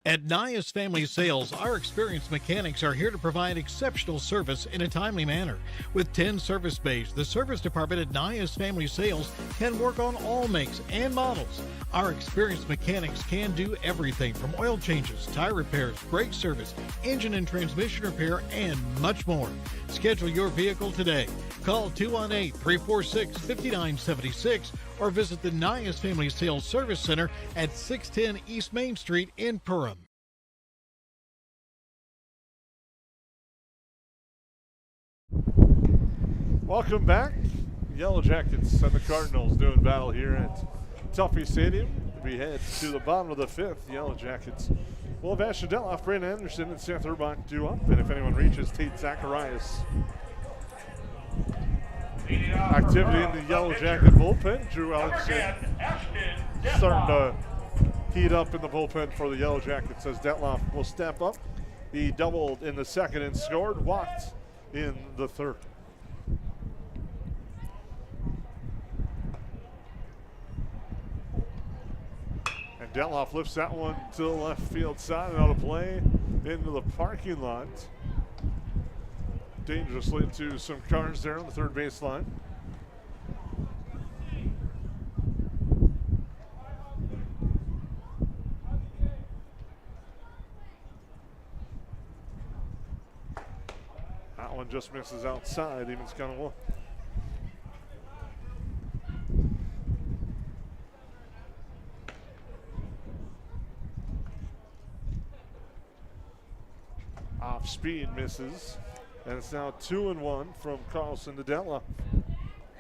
At Nias Family Sales, our experienced mechanics are here to provide exceptional service in a timely manner. With 10 service bays, the service department at Nias Family Sales can work on all makes and models. Our experienced mechanics can do everything from oil changes, tire repairs, brake service, engine and transmission repair, and much more. Schedule your vehicle today. Call 218-346-5976 or visit the Nias Family Sales Service Center at 610 East Main Street in Perham. Welcome back. Yellowjackets and the Cardinals doing battle here at Tuffy Stadium. We head to the bottom of the fifth. Yellowjackets will have Ashton Detloff, Brandon Anderson, and Seth Urbach due up. And if anyone reaches, Tate Zacharias. Activity in the Yellowjacket bullpen. Drew Ellingson starting to heat up in the bullpen for the Yellowjackets as Detloff will step up. He doubled in the second and scored, walked in the third. And Detloff lifts that one to the left field side and out of play into the parking lot. Dangerously into some cars there on the third baseline. That one just misses outside, evens count of one. Off speed misses. And it's now 2-1 from Carlson to Detloff.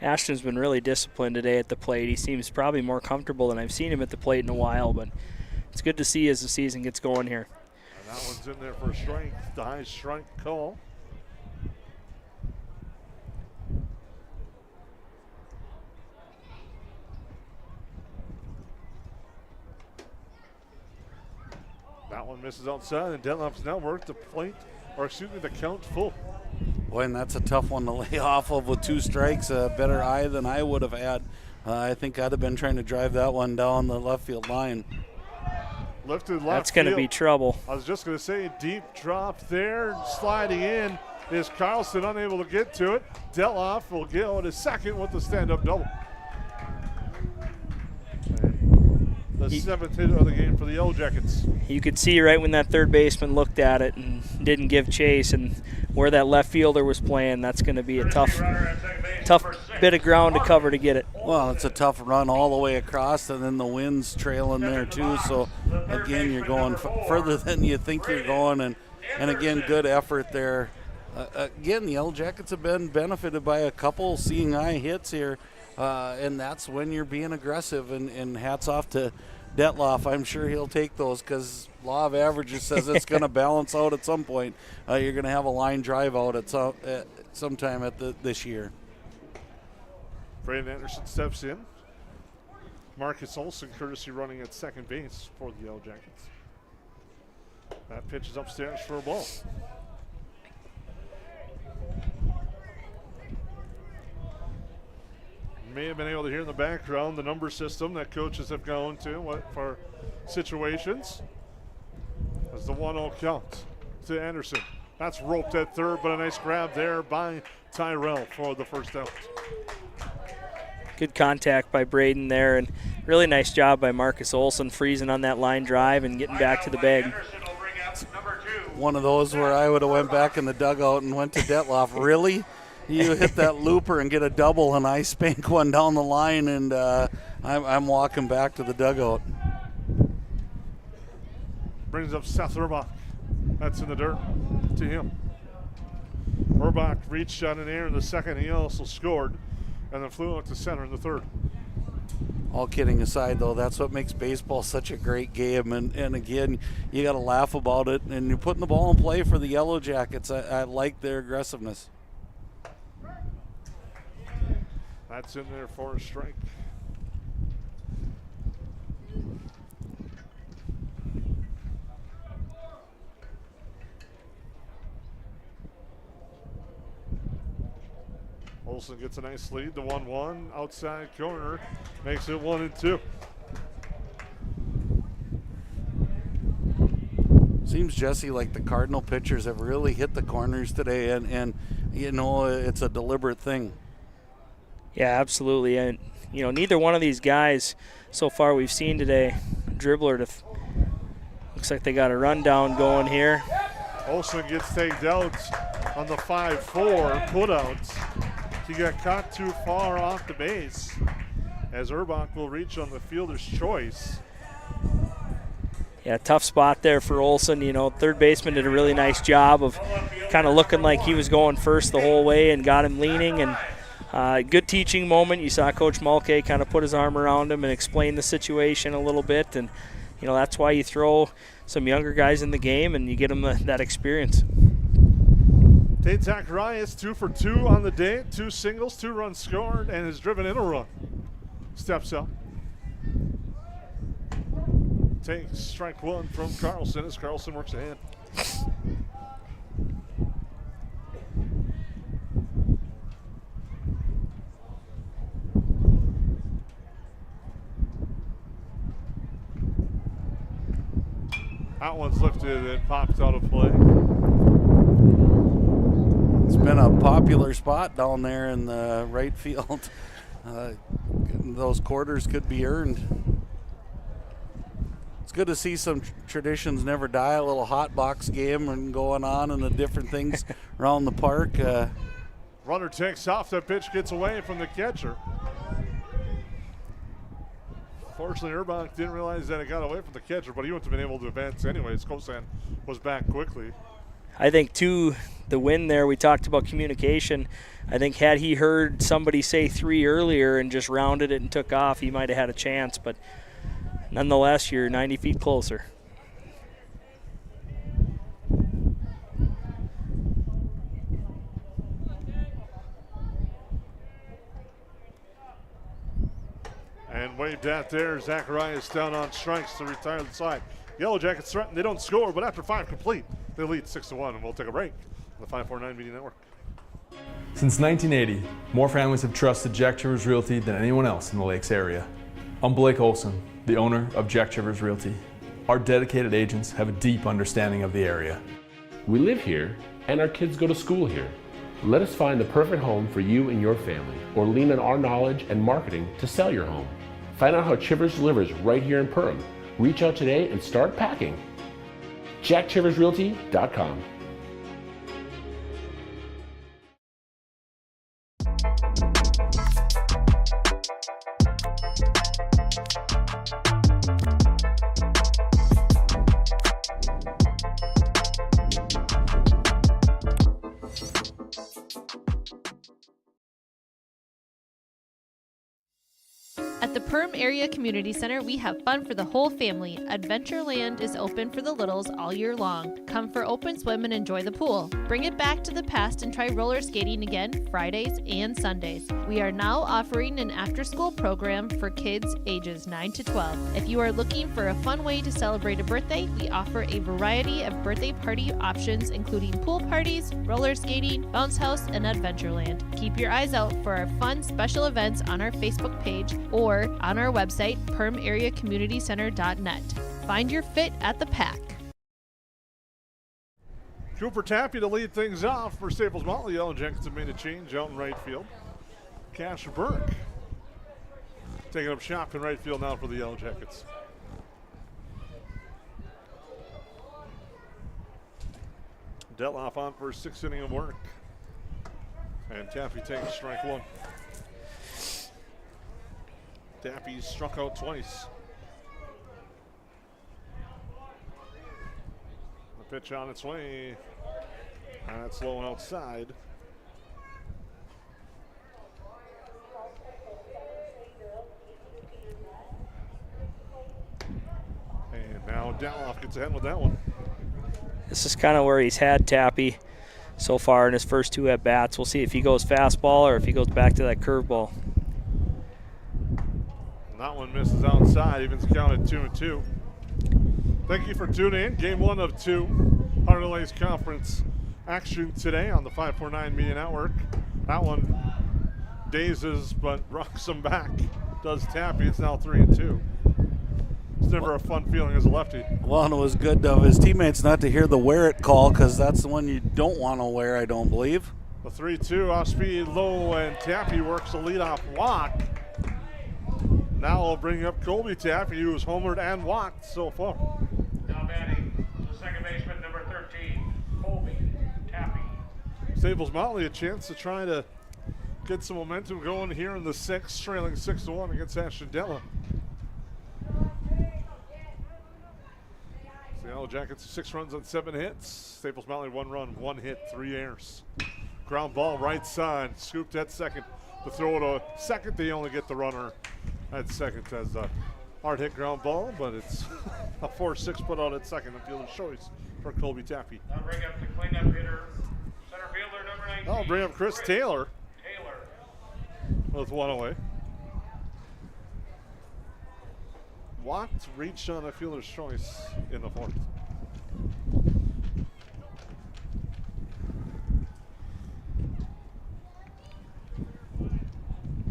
Ashton's been really disciplined today at the plate. He seems probably more comfortable than I've seen him at the plate in a while, but it's good to see as the season gets going here. And that one's in there for strike, the high strike call. That one misses outside, and Detloff's now worked the plate, or excuse me, the count full. Boy, and that's a tough one to lay off of with two strikes. A better eye than I would have had. I think I'd have been trying to drive that one down the left field line. Lifted left That's going to be trouble. I was just going to say, deep drop there, sliding in. Is Carlson unable to get to it? Detloff will go to second with the stand-up double. The seventh hit of the game for the Yellowjackets. You could see right when that third baseman looked at it and didn't give chase, and where that left fielder was playing, that's going to be a tough bit of ground to cover to get it. Well, it's a tough run all the way across, and then the wind's trailing there too. So again, you're going further than you think you're going, and again, good effort there. Again, the Yellowjackets have been benefited by a couple seeing eye hits here. And that's when you're being aggressive, and hats off to Detloff. I'm sure he'll take those because law of averages says it's going to balance out at some point. You're going to have a line drive out at sometime this year. Brandon Anderson steps in. Marcus Olson courtesy running at second base for the Yellowjackets. That pitch is upstairs for a ball. May have been able to hear in the background the number system that coaches have gone to for situations. As the 1-0 count to Anderson. That's roped at third, but a nice grab there by Tyrell for the first out. Good contact by Braden there, and really nice job by Marcus Olson freezing on that line drive and getting back to the bag. One of those where I would have went back in the dugout and went to Detloff. Really? You hit that looper and get a double, and I spank one down the line, and I'm walking back to the dugout. Brings up Seth Urbach. That's in the dirt to him. Urbach reached out in air in the second. He also scored, and then flew out to center in the third. All kidding aside, though, that's what makes baseball such a great game. And again, you got to laugh about it, and you're putting the ball in play for the Yellowjackets. I like their aggressiveness. That's in there for a strike. Olson gets a nice lead, the 1-1 outside corner, makes it 1-2. Seems, Jesse, like the Cardinal pitchers have really hit the corners today, and you know, it's a deliberate thing. Yeah, absolutely. And, you know, neither one of these guys so far we've seen today, dribbler to looks like they got a rundown going here. Olson gets tagged out on the 5-4 putouts. He got caught too far off the base as Urbach will reach on the fielder's choice. Yeah, tough spot there for Olson. You know, third baseman did a really nice job of kind of looking like he was going first the whole way and got him leaning. And good teaching moment. You saw Coach Mulcahy kind of put his arm around him and explain the situation a little bit. And, you know, that's why you throw some younger guys in the game and you get them that experience. Tate Zacharias 2 for 2 on the day, 2 singles, 2 runs scored, and has driven in a run. Steps up. Takes strike 1 from Carlson as Carlson works ahead. That one's lifted and popped out of play. It's been a popular spot down there in the right field. Those quarters could be earned. It's good to see some traditions never die. A little hot box game and going on and the different things around the park. Runner takes off. That pitch gets away from the catcher. Fortunately, Urbach didn't realize that it got away from the catcher, but he wouldn't have been able to advance anyways. Kosan was back quickly. I think, too, the win there, we talked about communication. I think had he heard somebody say 3 earlier and just rounded it and took off, he might have had a chance. But nonetheless, you're 90 feet closer. And waved at there. Zacharias down on strikes to retire the side. Yellow Jackets threaten. They don't score, but after 5 complete, they lead 6-1. And we'll take a break on the 549 Media Network. Since 1980, more families have trusted Jack Chivers Realty than anyone else in the Lakes area. I'm Blake Olson, the owner of Jack Chivers Realty. Our dedicated agents have a deep understanding of the area. We live here and our kids go to school here. Let us find the perfect home for you and your family, or lean on our knowledge and marketing to sell your home. Find out how Chivers delivers right here in Perham. Reach out today and start packing. JackChiversRealty.com. At the Perham Area Community Center, we have fun for the whole family. Adventureland is open for the littles all year long. Come for open swim and enjoy the pool. Bring it back to the past and try roller skating again Fridays and Sundays. We are now offering an after-school program for kids ages 9 to 12. If you are looking for a fun way to celebrate a birthday, we offer a variety of birthday party options, including pool parties, roller skating, bounce house, and Adventureland. Keep your eyes out for our fun special events on our Facebook page or on our website, permareacommunitycenter.net. Find your fit at the pack. Cooper Tappy to lead things off for Staples-Motley. Yellowjackets have made a change out in right field. Cash Burke taking up shop in right field now for the Yellowjackets. Detloff on for a 6th inning of work. And Tappy takes strike 1. Tappy struck out twice. The pitch on its way. And that's low and outside. And now Detloff gets ahead with that one. This is kind of where he's had Tappy so far in his first 2 at-bats. We'll see if he goes fastball or if he goes back to that curveball. That one misses outside, even counted 2-2. Thank you for tuning in. Game 1 of 2. HOL Conference action today on the 549 Media Network. That one dazes but rocks him back. Does Tappy. It's now 3-2. It's never a fun feeling as a lefty. Well, and it was good of his teammates not to hear the wear it call, because that's the one you don't want to wear, I don't believe. The 3-2 off speed low, and Tappy works the leadoff walk. Now I'll bring up Colby Tappy, who's homered and walked so far. Now batting the second baseman, number 13, Colby Tappy. Staples-Motley a chance to try to get some momentum going here in the sixth, trailing 6-1 against Ashendella. The Yellowjackets 6 runs on 7 hits. Staples-Motley 1 run, 1 hit, 3 errors. Ground ball right side, scooped at second. The throw to second, they only get the runner at second as a hard hit ground ball, but it's a 4-6 put out at second. The fielder's choice for Colby Tappy. Now bring up the cleanup hitter, center fielder, number 19. I'll bring up Chris Taylor with 1 away. Walked, reached on a fielder's choice in the fourth.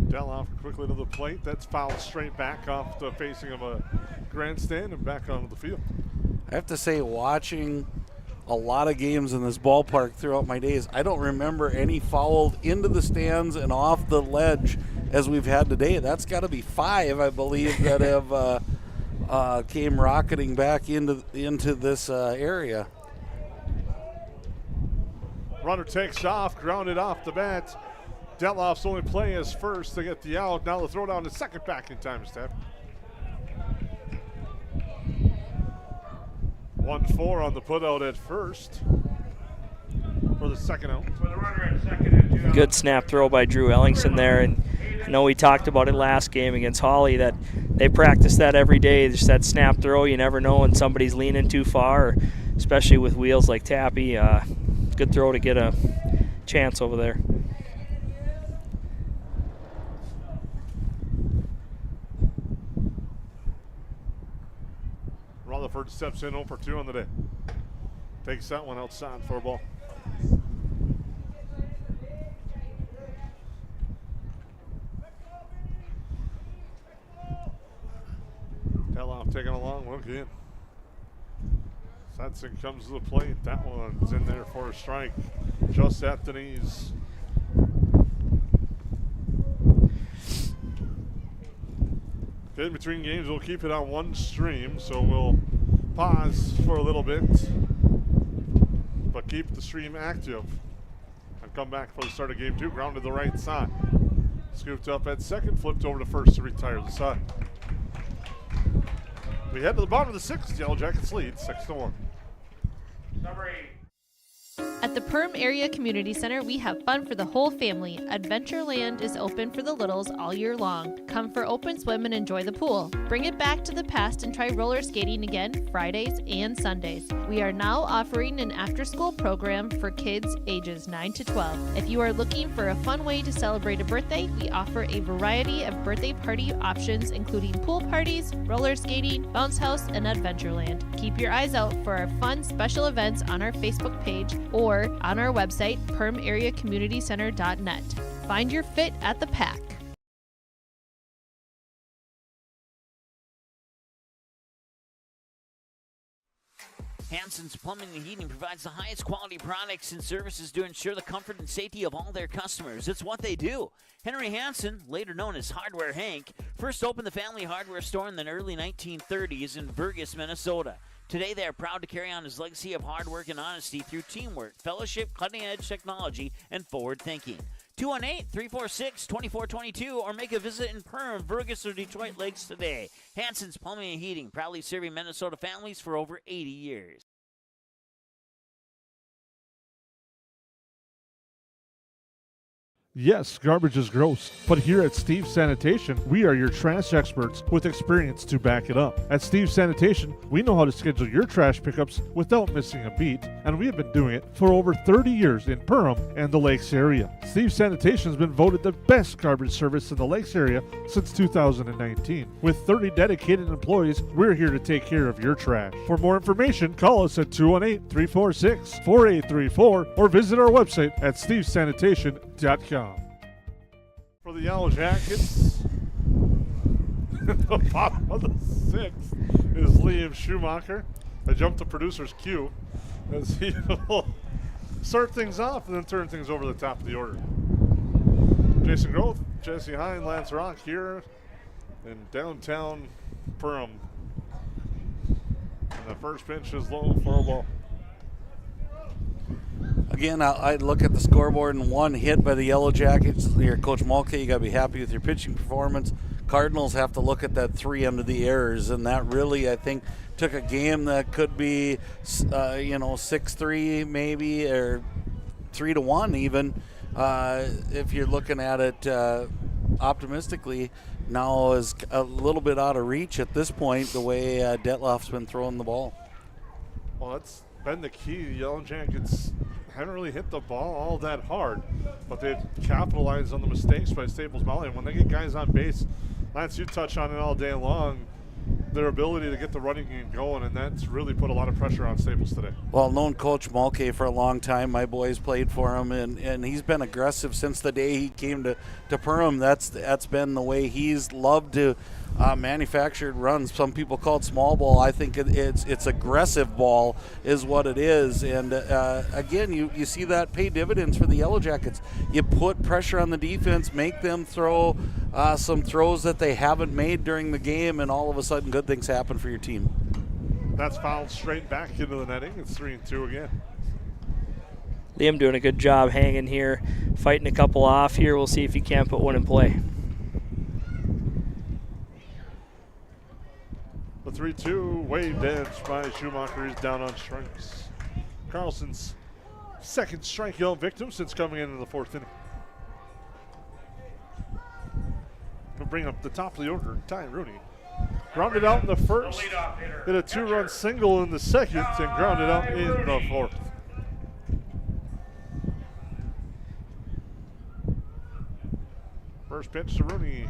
Deloff quickly to the plate. That's fouled straight back off the facing of a grandstand and back onto the field. I have to say, watching a lot of games in this ballpark throughout my days, I don't remember any fouled into the stands and off the ledge as we've had today. That's got to be 5, I believe, that have came rocketing back into this area. Runner takes off, grounded off the bat. Deloff's only play is first to get the out. Now the throw down to second back in time, Steph. 1-4 on the put out at first for the second out. For the runner at second and 2 out. Good snap throw by Drew Ellingson there, and I know we talked about it last game against Holly that they practice that every day, just that snap throw. You never know when somebody's leaning too far, especially with wheels like Tappy. Good throw to get a chance over there. Rutherford steps in 0 for 2 on the day. Takes that one outside for a ball. Deloff taking a long look in. Setson comes to the plate. That one's in there for a strike. Just at the knees. In between games, we'll keep it on one stream, so we'll pause for a little bit, but keep the stream active and come back for the start of game 2. Ground to the right side. Scooped up at second, flipped over to first to retire the side. We head to the bottom of the 6th. Yellowjackets lead 6-1. Number 8. At the Perham Area Community Center, we have fun for the whole family. Adventureland is open for the littles all year long. Come for open swim and enjoy the pool. Bring it back to the past and try roller skating again Fridays and Sundays. We are now offering an after-school program for kids ages 9 to 12. If you are looking for a fun way to celebrate a birthday, we offer a variety of birthday party options, including pool parties, roller skating, bounce house, and Adventureland. Keep your eyes out for our fun special events on our Facebook page or on our website, perhamareacommunitycenter.net. Find your fit at the pack. Hansen's Plumbing and Heating provides the highest quality products and services to ensure the comfort and safety of all their customers. It's what they do. Henry Hansen, later known as Hardware Hank, first opened the family hardware store in the early 1930s in Burgess, Minnesota. Today, they are proud to carry on his legacy of hard work and honesty through teamwork, fellowship, cutting-edge technology, and forward thinking. 218-346-2422 or make a visit in Perham, Burgess, or Detroit Lakes today. Hansen's Plumbing and Heating, proudly serving Minnesota families for over 80 years. Yes, garbage is gross, but here at Steve's Sanitation, we are your trash experts with experience to back it up. At Steve's Sanitation, we know how to schedule your trash pickups without missing a beat, and we have been doing it for over 30 years in Perham and the Lakes area. Steve's Sanitation has been voted the best garbage service in the Lakes area since 2019. With 30 dedicated employees, we're here to take care of your trash. For more information, call us at 218-346-4834 or visit our website at stevesanitation.com. For the Yellowjackets, The bottom of the sixth is Liam Schumacher. I jumped to producer's cue as he will start things off and then turn things over to the top of the order. Jason Groth, Jesse Hine, Lance Rock here in downtown Perham. And the first pitch is low for a ball. Again, I look at the scoreboard and one hit by the Yellow Jackets. Your Coach Mulcahy, you got to be happy with your pitching performance. Cardinals have to look at that 3 under the errors, and that really, I think, took a game that could be, 6-3 maybe, or 3-1 even. If you're looking at it optimistically, now is a little bit out of reach at this point, the way Detloff's been throwing the ball. Well, that's been the key. The Yellow Jackets haven't really hit the ball all that hard, but they've capitalized on the mistakes by Staples-Motley. And when they get guys on base, Lance, you touch on it all day long, their ability to get the running game going, and that's really put a lot of pressure on Staples today. Well, known Coach Mulcahy for a long time. My boys played for him, and he's been aggressive since the day he came to Perham. That's been the way he's loved to manufactured runs. Some people call it small ball. I think it's aggressive ball is what it is. And again, you see that pay dividends for the Yellow Jackets. You put pressure on the defense, make them throw some throws that they haven't made during the game, and all of a sudden good things happen for your team. That's fouled straight back into the netting. It's 3-2 again. Liam doing a good job hanging here, fighting a couple off here. We'll see if he can put one in play. The 3-2 waved edge by Schumacher is down on strikes. Carlson's second strikeout victim since coming into the fourth inning. He'll bring up the top of the order, Ty Rooney. Grounded out in the first, hit a 2-run single in the second, and grounded out in the fourth. First pitch to Rooney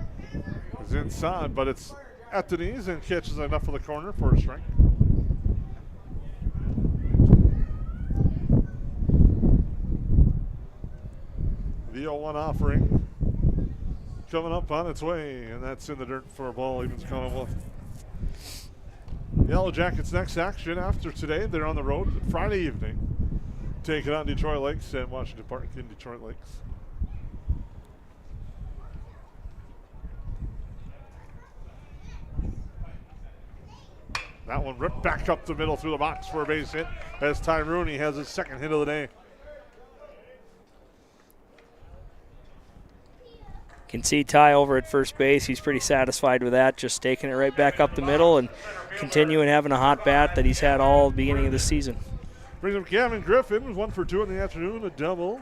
is inside, but it's at the knees and catches enough of the corner for a strike. The 0-1 offering coming up on its way, and that's in the dirt for a ball. Evens count of 1. Yellow Jackets next action after today. They're on the road Friday evening, taking on Detroit Lakes at Washington Park in Detroit Lakes. That one ripped back up the middle through the box for a base hit as Ty Rooney has his second hit of the day. Can see Ty over at first base. He's pretty satisfied with that, just taking it right back up the middle and continuing having a hot bat that he's had all beginning of the season. Brings up Gavin Griffin, 1 for 2 in the afternoon, a double,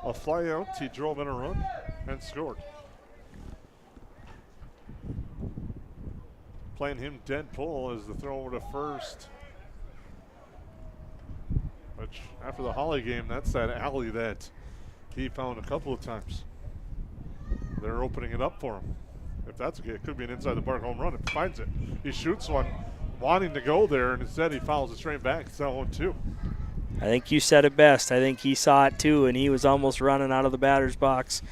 a fly out. He drove in a run and scored. Playing him dead pull as the throw over to first. Which, after the Holly game, that's that alley that he found a couple of times. They're opening it up for him. If that's okay, it could be an inside the park home run if he finds it. He shoots one, wanting to go there, and instead he fouls it straight back. It's that 1-2. I think you said it best. I think he saw it too, and he was almost running out of the batter's box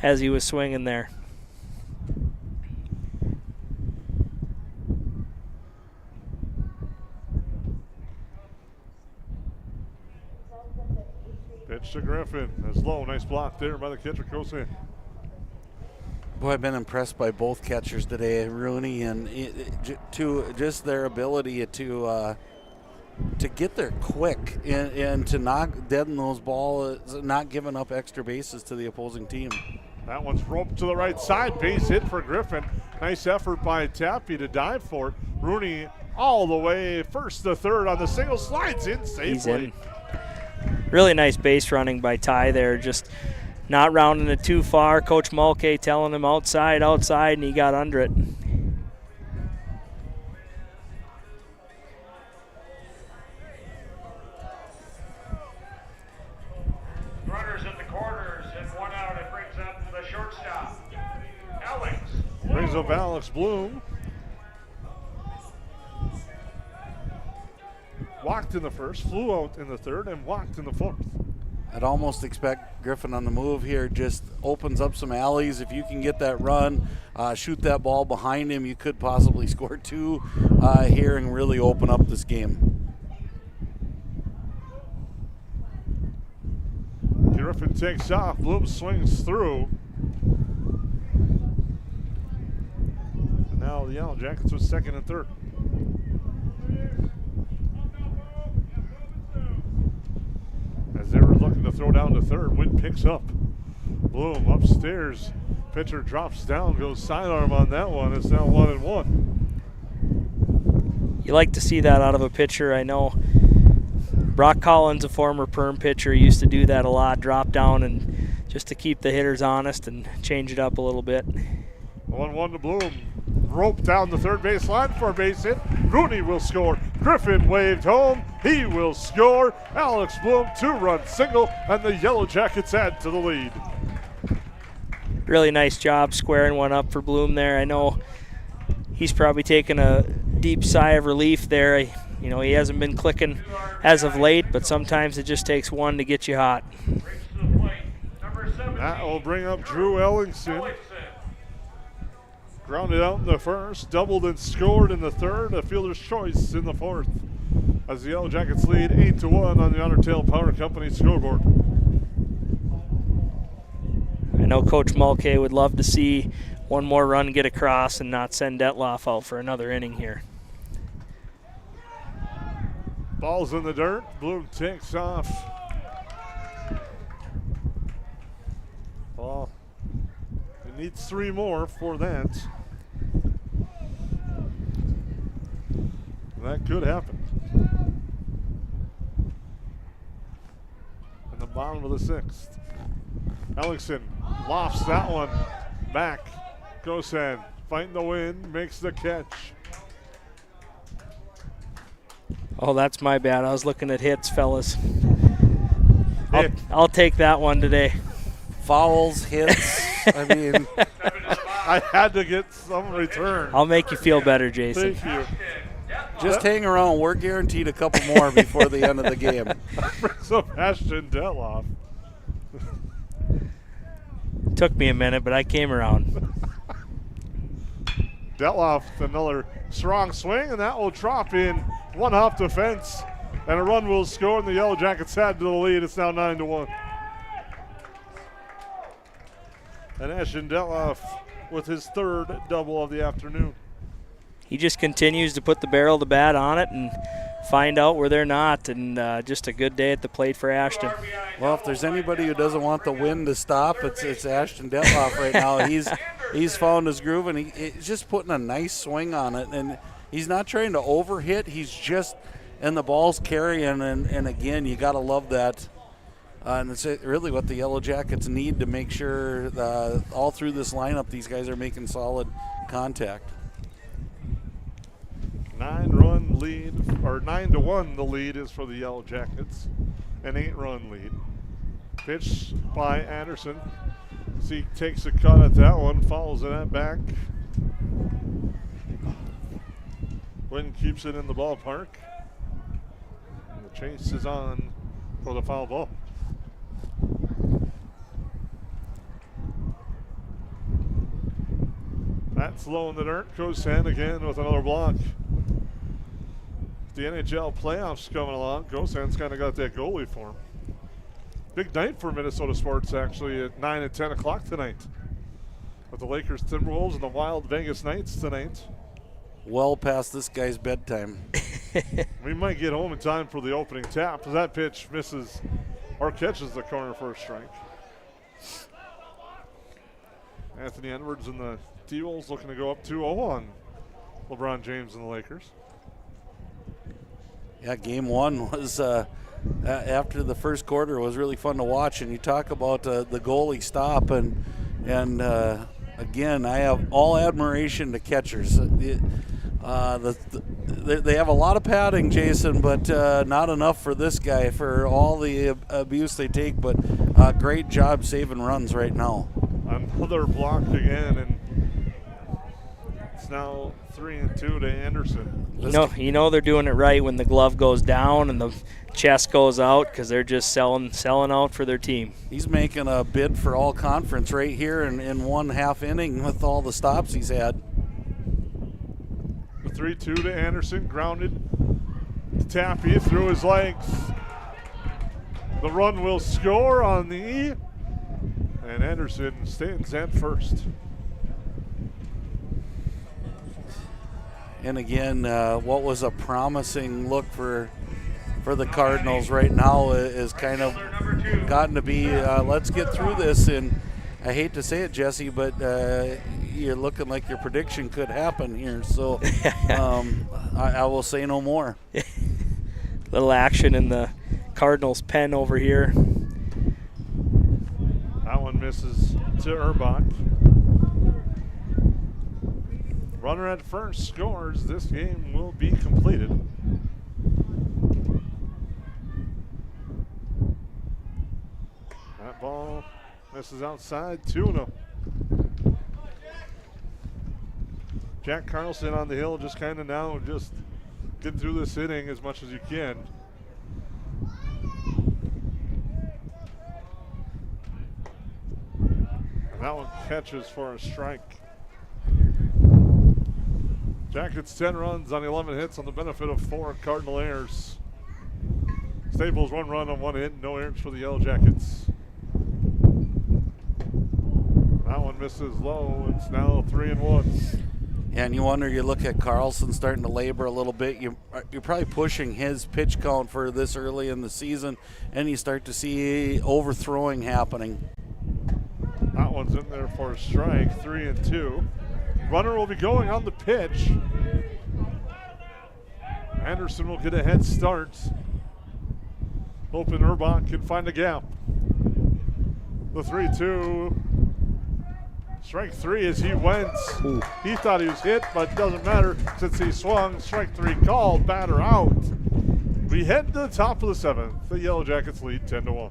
as he was swinging there. Pitch to Griffin. That's low. Nice block there by the catcher, Kose. Boy, I've been impressed by both catchers today, Rooney and to just their ability to get there quick and to knock dead in those balls, not giving up extra bases to the opposing team. That one's roped to the right side. Base hit for Griffin. Nice effort by Tappy to dive for it. Rooney all the way first to third on the single, slides in safely. He's in. Really nice base running by Ty there, just not rounding it too far. Coach Mulcahy telling him outside, and he got under it. Runners at the corners and 1 out. It brings up the shortstop, Alex Bloom. Brings up Alex Bloom. Walked in the first, flew out in the third, and walked in the fourth. I'd almost expect Griffin on the move here, just opens up some alleys. If you can get that run, shoot that ball behind him, you could possibly score 2 here and really open up this game. Griffin takes off, Bloom swings through. And now the Yellow Jackets with second and third. As they were looking to throw down to third, Wind picks up. Bloom upstairs. Pitcher drops down, goes sidearm on that one. It's now 1-1. You like to see that out of a pitcher. I know Brock Collins, a former Perm pitcher, used to do that a lot, drop down and just to keep the hitters honest and change it up a little bit. 1-1 to Bloom. Rope down the third base line for a base hit. Rooney will score. Griffin waved home. He will score. Alex Bloom, 2-run single, and the Yellow Jackets add to the lead. Really nice job squaring one up for Bloom there. I know he's probably taken a deep sigh of relief there. You know, he hasn't been clicking as of late, but sometimes it just takes one to get you hot. That will bring up Drew Ellingson. Grounded out in the first, doubled and scored in the third, a fielder's choice in the fourth. As the Yellow Jackets lead 8-1 on the Otter Tail Power Company scoreboard. I know Coach Mulcahy would love to see one more run get across and not send Detloff out for another inning here. Ball's in the dirt, Bloom takes off. Well, it needs 3 more for that. That could happen. In the bottom of the 6th. Ellingson lofts that one back. Gosen fighting the wind, makes the catch. Oh, that's my bad. I was looking at hits, fellas. I'll take that one today. Fouls, hits. I mean, I had to get some return. I'll make you feel better, Jason. Thank you. Just hang around. We're guaranteed a couple more before the end of the game. Brings up Ashton Detloff. Took me a minute, but I came around. Detloff, another strong swing, and that will drop in one off the fence. And a run will score, and the Yellow Jackets add to the lead. It's now 9-1. And Ashton Detloff with his third double of the afternoon. He just continues to put the barrel of the bat on it and find out where they're not, and just a good day at the plate for Ashton. Well, if there's anybody who doesn't want the wind to stop, it's Ashton Detloff right now. He's found his groove, and he's just putting a nice swing on it, and he's not trying to overhit. He's just, and the ball's carrying, and again, you got to love that. And it's really what the Yellow Jackets need to make sure all through this lineup these guys are making solid contact. 9-run lead, or 9-1 the lead is for the Yellow Jackets. An 8-run lead. Pitch by Anderson. Zeke takes a cut at that one, follows it back. Wind keeps it in the ballpark. And the chase is on for the foul ball. That's low in the dirt. Gosen again with another block. The NHL playoffs coming along. Gosen's kind of got that goalie form. Big night for Minnesota sports, actually, at 9 and 10 o'clock tonight. With the Lakers, Timberwolves, and the Wild Vegas Knights tonight. Well past this guy's bedtime. We might get home in time for the opening tap. That pitch misses or catches the corner for a strike. Anthony Edwards and the T-Wolves looking to go up 2-0 on LeBron James and the Lakers. Yeah, game one was after the first quarter was really fun to watch, and you talk about the goalie stop, and again, I have all admiration to catchers. They have a lot of padding, Jason, but not enough for this guy for all the abuse they take, but great job saving runs right now. Another block again, and It's now 3-2 to Anderson. You know they're doing it right when the glove goes down and the chest goes out because they're just selling out for their team. He's making a bid for all conference right here in 1/2 inning with all the stops he's had. The 3-2 to Anderson, grounded to Tappy through his legs. The run will score on the E, and Anderson stands at first. And again, what was a promising look for the Cardinals right now is kind of gotten to be, let's get through this. And I hate to say it, Jesse, but you're looking like your prediction could happen here. So I will say no more. Little action in the Cardinals pen over here. That one misses to Urbach. Runner at first scores. This game will be completed. That ball misses outside, 2-0. Jack Carlson on the hill, just kind of now just get through this inning as much as you can. And that one catches for a strike. Jackets 10 runs on 11 hits on the benefit of 4 Cardinal errors. Staples 1 run on 1 hit, no errors for the Yellowjackets. That one misses low. It's now 3-1. Yeah, and you wonder, you look at Carlson starting to labor a little bit. You're probably pushing his pitch count for this early in the season, and you start to see overthrowing happening. That one's in there for a strike, 3-2. Runner will be going on the pitch. Anderson will get a head start. Hoping Urbach can find a gap. The 3-2. Strike 3 as he went. Ooh. He thought he was hit, but it doesn't matter since he swung. Strike 3 called, batter out. We head to the top of the 7th. The Yellowjackets lead 10-1.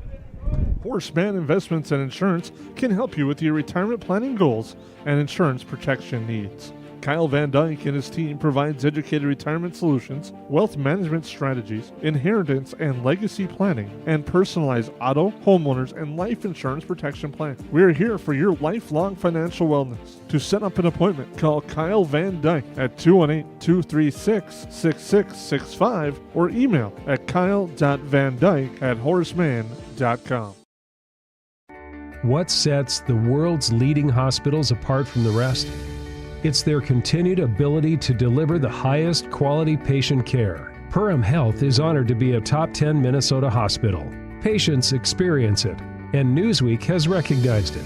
Horseman Investments and Insurance can help you with your retirement planning goals and insurance protection needs. Kyle Van Dyke and his team provides educated retirement solutions, wealth management strategies, inheritance and legacy planning, and personalized auto, homeowners, and life insurance protection plans. We are here for your lifelong financial wellness. To set up an appointment, call Kyle Van Dyke at 218-236-6665 or email at kyle.vandyke@horseman.com. What sets the world's leading hospitals apart from the rest? It's their continued ability to deliver the highest quality patient care. Perham Health is honored to be a top 10 Minnesota hospital. Patients experience it, and Newsweek has recognized it.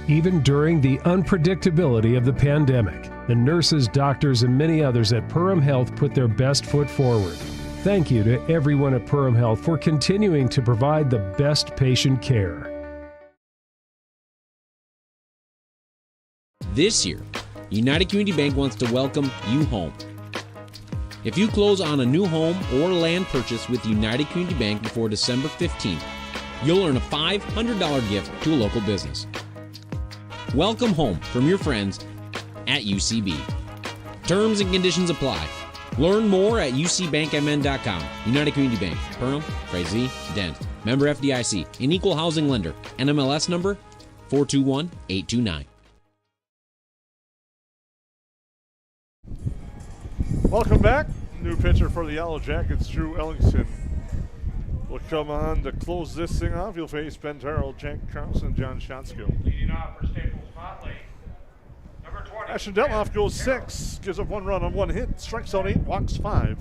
Even during the unpredictability of the pandemic, the nurses, doctors, and many others at Perham Health put their best foot forward. Thank you to everyone at Perham Health for continuing to provide the best patient care. This year, United Community Bank wants to welcome you home. If you close on a new home or land purchase with United Community Bank before December 15th, you'll earn a $500 gift to a local business. Welcome home from your friends at UCB. Terms and conditions apply. Learn more at ucbankmn.com. United Community Bank, Perham, Frazee, Dent. Member FDIC, an equal housing lender. NMLS number 421829. Welcome back. New pitcher for the Yellowjackets, Drew Ellingson, will come on to close this thing off. He'll face Ben Terrell, Jack Carlson, John Schatskill. Leading off for Staples-Motley, number 20. Ashton Detloff goes 6, gives up 1 run on 1 hit, strikes out 8, walks 5.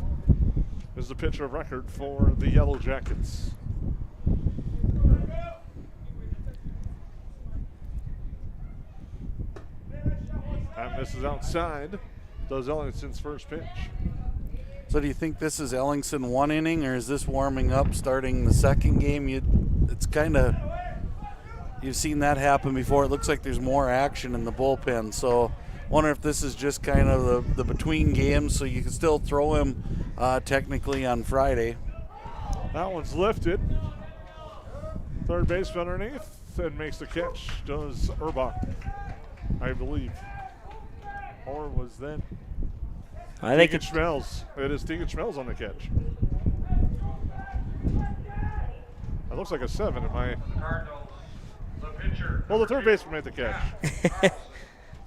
Is the pitcher of record for the Yellowjackets. That misses outside. Does Ellingson's first pitch. So do you think this is Ellingson 1 inning, or is this warming up starting the second game? It's kind of, you've seen that happen before. It looks like there's more action in the bullpen. So wonder if this is just kind of the between games, so you can still throw him technically on Friday. That one's lifted. Third baseman underneath and makes the catch. Does Urbach, I believe. Or was that I think Tegan Schmelz? It is Tegan Schmelz on the catch. That looks like a 7. Am I? Well, the third baseman made the catch.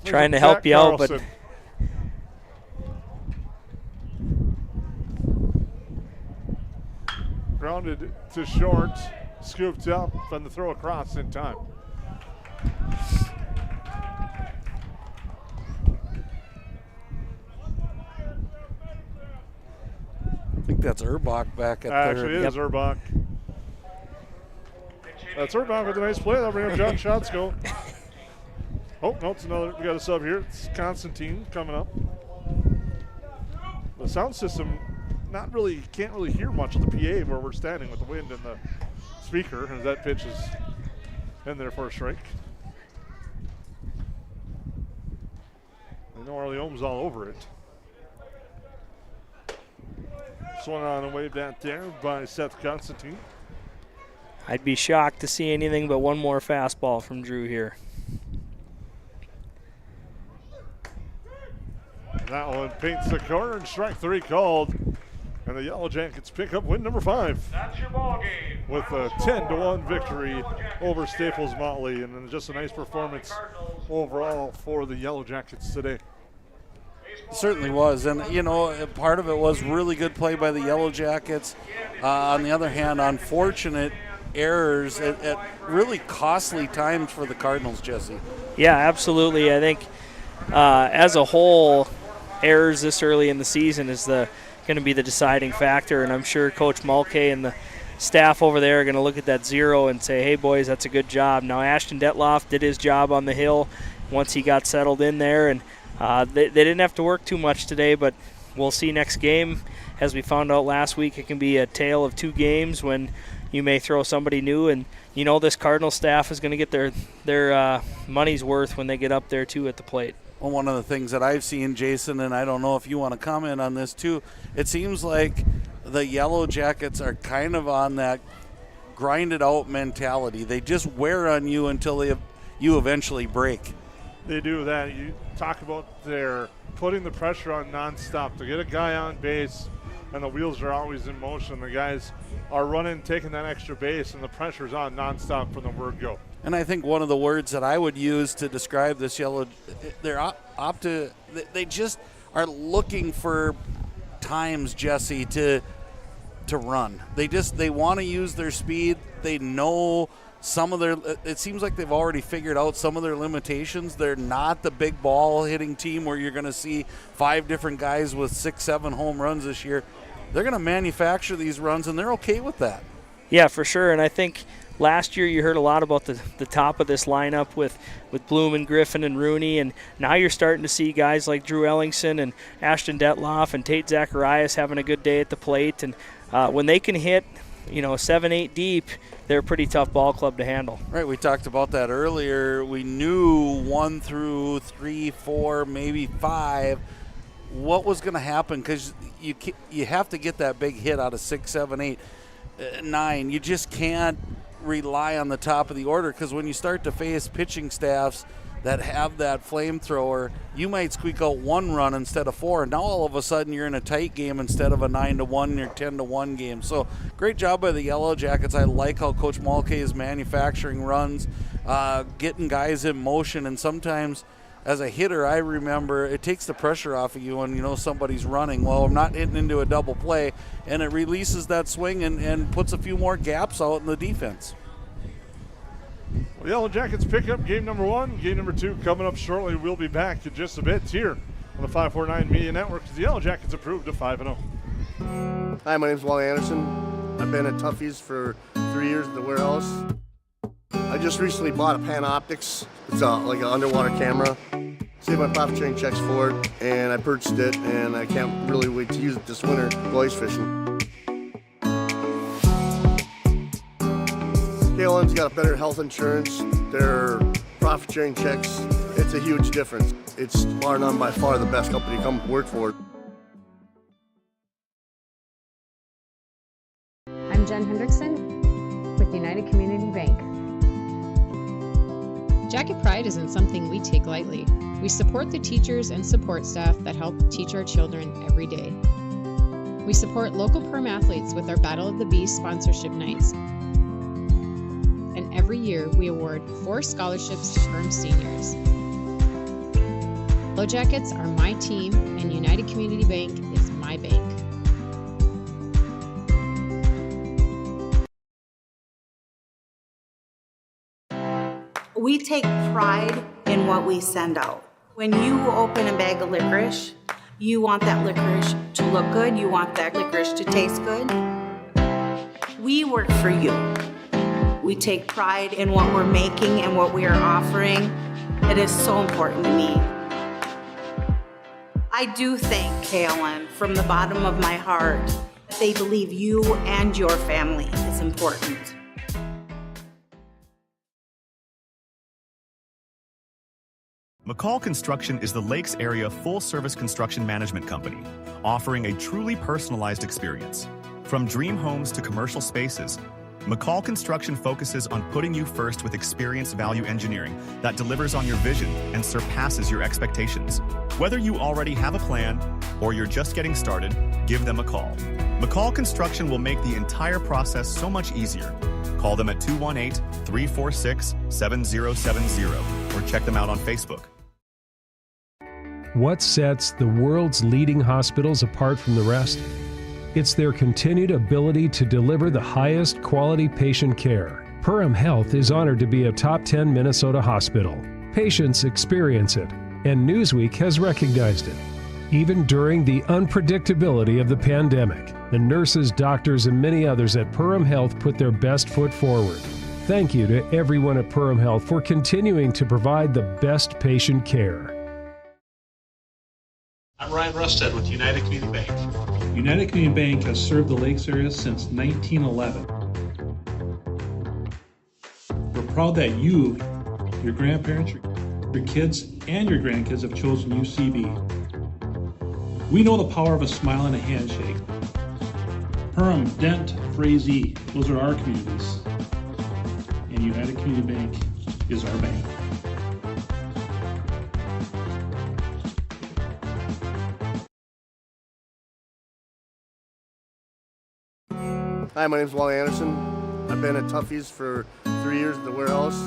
Trying to help you out, but grounded to short, scooped up, and the throw across in time. I think that's Urbach back at third. Actually, it is Urbach. That's Urbach with a nice play. That'll bring up John Schatzko. Oh, no, it's another. We got a sub here. It's Constantine coming up. The sound system, can't really hear much of the PA where we're standing with the wind and the speaker, as that pitch is in there for a strike. I know Arleome's all over it. Swung on and waved at there by Seth Constantine. I'd be shocked to see anything but one more fastball from Drew here. That one paints the corner, and strike 3 called. And the Yellow Jackets pick up win number 5. That's your ball game. With a 10-1 victory over Staples-Motley, and then just a nice performance overall for the Yellow Jackets today. It certainly was, and you know, part of it was really good play by the Yellow Jackets. On the other hand, unfortunate errors at really costly times for the Cardinals, Jesse. Yeah, absolutely. I think as a whole, errors this early in the season is going to be the deciding factor, and I'm sure Coach Mulcahy and the staff over there are going to look at that 0 and say, hey, boys, that's a good job. Now, Ashton Detloff did his job on the hill once he got settled in there, and they didn't have to work too much today, but we'll see next game. As we found out last week, it can be a tale of 2 games when you may throw somebody new, and you know this Cardinal staff is going to get their money's worth when they get up there, too, at the plate. Well, one of the things that I've seen, Jason, and I don't know if you want to comment on this too, it seems like the Yellow Jackets are kind of on that grinded-out mentality. They just wear on you until you eventually break. They do that. You talk about their putting the pressure on nonstop to get a guy on base, and the wheels are always in motion. The guys are running, taking that extra base, and the pressure's on nonstop from the word go. And I think one of the words that I would use to describe this they just are looking for times, Jesse, to run. They want to use their speed. They know some of it seems like they've already figured out some of their limitations. They're not the big ball hitting team where you're going to see 5 different guys with 6-7 home runs this year. They're going to manufacture these runs, and they're okay with that. Yeah, for sure. And I think last year you heard a lot about the top of this lineup with Bloom and Griffin and Rooney, and now you're starting to see guys like Drew Ellingson and Ashton Detloff and Tate Zacharias having a good day at the plate. And when they can hit 7-8 deep, they're a pretty tough ball club to handle. Right, we talked about that earlier. We knew 1 through 3, 4, maybe 5 what was going to happen, because you have to get that big hit out of 6, 7, 8, 9. You just can't rely on the top of the order, because when you start to face pitching staffs that have that flamethrower, you might squeak out 1 run instead of 4. And now all of a sudden you're in a tight game instead of a 9-1 or 10-1 game. So great job by the Yellow Jackets. I like how Coach Mulcahy is manufacturing runs, getting guys in motion. And sometimes as a hitter, I remember it takes the pressure off of you when you know somebody's running. Well, I'm not hitting into a double play, and it releases that swing and puts a few more gaps out in the defense. Well, the Yellow Jackets pick up game number 1. Game number 2 coming up shortly. We'll be back in just a bit here on the 549 Media Network. The Yellow Jackets improved to 5-0. Hi, my name's Wally Anderson. I've been at Tuffy's for 3 years at the warehouse. I just recently bought a Panoptics. It's like an underwater camera. Saved my profit sharing checks for it, and I purchased it, and I can't really wait to use it this winter go ice fishing. KLM's got better health insurance, their profit sharing checks, it's a huge difference. It's bar none by far the best company to come work for. I'm Jen Hendrickson with United Community Bank. Jacket Pride isn't something we take lightly. We support the teachers and support staff that help teach our children every day. We support local Perm athletes with our Battle of the Beast sponsorship nights. And every year we award 4 scholarships to Perm seniors. Yellowjackets are my team, and United Community Bank is my bank. We take pride in what we send out. When you open a bag of licorice, you want that licorice to look good, you want that licorice to taste good. We work for you. We take pride in what we're making and what we are offering. It is so important to me. I do thank KLN from the bottom of my heart. They believe you and your family is important. McCall Construction is the Lakes area full-service construction management company, offering a truly personalized experience. From dream homes to commercial spaces, McCall Construction focuses on putting you first with experienced value engineering that delivers on your vision and surpasses your expectations. Whether you already have a plan or you're just getting started, give them a call. McCall Construction will make the entire process so much easier. Call them at 218-346-7070 or check them out on Facebook. What sets the world's leading hospitals apart from the rest? It's their continued ability to deliver the highest quality patient care. Perham Health is honored to be a top 10 Minnesota hospital. Patients experience it, and Newsweek has recognized it. Even during the unpredictability of the pandemic, the nurses, doctors, and many others at Perham Health put their best foot forward. Thank you to everyone at Perham Health for continuing to provide the best patient care. I'm Ryan Rusted with United Community Bank. United Community Bank has served the Lakes area since 1911. We're proud that you, your grandparents, your kids, and your grandkids have chosen UCB. We know the power of a smile and a handshake. Perham, Dent, Frazee, those are our communities. And United Community Bank is our bank. Hi, my name's Wally Anderson. I've been at Tuffy's for 3 years at the warehouse.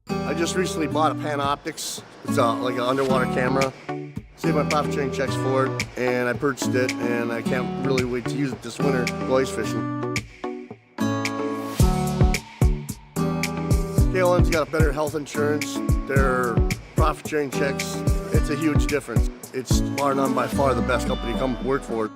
I just recently bought a Panoptics. It's like an underwater camera. Saved my profit sharing checks for it, and I purchased it, and I can't really wait to use it this winter while ice fishing. KLN's got better health insurance. Their profit sharing checks, it's a huge difference. It's bar none by far the best company to come work for.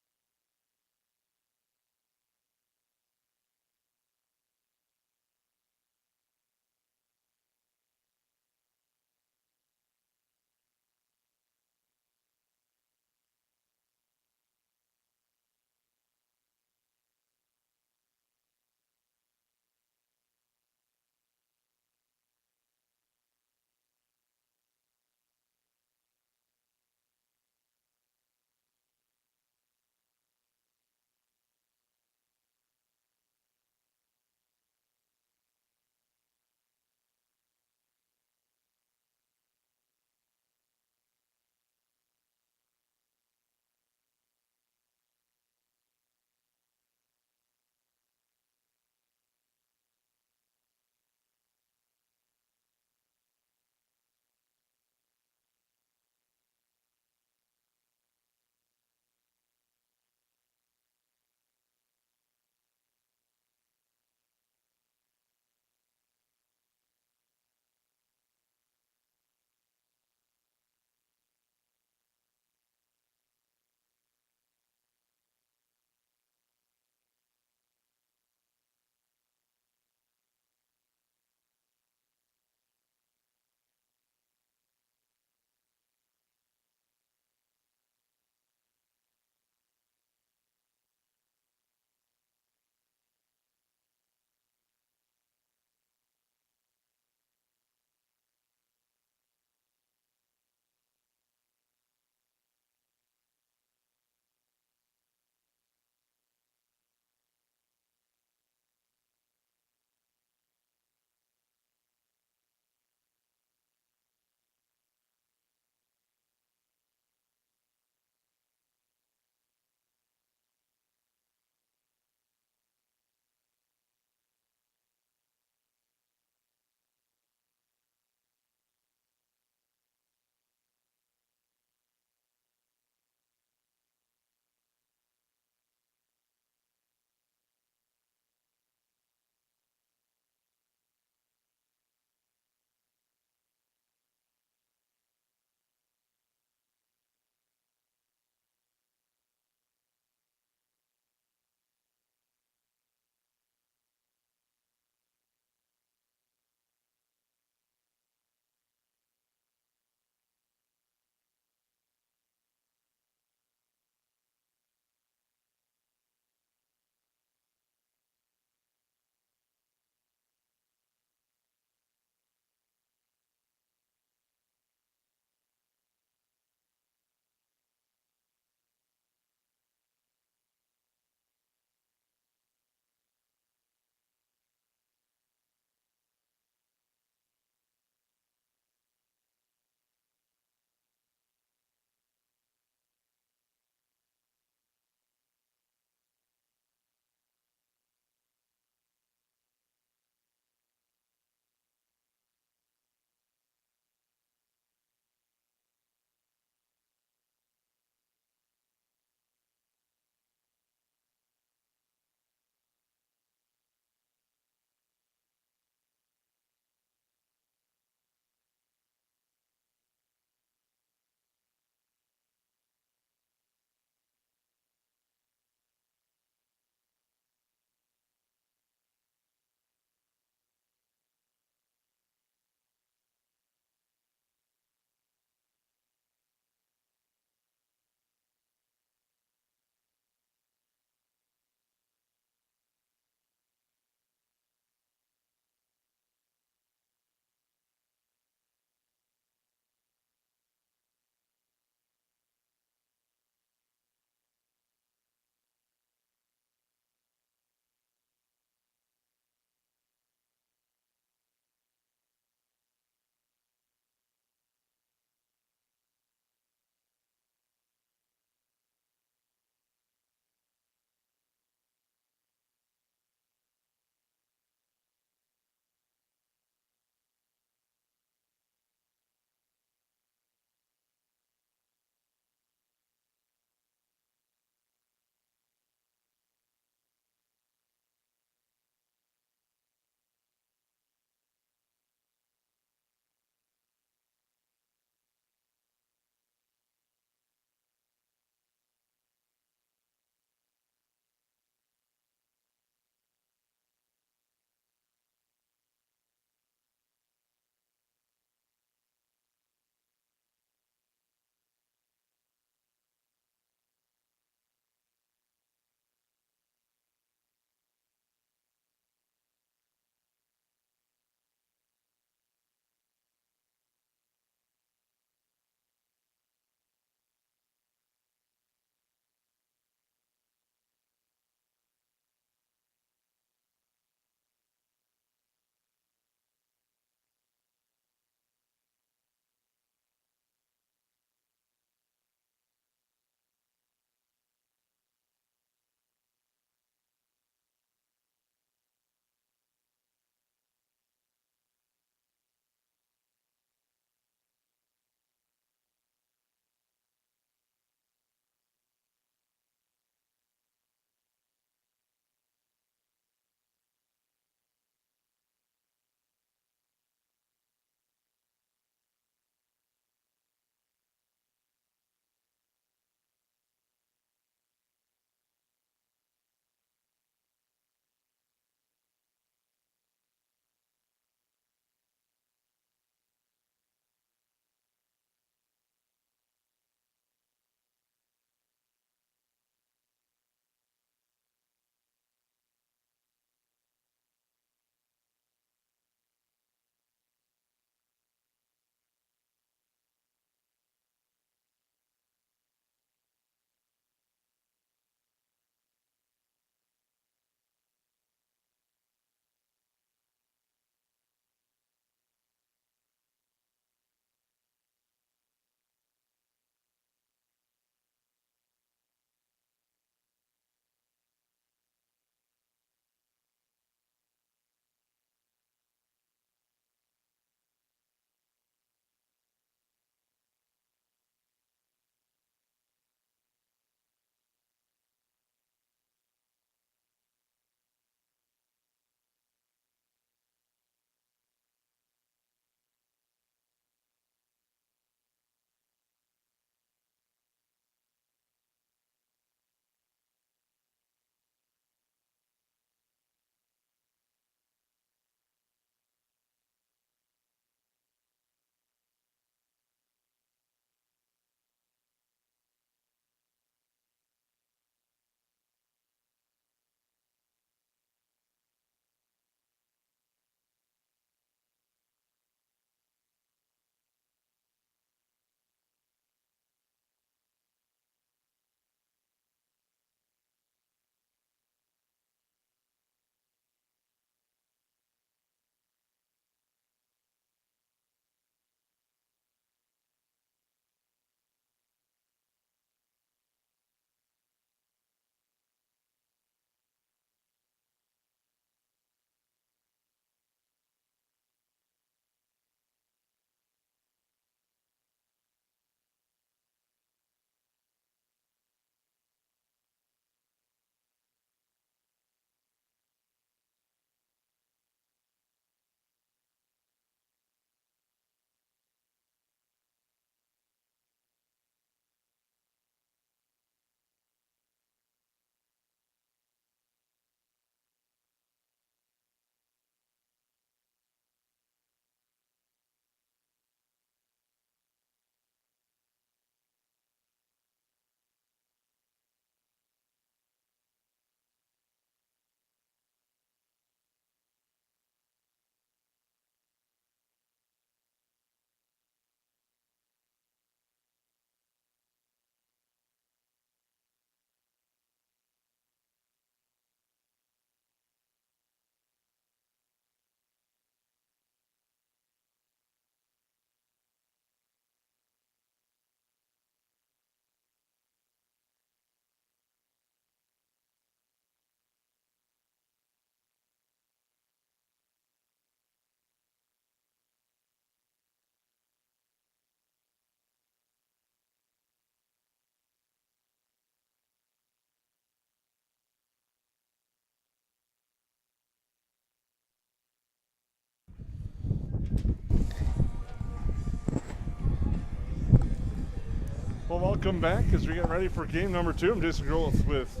Well, welcome back as we get ready for game number 2. I'm Jason Growth with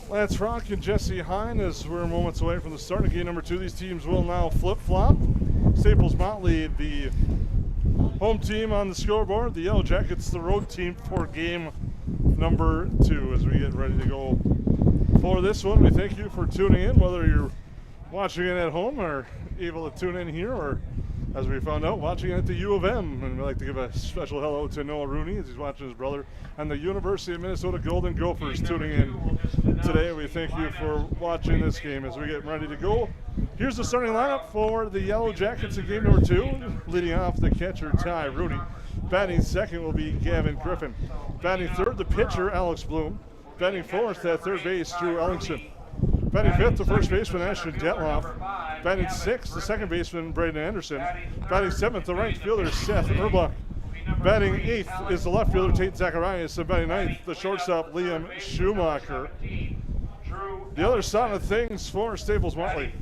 Lance Rock and Jesse Hine as we're moments away from the start of game number 2. These teams will now flip-flop. Staples-Motley, the home team on the scoreboard. The Yellowjackets, the road team for game number 2 as we get ready to go for this one. We thank you for tuning in, whether you're watching it at home or able to tune in here, or as we found out, watching at the U of M. And we'd like to give a special hello to Noah Rooney as he's watching his brother and the University of Minnesota Golden Gophers tuning in today. We thank you for watching this game as we get ready to go. Here's the starting lineup for the Yellowjackets in game number 2. Leading off, the catcher, Ty Rooney. Batting second will be Gavin Griffin. Batting third, the pitcher, Alex Bloom. Batting fourth at third base, Drew Ellingson. Batting fifth, the first baseman, Ashton Detloff. Batting sixth, the second baseman, Braden Anderson. Batting seventh, the right fielder, Seth Erbach. Batting eighth is the left fielder, Tate Zacharias. And batting ninth, the shortstop, Liam Schumacher. The other side of things for Staples-Motley.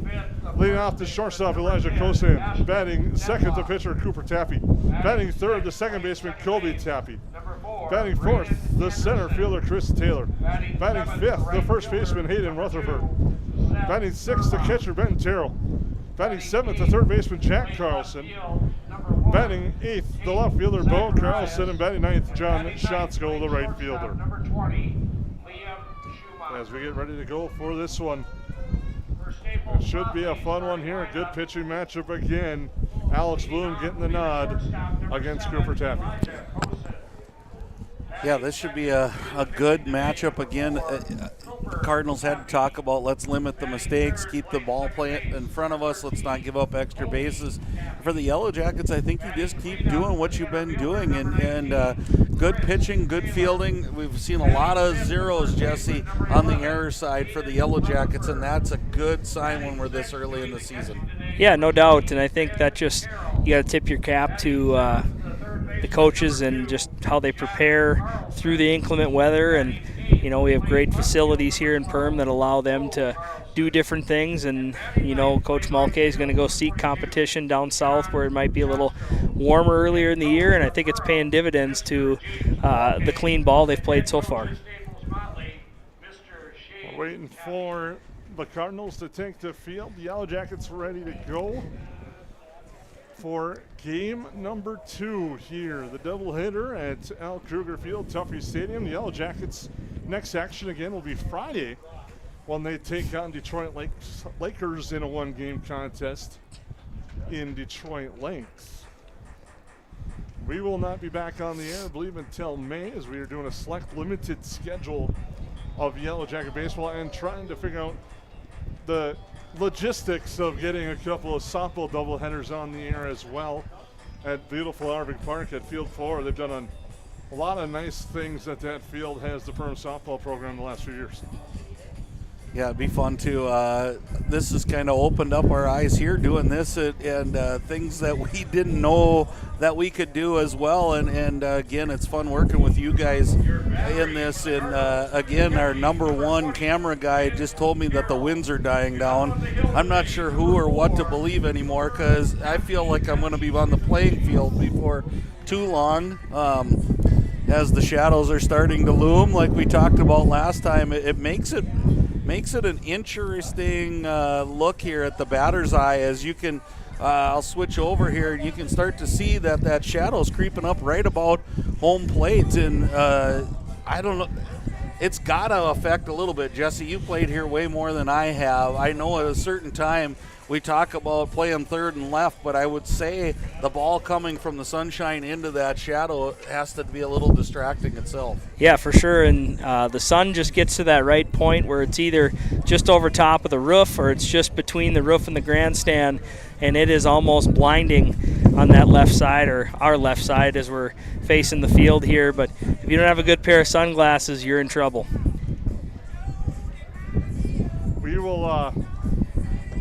Leading off the shortstop, Elijah Kosan. Batting second, the pitcher, Cooper Tappy. Batting third, the second baseman, Colby Tappy. Batting fourth, the center fielder, Chris Taylor. Batting fifth, the first baseman, Hayden Rutherford. Batting sixth, the catcher, Ben Terrell. Batting seventh, the third baseman, Jack Carlson. Batting eighth, the left fielder, Bo Carlson. And batting ninth, John Schatzko, the right fielder. As we get ready to go for this one. It should be a fun one here. A good pitching matchup again. Alex Bloom getting the nod against Cooper Tappy. Yeah, this should be a good matchup again. The Cardinals had to talk about let's limit the mistakes, keep the ball playing in front of us, let's not give up extra bases. For the Yellowjackets, I think you just keep doing what you've been doing, and good pitching, good fielding. We've seen a lot of zeros, Jesse, on the error side for the Yellowjackets, and that's a good sign when we're this early in the season. Yeah, no doubt, and I think that just, you got to tip your cap to the coaches and just how they prepare through the inclement weather. And you know, we have great facilities here in Perham that allow them to do different things. And you know, Coach Mulcahy is going to go seek competition down south where it might be a little warmer earlier in the year, and I think it's paying dividends to the clean ball they've played so far. We're waiting for the Cardinals to take the field. The Yellowjackets ready to go for game number 2 here. The doubleheader at Al Krueger Field, Tuffy Stadium. The Yellowjackets' next action again will be Friday when they take on Detroit Lakers in a one-game contest in Detroit Lakes. We will not be back on the air, I believe, until May, as we are doing a select limited schedule of Yellowjacket baseball and trying to figure out the logistics of getting a couple of softball doubleheaders on the air as well at beautiful Arvig Park at Field 4. They've done a lot of nice things at that field, has the Perham softball program the last few years. Yeah, it'd be fun to. This has kind of opened up our eyes here doing this and things that we didn't know that we could do as well. And again, it's fun working with you guys in this. And again, our number 1 camera guy just told me that the winds are dying down. I'm not sure who or what to believe anymore, because I feel like I'm going to be on the playing field before too long. As the shadows are starting to loom, like we talked about last time, it makes it an interesting look here at the batter's eye. As you can, I'll switch over here, and you can start to see that shadow's creeping up right about home plate. And I don't know, it's got to affect a little bit. Jesse, you played here way more than I have. I know at a certain time we talk about playing third and left, but I would say the ball coming from the sunshine into that shadow has to be a little distracting itself. Yeah, for sure, and the sun just gets to that right point where it's either just over top of the roof or it's just between the roof and the grandstand, and it is almost blinding on that left side, or our left side, as we're facing the field here. But if you don't have a good pair of sunglasses, you're in trouble. We will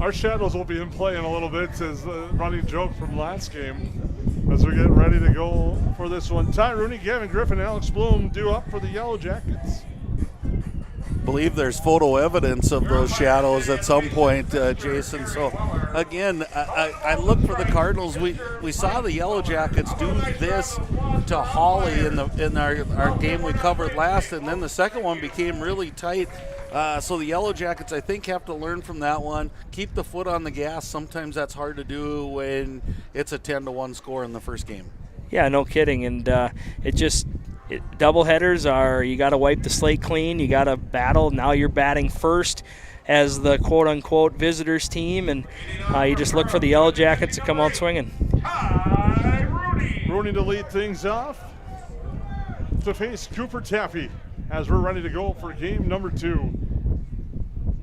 our shadows will be in play in a little bit as a running joke from last game as we get ready to go for this one. Ty Rooney, Gavin Griffin, Alex Bloom due up for the Yellowjackets. believe there's photo evidence of those shadows at some point, Jason. So again, I look for the Cardinals. We saw the Yellowjackets do this to Holly in our game we covered last, and then the second one became really tight. So the Yellowjackets, I think, have to learn from that one. Keep the foot on the gas. Sometimes that's hard to do when it's a 10-1 score in the first game. Yeah, no kidding. And doubleheaders are, you got to wipe the slate clean. You got to battle. Now you're batting first as the quote-unquote visitors team, and you just look for the Yellowjackets to come out swinging. Rooney to lead things off to face Cooper Tappy as we're ready to go for game number 2.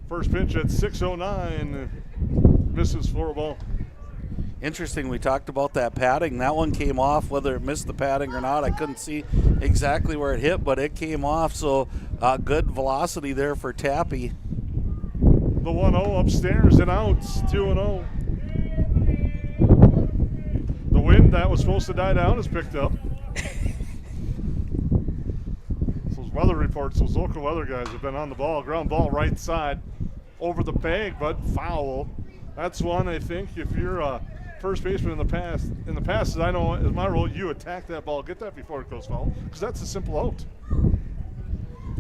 First pitch at 6:09, misses for a ball. Interesting, we talked about that padding. That one came off, whether it missed the padding or not. I couldn't see exactly where it hit, but it came off, so good velocity there for Tappy. The 1-0 upstairs and outs, 2-0. The wind that was supposed to die down is picked up. Those weather reports, those local weather guys have been on the ball. Ground ball right side over the bag, but foul. That's one, I think, if you're a first baseman in the past, as I know, as my role, you attack that ball, get that before it goes foul, because that's a simple out.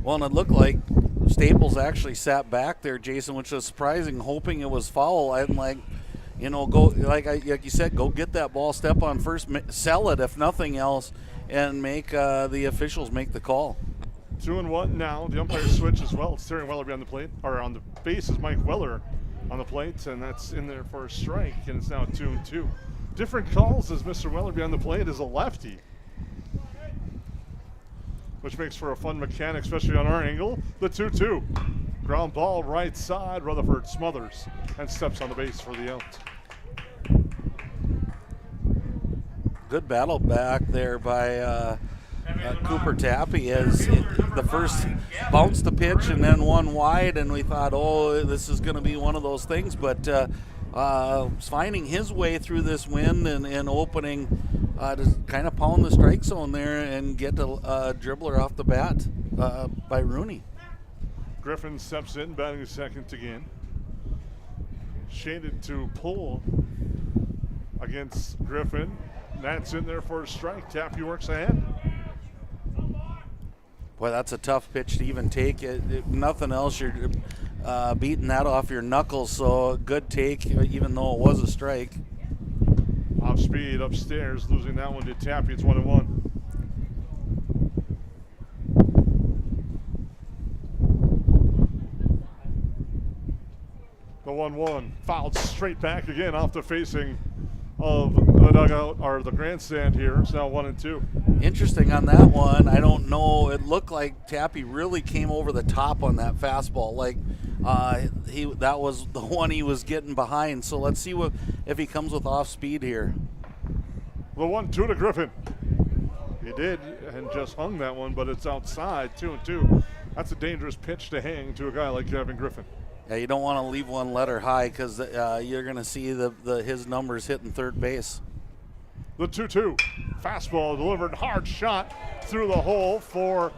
Well, and it looked like Staples actually sat back there, Jason, which was surprising, hoping it was foul. I'm like, go like you said, go get that ball, step on first, sell it if nothing else, and make the officials make the call. 2-1 now. The umpire switch as well. It's Terry Weller behind the plate, or on the base is Mike Weller on the plate, and that's in there for a strike, and it's now 2-2. Different calls as Mr. Weller behind the plate is a lefty, which makes for a fun mechanic, especially on our angle. The 2-2. Ground ball right side. Rutherford smothers and steps on the base for the out. Good battle back there by Cooper Tappy as the first bounced the pitch and then one wide, and we thought, oh, this is going to be one of those things, but finding his way through this wind and opening to kind of pound the strike zone there and get a dribbler off the bat by Rooney. Griffin steps in, batting second again. Shaded to pull against Griffin. That's in there for a strike. Tappy works ahead. Boy, that's a tough pitch to even take. Nothing else, you're beating that off your knuckles, so good take, even though it was a strike. Off speed upstairs, losing that one to Tappy. It's 1-1. The 1-1 fouled straight back again off the facing of the dugout, or the grandstand here. It's now 1-2. Interesting on that one. I don't know. It looked like Tappy really came over the top on that fastball. Like that was the one he was getting behind. So let's see if he comes with off speed here. The 1-2 to Griffin. He did and just hung that one, but it's outside. 2-2. That's a dangerous pitch to hang to a guy like Kevin Griffin. Yeah, you don't want to leave one letter high because you're going to see his numbers hitting third base. The 2-2. Fastball delivered, hard shot through the hole for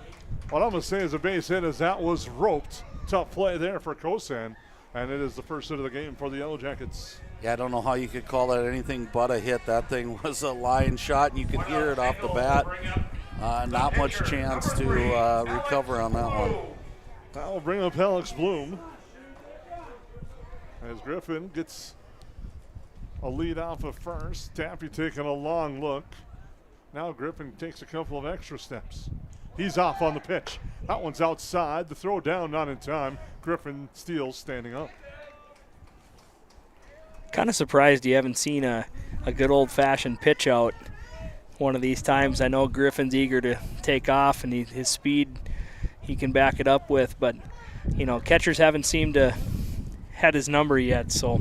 what I'm going to say is a base hit, as that was roped. Tough play there for Kosan, and it is the first hit of the game for the Yellowjackets. Yeah, I don't know how you could call that anything but a hit. That thing was a line shot, and you could hear it off the bat. Not much chance to recover on that one. That will bring up Alex Bloom, as Griffin gets a lead off of first. Tappy taking a long look. Now Griffin takes a couple of extra steps. He's off on the pitch. That one's outside. The throw down not in time. Griffin steals standing up. Kind of surprised you haven't seen a good old-fashioned pitch out one of these times. I know Griffin's eager to take off, and his speed he can back it up with, but catchers haven't seemed to had his number yet, so.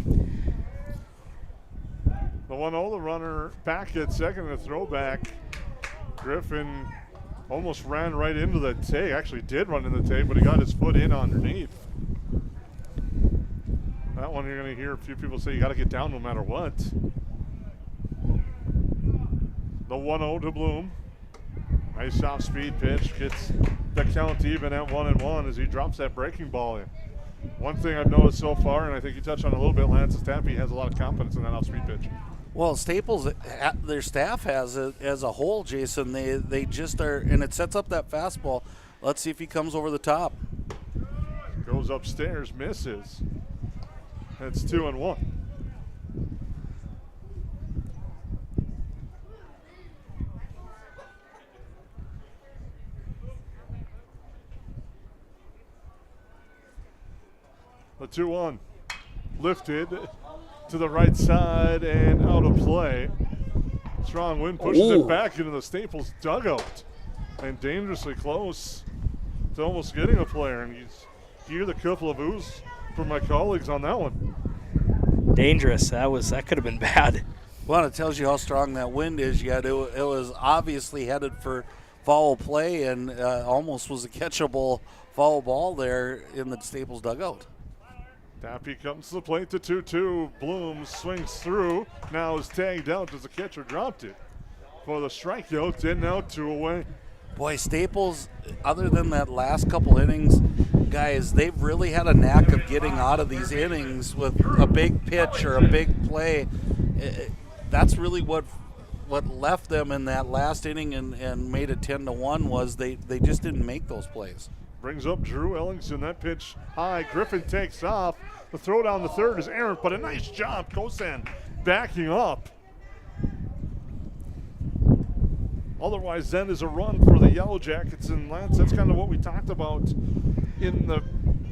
The 1-0, the runner back at second, the throwback. Griffin almost ran right into the tape. Actually did run in the tape, but he got his foot in underneath. That one you're going to hear a few people say you got to get down no matter what. The 1-0 to Bloom. Nice off-speed pitch. Gets the count even at 1-1 as he drops that breaking ball in. One thing I've noticed so far, and I think you touched on it a little bit, Lance, is Tappy has a lot of confidence in that off-speed pitch. Well, Staples, their staff has it as a whole, Jason. They just are, and it sets up that fastball. Let's see if he comes over the top. Goes upstairs, misses. It's 2-1. The 2-1 lifted to the right side and out of play. Strong wind pushes it back into the Staples dugout and dangerously close to almost getting a player. And you hear the couple of oohs from my colleagues on that one. Dangerous. That could have been bad. Well, it tells you how strong that wind is. Yet it was obviously headed for foul play and almost was a catchable foul ball there in the Staples dugout. Tappy comes to the plate to 2-2. Bloom swings through. Now is tagged out as the catcher dropped it for the strikeout, and now 2 away. Boy, Staples, other than that last couple innings, guys, they've really had a knack of getting out of these innings with a big pitch or a big play. That's really what left them in that last inning and made it 10-1 was they just didn't make those plays. Brings up Drew Ellingson. That pitch high. Griffin takes off. The throw down the third is errant, but a nice job. Kosan backing up. Otherwise, then is a run for the Yellowjackets. And Lance, that's kind of what we talked about in the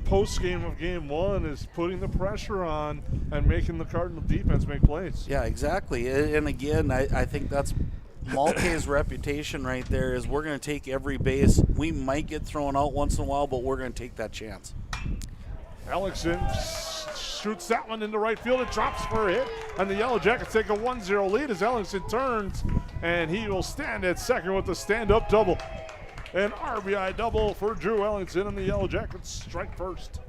post game of game one, is putting the pressure on and making the Cardinal defense make plays. Yeah, exactly. And again, I think that's Malte's reputation right there is we're going to take every base. We might get thrown out once in a while, but we're going to take that chance. Ellingson shoots that one into right field. It drops for a hit, and the Yellowjackets take a 1-0 lead as Ellingson turns, and he will stand at second with a stand-up double. An RBI double for Drew Ellingson, and the Yellowjackets strike first.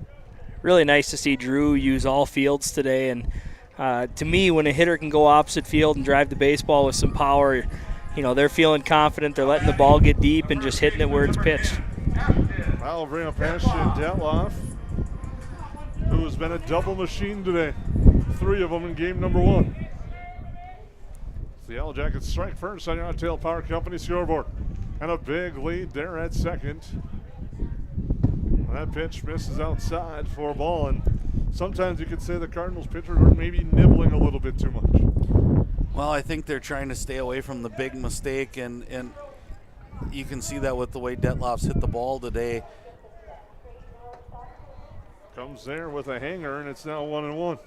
Really nice to see Drew use all fields today, and to me, when a hitter can go opposite field and drive the baseball with some power, you know, they're feeling confident. They're letting the ball get deep and just hitting it where it's pitched. I'll bring up Ashton Detloff, who has been a double machine today. 3 of them in game number 1. The Yellowjackets strike first on your Ottail Power Company scoreboard. And a big lead there at second. That pitch misses outside for a ball, and sometimes you could say the Cardinals pitchers are maybe nibbling a little bit too much. Well, I think they're trying to stay away from the big mistake, and you can see that with the way Detloff's hit the ball today. Comes there with a hanger, and it's now 1-1.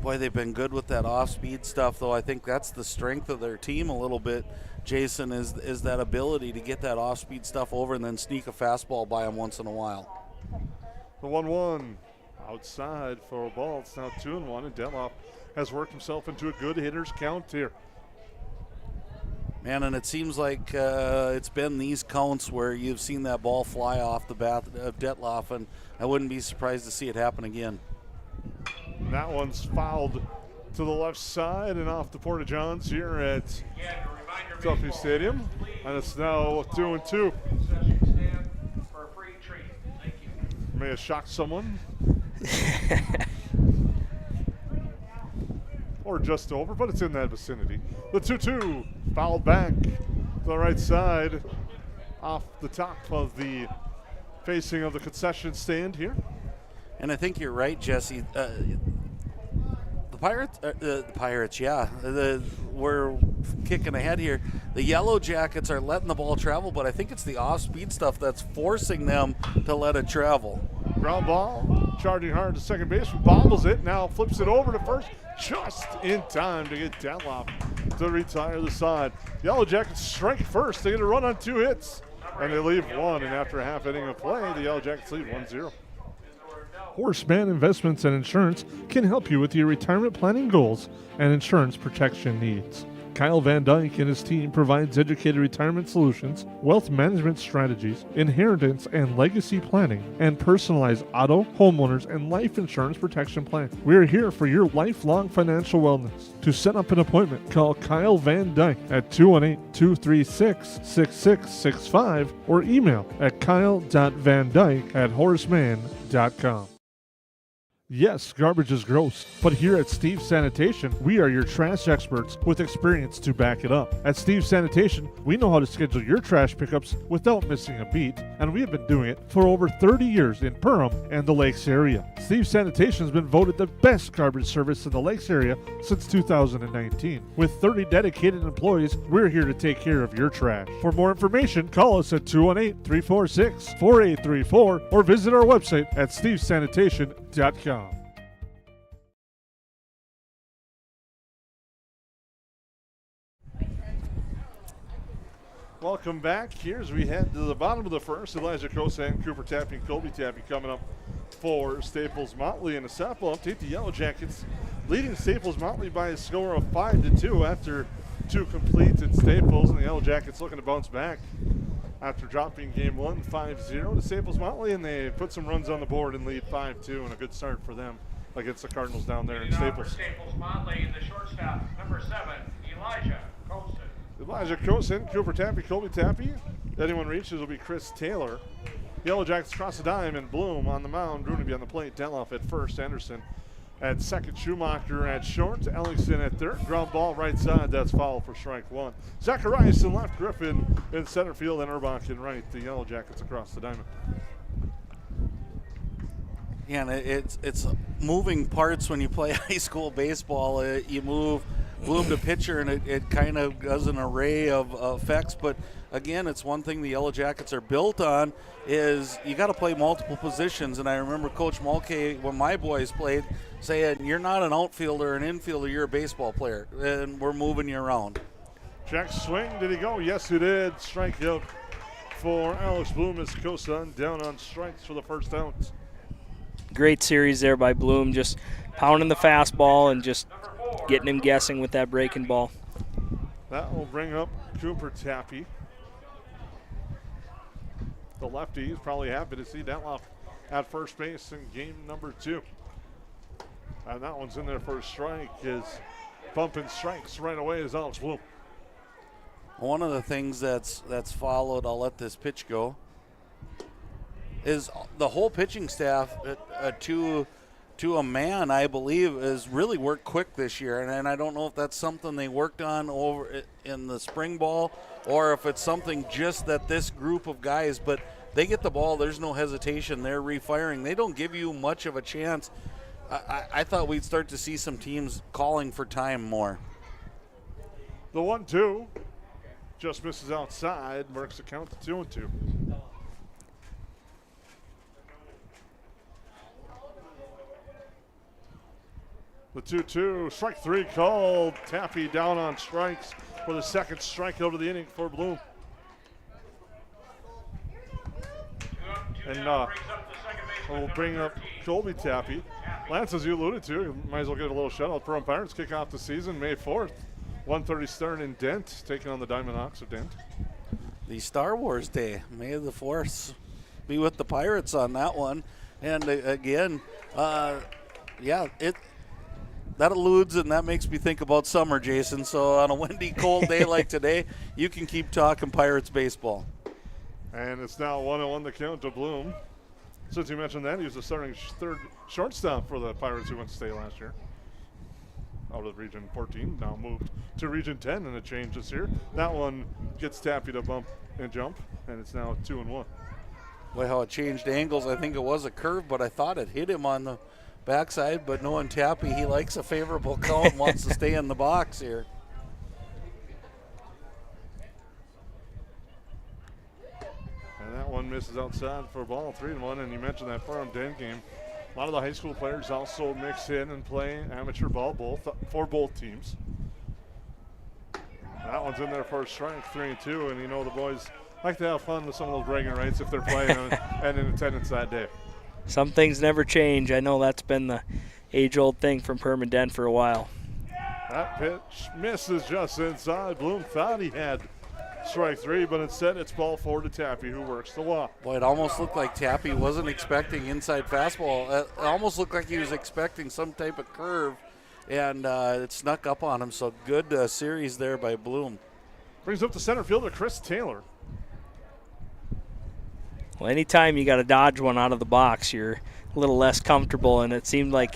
Boy, they've been good with that off-speed stuff, though. I think that's the strength of their team a little bit, Jason, is that ability to get that off-speed stuff over and then sneak a fastball by them once in a while. The 1-1 outside for a ball. It's now 2-1, and Detloff has worked himself into a good hitter's count here. Man, and it seems like it's been these counts where you've seen that ball fly off the bat of Detloff, and I wouldn't be surprised to see it happen again. And that one's fouled to the left side and off the Porta-Johns here at Tuffy Stadium. And it's now 2-2. May have shocked someone. Or just over, but it's in that vicinity. The 2-2 fouled back to the right side off the top of the facing of the concession stand here. And I think you're right, Jesse. The Pirates, yeah. We're kicking ahead here. The Yellowjackets are letting the ball travel, but I think it's the off-speed stuff that's forcing them to let it travel. Ground ball, charging hard to second base, bobbles it, now flips it over to first, just in time to get Detloff to retire the side. Yellowjackets strike first. They get a run on 2 hits, and they leave 1. And after a half inning of play, the Yellowjackets lead 1-0. Horseman Investments and Insurance can help you with your retirement planning goals and insurance protection needs. Kyle Van Dyke and his team provides educated retirement solutions, wealth management strategies, inheritance and legacy planning, and personalized auto, homeowners, and life insurance protection plans. We are here for your lifelong financial wellness. To set up an appointment, call Kyle Van Dyke at 218-236-6665 or email at kyle.vandyke@horseman.com. Yes, garbage is gross, but here at Steve's Sanitation, we are your trash experts with experience to back it up. At Steve's Sanitation, we know how to schedule your trash pickups without missing a beat, and we have been doing it for over 30 years in Perham and the Lakes area. Steve's Sanitation has been voted the best garbage service in the Lakes area since 2019. With 30 dedicated employees, we're here to take care of your trash. For more information, call us at 218-346-4834 or visit our website at stevesanitation.com. Welcome back. Here as we head to the bottom of the first, Elijah Kosan, Cooper Tappy, and Colby Tappy coming up for Staples-Motley. In a sample update, the Yellowjackets leading Staples-Motley by a score of 5-2 after two completed Staples, and the Yellowjackets looking to bounce back after dropping game one 5-0 to Staples-Motley, and they put some runs on the board and lead 5-2, and a good start for them against the Cardinals down there in Staples. Staples-Motley, the shortstop, number 7, Elijah Kosan. Elijah Kosan, Cooper Tappy, Colby Tappy. Anyone reaches will be Chris Taylor. Yellowjackets cross the dime, and Bloom on the mound. Runaby on the plate. Deloff at first. Anderson at second. Schumacher at short. Ellingson at third. Ground ball right side. That's foul for strike one. Zacharias in left. Griffin in center field. And Erbach in right. The Yellowjackets across the diamond. Yeah, and it's moving parts when you play high school baseball. You move Bloom to pitcher, and it kind of does an array of effects. But again, it's one thing the Yellowjackets are built on is you got to play multiple positions. And I remember Coach Mulcahy, when my boys played, saying, "You're not an outfielder or an infielder, you're a baseball player, and we're moving you around." Check swing. Did he go? Yes, he did. Strikeout for Alex Bloom as Kosan down on strikes for the first out. Great series there by Bloom, just pounding the fastball and just getting him guessing with that breaking ball. That will bring up Cooper Tappy. The lefty is probably happy to see Detloff at first base in game number 2. And that one's in there for a strike. Is bumping strikes right away is Alex Bloom. One of the things that's followed, I'll let this pitch go, is the whole pitching staff to a man, I believe, has really worked quick this year. And I don't know if that's something they worked on over in the spring ball or if it's something just that this group of guys, but they get the ball, there's no hesitation, they're refiring. They don't give you much of a chance. I thought we'd start to see some teams calling for time more. The 1-2 just misses outside, marks the count to 2-2. The 2-2, strike 3 called. Tappy down on strikes for the second strikeout of the inning for Bloom. And we'll bring up Colby Tappy. Lance, as you alluded to, you might as well get a little shutout. Perham Pirates kick off the season May 4th. 1:30 start in Dent, taking on the Diamond Hawks of Dent. The Star Wars Day. May the Force be with the Pirates on that one. And again, that alludes and that makes me think about summer, Jason. So on a windy, cold day like today, you can keep talking Pirates baseball. And it's now 1-1 the count to Bloom. Since you mentioned that, he was the starting third shortstop for the Pirates who went to state last year. Out of Region 14, now moved to Region 10 in a change this year. That one gets Tappy to bump and jump, and it's now 2-1. Boy, how it changed angles. I think it was a curve, but I thought it hit him on the backside. But knowing Tappy, he likes a favorable count, wants to stay in the box here. And that one misses outside for a ball, 3-1. And you mentioned that Perham Dent game. A lot of the high school players also mix in and play amateur ball for both teams. That one's in there for a strike, 3-2. And you know the boys like to have fun with some of those bragging rights if they're playing and in attendance that day. Some things never change. I know that's been the age-old thing from Perham Dent for a while. That pitch misses just inside. Bloom thought he had strike 3, but instead it's ball 4 to Tappy, who works the walk. Boy, it almost looked like Tappy wasn't expecting inside fastball. It almost looked like he was expecting some type of curve, and it snuck up on him. So good series there by Bloom. Brings up the center fielder, Chris Taylor. Well, anytime you got to dodge one out of the box, you're a little less comfortable, and it seemed like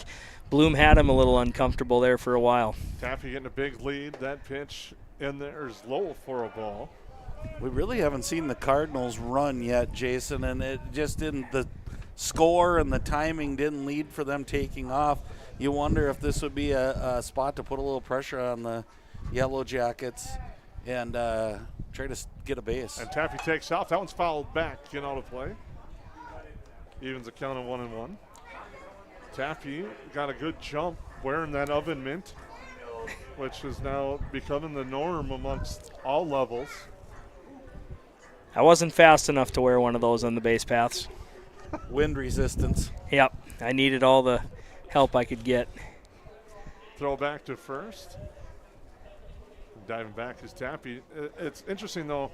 Bloom had him a little uncomfortable there for a while. Tappy getting a big lead. That pitch in there is low for a ball. We really haven't seen the Cardinals run yet, Jason, and it just didn't. The score and the timing didn't lead for them taking off. You wonder if this would be a spot to put a little pressure on the Yellowjackets and try to get a base. And Tappy takes off. That one's fouled back and out of play. Evens the count of 1-1. Tappy got a good jump wearing that oven mint, which is now becoming the norm amongst all levels. I wasn't fast enough to wear one of those on the base paths. Wind resistance. Yep, I needed all the help I could get. Throw back to first. Diving back is Tappy. It's interesting, though,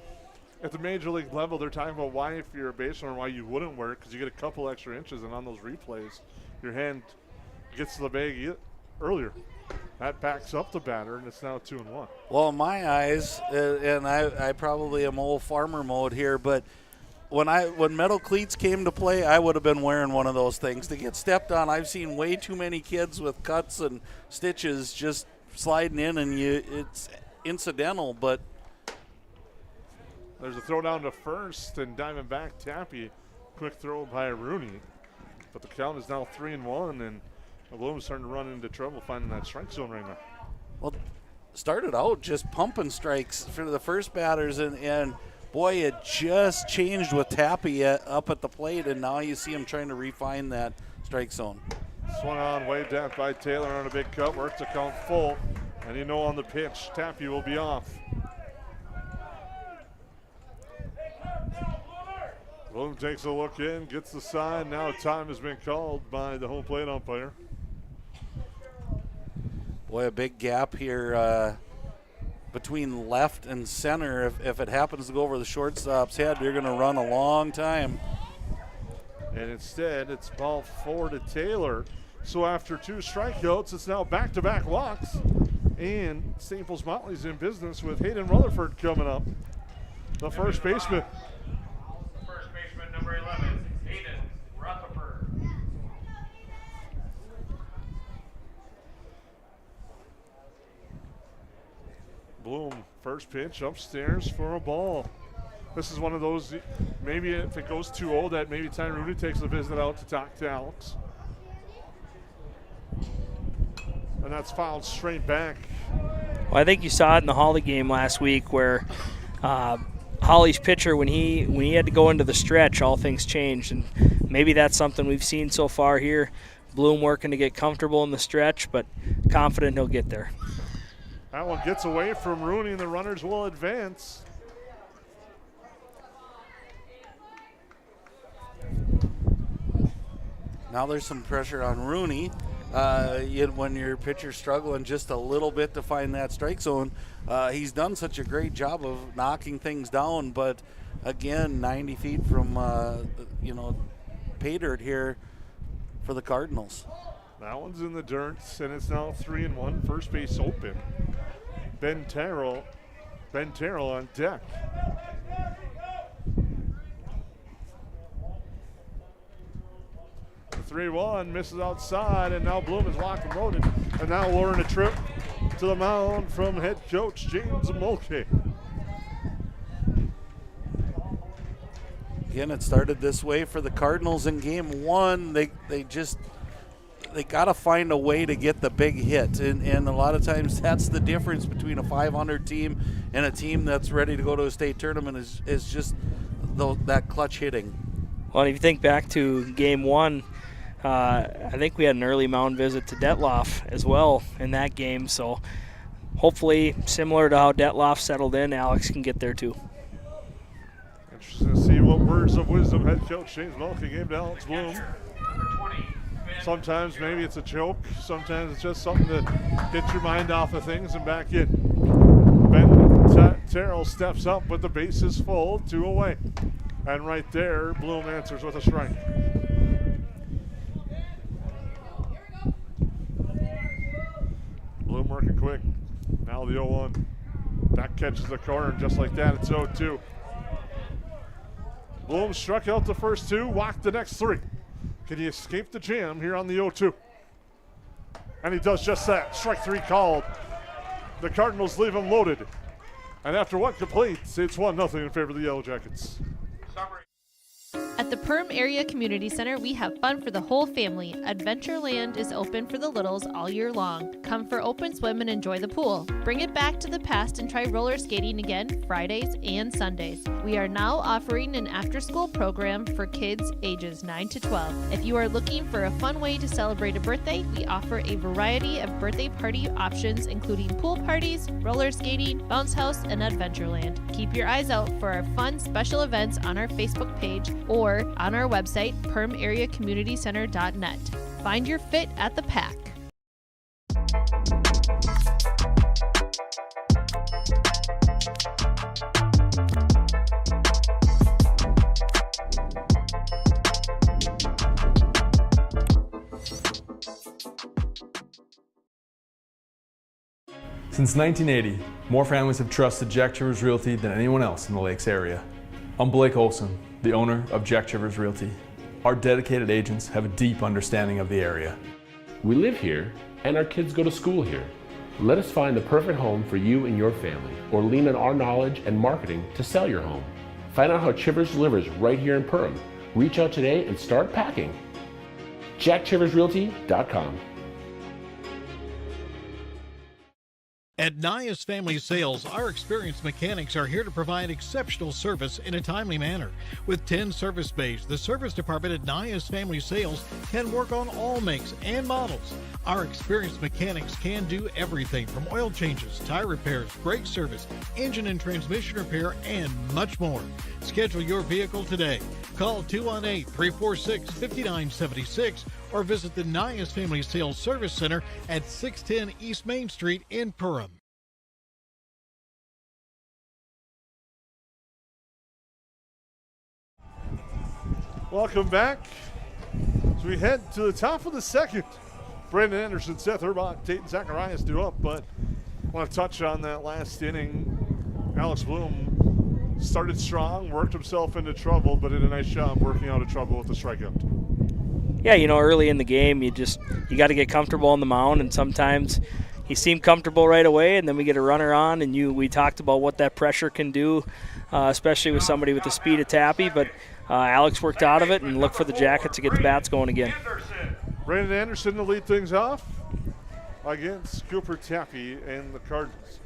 at the major league level, they're talking about why, if you're a base runner, why you wouldn't wear it, because you get a couple extra inches, and on those replays, your hand gets to the bag earlier. That backs up the batter, and it's now 2-1. Well, in my eyes, and I probably am old farmer mode here, but when metal cleats came to play, I would have been wearing one of those things. To get stepped on, I've seen way too many kids with cuts and stitches just sliding in, and it's incidental, but there's a throw down to first, and diving back, Tappy. Quick throw by Rooney. But the count is now 3-1, and Bloom's starting to run into trouble finding that strike zone right now. Well, started out just pumping strikes for the first batters, and boy, it just changed with Tappy up at the plate, and now you see him trying to refine that strike zone. Swung on, waved at by Taylor on a big cut, works the count full, and you know on the pitch, Tappy will be off. Bloom takes a look in, gets the sign. Now time has been called by the home plate umpire. Boy, a big gap here between left and center. If it happens to go over the shortstop's head, you're going to run a long time. And instead, it's ball 4 to Taylor. So after 2 strikeouts, it's now back-to-back walks. And Staples-Motley's in business with Hayden Rutherford coming up, the first baseman. First baseman, number 11, Hayden Rutherford. Bloom, first pitch upstairs for a ball. This is one of those, maybe if it goes too old, that maybe Ty Rooney takes a visit out to talk to Alex. And that's fouled straight back. Well, I think you saw it in the Holly game last week where Holly's pitcher, when he had to go into the stretch, all things changed. And maybe that's something we've seen so far here. Bloom working to get comfortable in the stretch, but confident he'll get there. That one gets away from Rooney, and the runners will advance. Now there's some pressure on Rooney. When your pitcher's struggling just a little bit to find that strike zone, he's done such a great job of knocking things down. But again, 90 feet from pay dirt here for the Cardinals. That one's in the dirt, and it's now 3-1. First base open. Ben Terrell on deck. The 3-1 misses outside, and now Bloom is locked and loaded. And now we'll earn a trip to the mound from head coach James Mulkey. Again, it started this way for the Cardinals in game 1. They got to find a way to get the big hit, and a lot of times that's the difference between a 500 team and a team that's ready to go to a state tournament is just that clutch hitting. Well, if you think back to game 1, I think we had an early mound visit to Detloff as well in that game, so hopefully similar to how Detloff settled in, Alex can get there too. Interesting to see what words of wisdom head coach James Mulkey gave to Alex Bloom. Number 20, Ben Sometimes maybe it's a joke. Sometimes it's just something to get your mind off of things and back in. Ben Terrell steps up with the bases full, 2 away. And right there, Bloom answers with a strike. Bloom working quick. Now the 0-1. That catches the corner, and just like that, it's 0-2. Bloom struck out the first 2, walked the next 3. Can he escape the jam here on the 0-2? And he does just that. Strike 3 called. The Cardinals leave him loaded. And after 1 completes, it's 1-0 in favor of the Yellowjackets. At the Perham Area Community Center, we have fun for the whole family. Adventureland is open for the littles all year long. Come for open swim and enjoy the pool. Bring it back to the past and try roller skating again Fridays and Sundays. We are now offering an after-school program for kids ages 9 to 12. If you are looking for a fun way to celebrate a birthday, we offer a variety of birthday party options, including pool parties, roller skating, bounce house, and Adventureland. Keep your eyes out for our fun special events on our Facebook page or on our website, perhamareacommunitycenter.net. Find your fit at the Pack. Since 1980, more families have trusted Jack Chivers Realty than anyone else in the Lakes area. I'm Blake Olson, the owner of Jack Chivers Realty. Our dedicated agents have a deep understanding of the area. We live here, and our kids go to school here. Let us find the perfect home for you and your family, or lean on our knowledge and marketing to sell your home. Find out how Chivers delivers right here in Perham. Reach out today and start packing. JackChiversRealty.com. At Nias Family Sales, our experienced mechanics are here to provide exceptional service in a timely manner. With 10 service bays, the service department at Nias Family Sales can work on all makes and models. Our experienced mechanics can do everything from oil changes, tire repairs, brake service, engine and transmission repair, and much more. Schedule your vehicle today. Call 218-346-5976 or visit the Nias Family Sales Service Center at 610 East Main Street in Perham. Welcome back. As we head to the top of the second, Brandon Anderson, Seth Urbach, Tate Zacharias do up, but I want to touch on that last inning. Alex Bloom started strong, worked himself into trouble, but did a nice job working out of trouble with the strikeout. Yeah, early in the game, you got to get comfortable on the mound, and sometimes he seemed comfortable right away, and then we get a runner on, and we talked about what that pressure can do, especially with somebody with the speed of Tappy, but Alex worked out of it and looked for the Jackets to get the bats going again. Brandon Anderson to lead things off against Cooper Tappy and the Cardinals.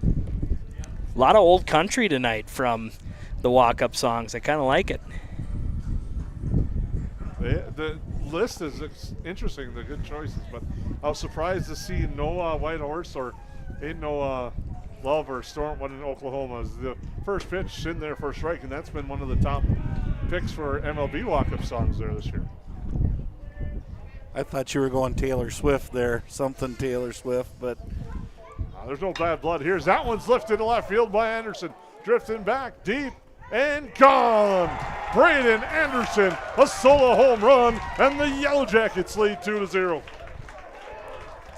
A lot of old country tonight from the walk-up songs. I kind of like it. The list is interesting, the good choices, but I was surprised to see no White Horse or Ain't No Love or Storm One in Oklahoma. Is the first pitch in there for a strike, and that's been one of the top picks for MLB walk-up songs there this year. I thought you were going Taylor Swift there, something Taylor Swift, but there's no bad blood here. That one's lifted to left field by Anderson, drifting back deep and gone. Brandon Anderson, a solo home run, and the Yellowjackets lead 2-0.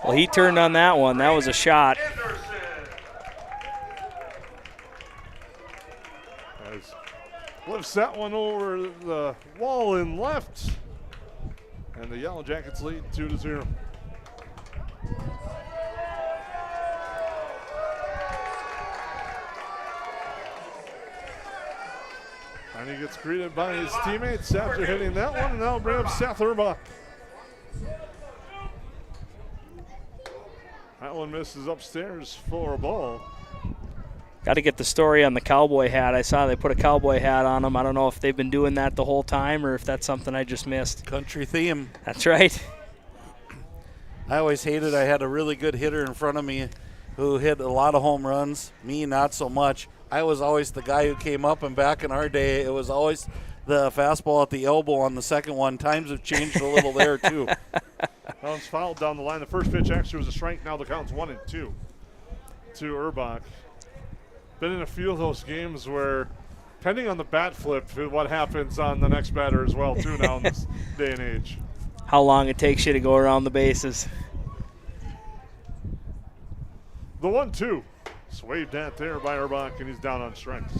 Well, he turned on that one. That was a shot. Lifts that one over the wall in left, and the Yellowjackets lead 2-0. And he gets greeted by his teammates after hitting that one, and now bring up Seth Urbach. That one misses upstairs for a ball. Got to get the story on the cowboy hat. I saw they put a cowboy hat on him. I don't know if they've been doing that the whole time or if that's something I just missed. Country theme. That's right. I always hated I had a really good hitter in front of me who hit a lot of home runs. Me, not so much. I was always the guy who came up, and back in our day, it was always the fastball at the elbow on the second one. Times have changed a little there, too. That one's fouled down the line. The first pitch actually was a strike. Now the count's 1-2 to Urbach. Been in a few of those games where, depending on the bat flip, what happens on the next batter as well, too, now in this day and age. How long it takes you to go around the bases. The 1-2. Swaved at there by Urbach, and he's down on strikes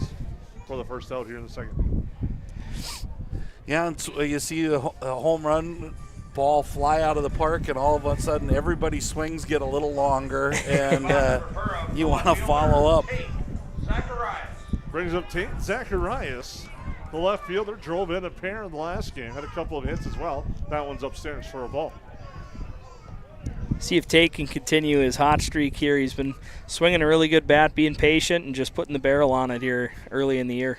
for the first out here in the second. Yeah, and so you see a home run ball fly out of the park, and all of a sudden everybody's swings get a little longer, and you want to follow up. Brings up Tate Zacharias. The left fielder drove in a pair in the last game. Had a couple of hits as well. That one's upstairs for a ball. See if Tate can continue his hot streak here. He's been swinging a really good bat, being patient, and just putting the barrel on it here early in the year.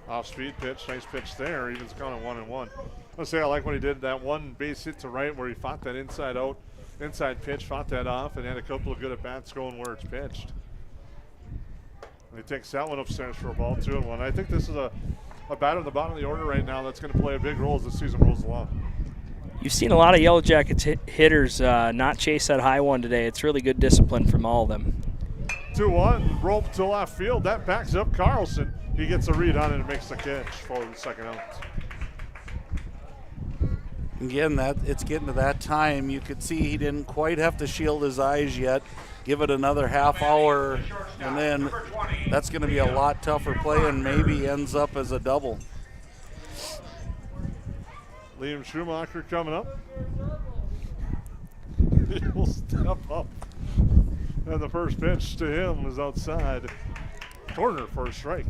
Off-speed pitch, nice pitch there. Evens count at 1-1. I'll say I like what he did. That one base hit to right where he fought that inside pitch, fought that off, and had a couple of good at-bats going where it's pitched. And he takes that one upstairs for a ball, 2-1. I think this is a batter in the bottom of the order right now that's going to play a big role as the season rolls along. You've seen a lot of Yellow Jackets hitters not chase that high one today. It's really good discipline from all of them. 2-1, rope to left field. That backs up Carlson. He gets a read on it and makes the catch for the second out. Again, it's getting to that time. You could see he didn't quite have to shield his eyes yet. Give it another half hour, and then that's going to be a lot tougher play and maybe ends up as a double. Liam Schumacher coming up. He'll step up. And the first pitch to him is outside. Corner for a strike.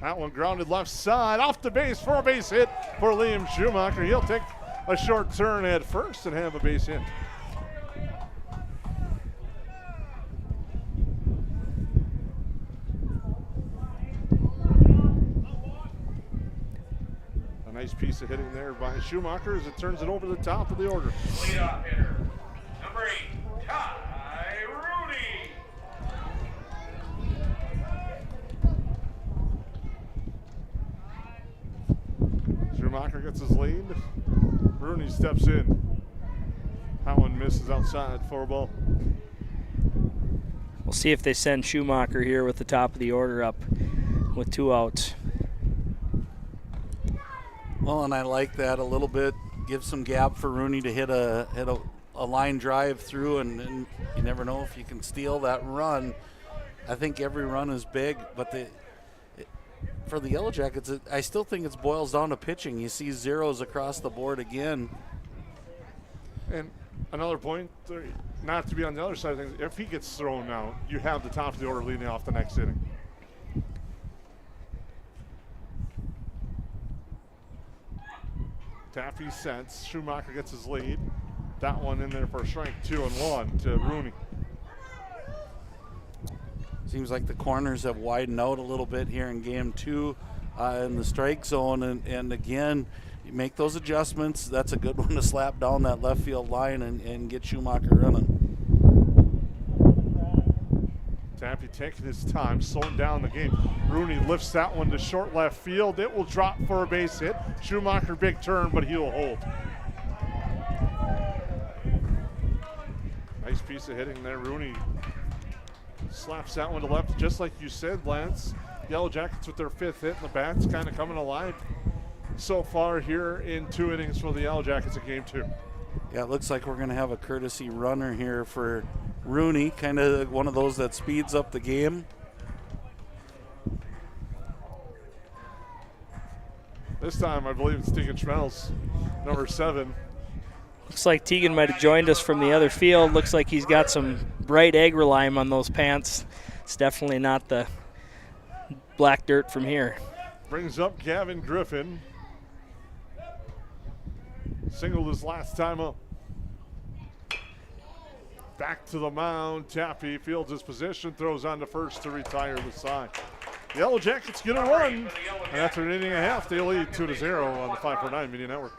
That one grounded left side, off the base for a base hit for Liam Schumacher. He'll take a short turn at first and have a base hit. A nice piece of hitting there by Schumacher as it turns it over the top of the order. Leadoff hitter, number 8, Ty Rooney. Schumacher gets his lead. Rooney steps in. That one misses outside for a ball. We'll see if they send Schumacher here with the top of the order up with 2 outs. Well, and I like that a little bit. Give some gap for Rooney to hit a line drive through, and you never know if you can steal that run. I think every run is big, but for the Yellow Jackets, I still think it boils down to pitching. You see zeros across the board again. And another point, not to be on the other side of things, if he gets thrown out, you have the top of the order leading off the next inning. Tappy sets. Schumacher gets his lead. That one in there for a strike, 2-1 to Rooney. Seems like the corners have widened out a little bit here in game 2 in the strike zone. And again, you make those adjustments. That's a good one to slap down that left field line and get Schumacher running. Tappy taking his time, slowing down the game. Rooney lifts that one to short left field. It will drop for a base hit. Schumacher, big turn, but he'll hold. Nice piece of hitting there. Rooney slaps that one to left, just like you said, Lance. Yellow Jackets with their 5th hit, and the bats kind of coming alive so far here in 2 innings for the Yellow Jackets in game 2. Yeah, it looks like we're going to have a courtesy runner here for Rooney, kind of one of those that speeds up the game. This time, I believe it's Tegan Schmelz, number 7. Looks like Tegan might have joined us from the other field. Looks like he's got some bright agrolime on those pants. It's definitely not the black dirt from here. Brings up Gavin Griffin. Singled his last time up. Back to the mound. Tappy fields his position, throws on to first to retire the side. The Yellow Jackets get a run. And after an inning and a half, they lead 2-0 on the 549 Media Network.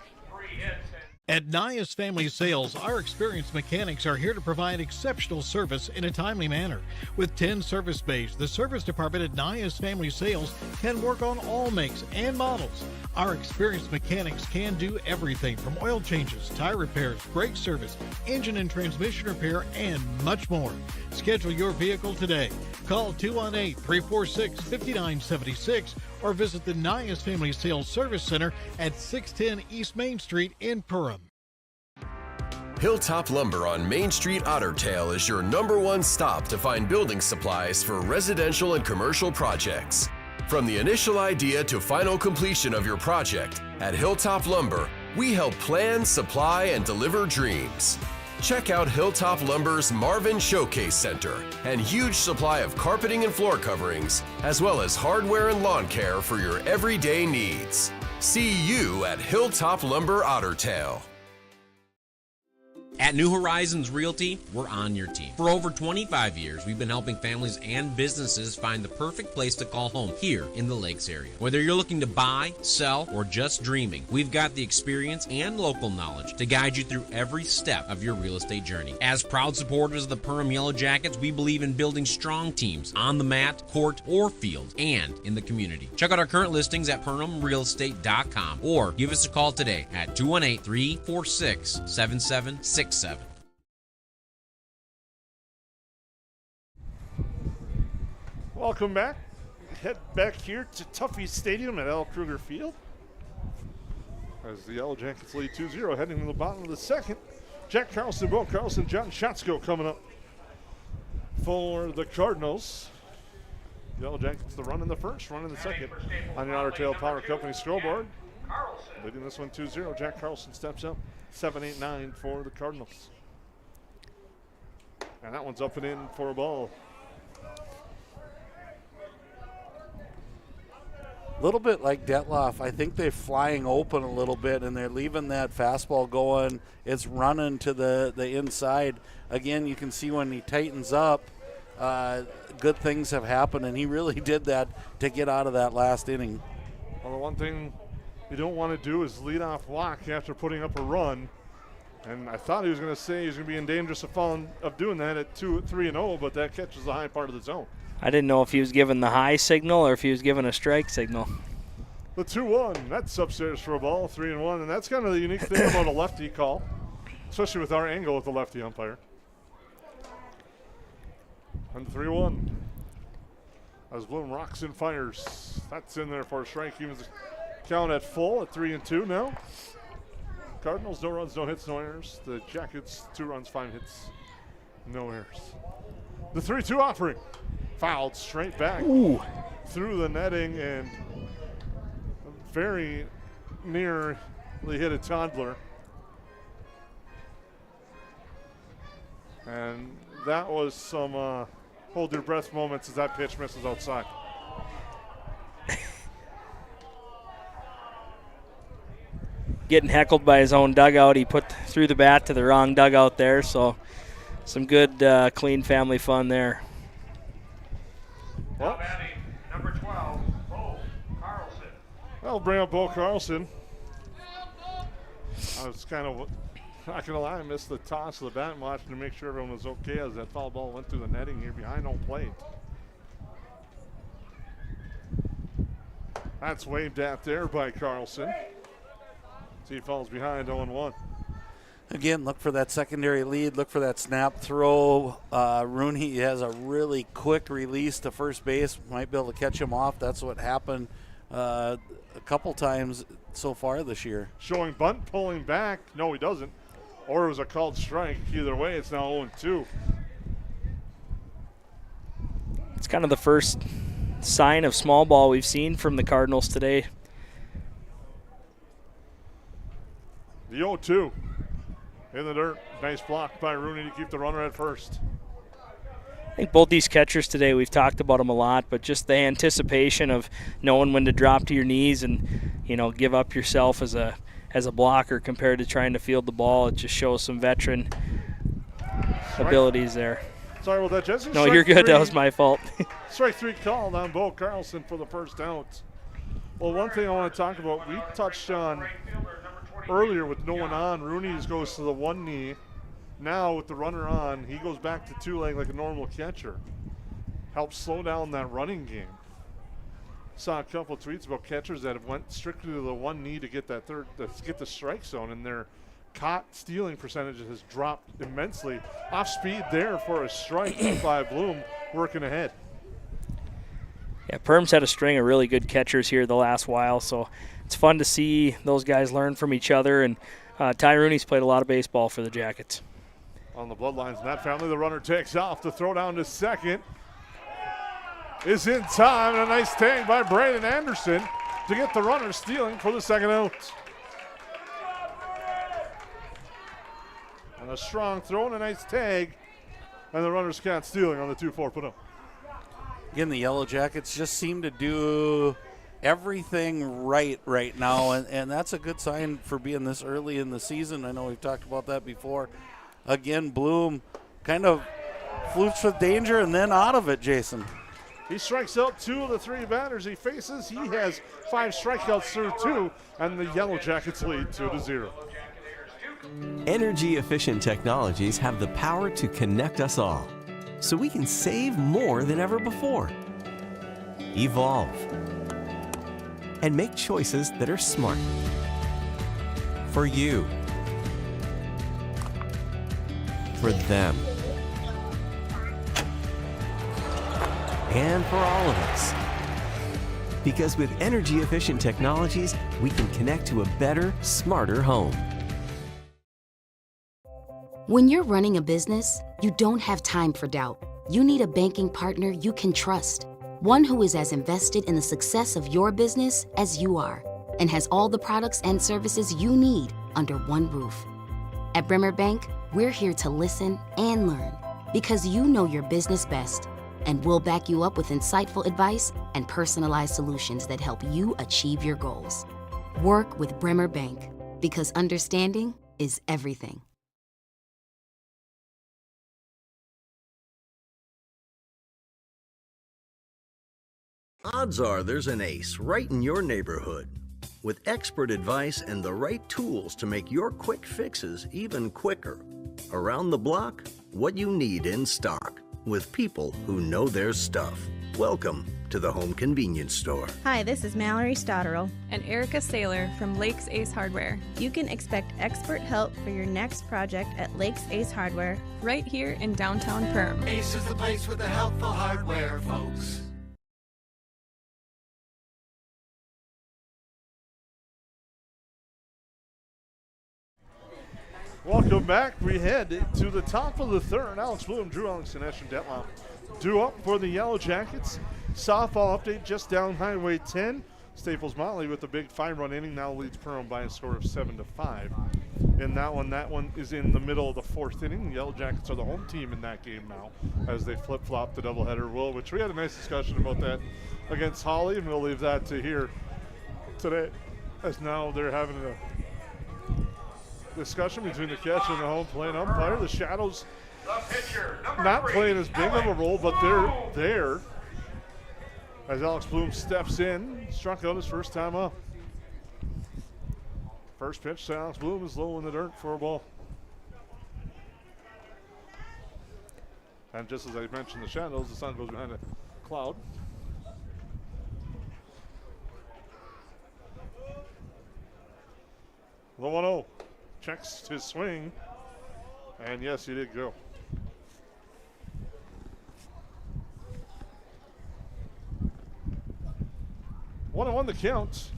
At Nias Family Sales, our experienced mechanics are here to provide exceptional service in a timely manner. With 10 service bays, the service department at Nias Family Sales can work on all makes and models. Our experienced mechanics can do everything from oil changes, tire repairs, brake service, engine and transmission repair, and much more. Schedule your vehicle today. Call 218-346-5976 or visit the Nias Family Sales Service Center at 610 East Main Street in Perham. Hilltop Lumber on Main Street Otter Tail is your #1 stop to find building supplies for residential and commercial projects. From the initial idea to final completion of your project, at Hilltop Lumber, we help plan, supply, and deliver dreams. Check out Hilltop Lumber's Marvin Showcase Center and huge supply of carpeting and floor coverings, as well as hardware and lawn care for your everyday needs. See you at Hilltop Lumber Otter Tail. At New Horizons Realty, we're on your team. For over 25 years, we've been helping families and businesses find the perfect place to call home here in the Lakes area. Whether you're looking to buy, sell, or just dreaming, we've got the experience and local knowledge to guide you through every step of your real estate journey. As proud supporters of the Perham Yellowjackets, we believe in building strong teams on the mat, court, or field, and in the community. Check out our current listings at PerhamRealEstate.com or give us a call today at 218-346-7767. Welcome back. Head back here to Tuffy Stadium at L. Krueger Field as the Yellow Jackets lead 2-0 heading to the bottom of the second. Jack Carlson, Bo Carlson, John Schatzko coming up for the Cardinals. Yellow Jackets the run in the first, run in the second on the Otter Tail Power Company scoreboard. Leading this one 2-0. Jack Carlson steps up 7-8-9 for the Cardinals. And that one's up and in for a ball. A little bit like Detloff. I think they're flying open a little bit, and they're leaving that fastball going. It's running to the inside. Again, you can see when he tightens up, good things have happened, and he really did that to get out of that last inning. Well, the one thing you don't want to do is lead off walk after putting up a run. And I thought he was going to say he's going to be in danger of doing that at 3-0, but that catches the high part of the zone. I didn't know if he was giving the high signal or if he was giving a strike signal. The 2-1, that's upstairs for a ball, 3-1, and that's kind of the unique thing about a lefty call, especially with our angle with the lefty umpire. And 3-1. As Bloom rocks and fires. That's in there for a strike. Even count at full at 3-2 now. Cardinals, no runs, no hits, no errors. The Jackets, 2 runs, 5 hits, no errors. The 3-2 offering. Fouled straight back through the netting and very nearly hit a toddler. And that was some hold your breath moments as that pitch misses outside. Getting heckled by his own dugout. He threw the bat to the wrong dugout there, so some good, clean family fun there. Well, number 12, Bo Carlson. I'll bring up Bo Carlson. I was kind of, not going to lie, I missed the toss of the bat and watching to make sure everyone was okay as that foul ball went through the netting here behind home plate. That's waved at there by Carlson. See, he falls behind 0-1. Again, look for that secondary lead. Look for that snap throw. Rooney has a really quick release to first base. Might be able to catch him off. That's what happened a couple times so far this year. Showing bunt, pulling back. No, he doesn't. Or it was a called strike. Either way, it's now 0-2. It's kind of the first sign of small ball we've seen from the Cardinals today. The 0-2. In the dirt. Nice block by Rooney to keep the runner at first. I think both these catchers today, we've talked about them a lot, but just the anticipation of knowing when to drop to your knees and, give up yourself as a blocker compared to trying to field the ball. It just shows some veteran abilities there. Sorry about that, Jesse. No, you're good. That was my fault. Strike 3 called on Bo Carlson for the first out. Well, one thing I want to talk about, we touched on earlier with no one on, Rooney goes to the one knee. Now with the runner on, he goes back to two leg like a normal catcher. Helps slow down that running game. Saw a couple of tweets about catchers that have went strictly to the one knee to get that get the strike zone, and their caught stealing percentage has dropped immensely. Off speed there for a strike by Bloom, working ahead. Yeah, Perham's had a string of really good catchers here the last while, so it's fun to see those guys learn from each other. And Ty Rooney's played a lot of baseball for the Jackets. On the bloodlines in that family, the runner takes off to throw down to second. Is in time, and a nice tag by Brandon Anderson to get the runner stealing for the second out. And a strong throw and a nice tag, and the runner's caught stealing on the 2-4 put up. Again, the Yellow Jackets just seem to do everything right now, and that's a good sign for being this early in the season. I know we've talked about that before. Again, Bloom kind of flukes with danger and then out of it, Jason. He strikes out 2 of the 3 batters he faces. He has 5 strikeouts through 2, and the Yellow Jackets lead 2-0. Energy-efficient technologies have the power to connect us all, so we can save more than ever before. Evolve. And make choices that are smart. For you. For them. And for all of us. Because with energy-efficient technologies, we can connect to a better, smarter home. When you're running a business, you don't have time for doubt. You need a banking partner you can trust. One who is as invested in the success of your business as you are, and has all the products and services you need under one roof. At Bremer Bank, we're here to listen and learn, because you know your business best, and we'll back you up with insightful advice and personalized solutions that help you achieve your goals. Work with Bremer Bank, because understanding is everything. Odds are there's an ace right in your neighborhood. With expert advice and the right tools to make your quick fixes even quicker. Around the block, what you need in stock, with people who know their stuff. Welcome to the Home Convenience Store. Hi, this is Mallory Stotterell and Erica Saylor from Lakes Ace Hardware. You can expect expert help for your next project at Lakes Ace Hardware, right here in downtown Perham. Ace is the place with the helpful hardware, folks. Welcome back. We head to the top of the third. Alex Bloom, Drew Ellingson, Ashton Detloff due up for the Yellow Jackets. Softball update just down Highway 10. Staples-Motley with a big 5-run inning now leads Perham by a score of 7-5. In that one is in the middle of the 4th inning. The Yellow Jackets are the home team in that game now as they flip-flop the doubleheader. Which we had a nice discussion about that against Holly, and we'll leave that to here today, as now they're having a discussion between the catcher and the home plate umpire. The Shadows not playing as big of a role, but they're there as Alex Bloom steps in, struck out his first time up. First pitch to Alex Bloom is low in the dirt for a ball. And just as I mentioned the Shadows, the sun goes behind a cloud. The 1-0. Checks his swing, and yes, he did go. One and one the count.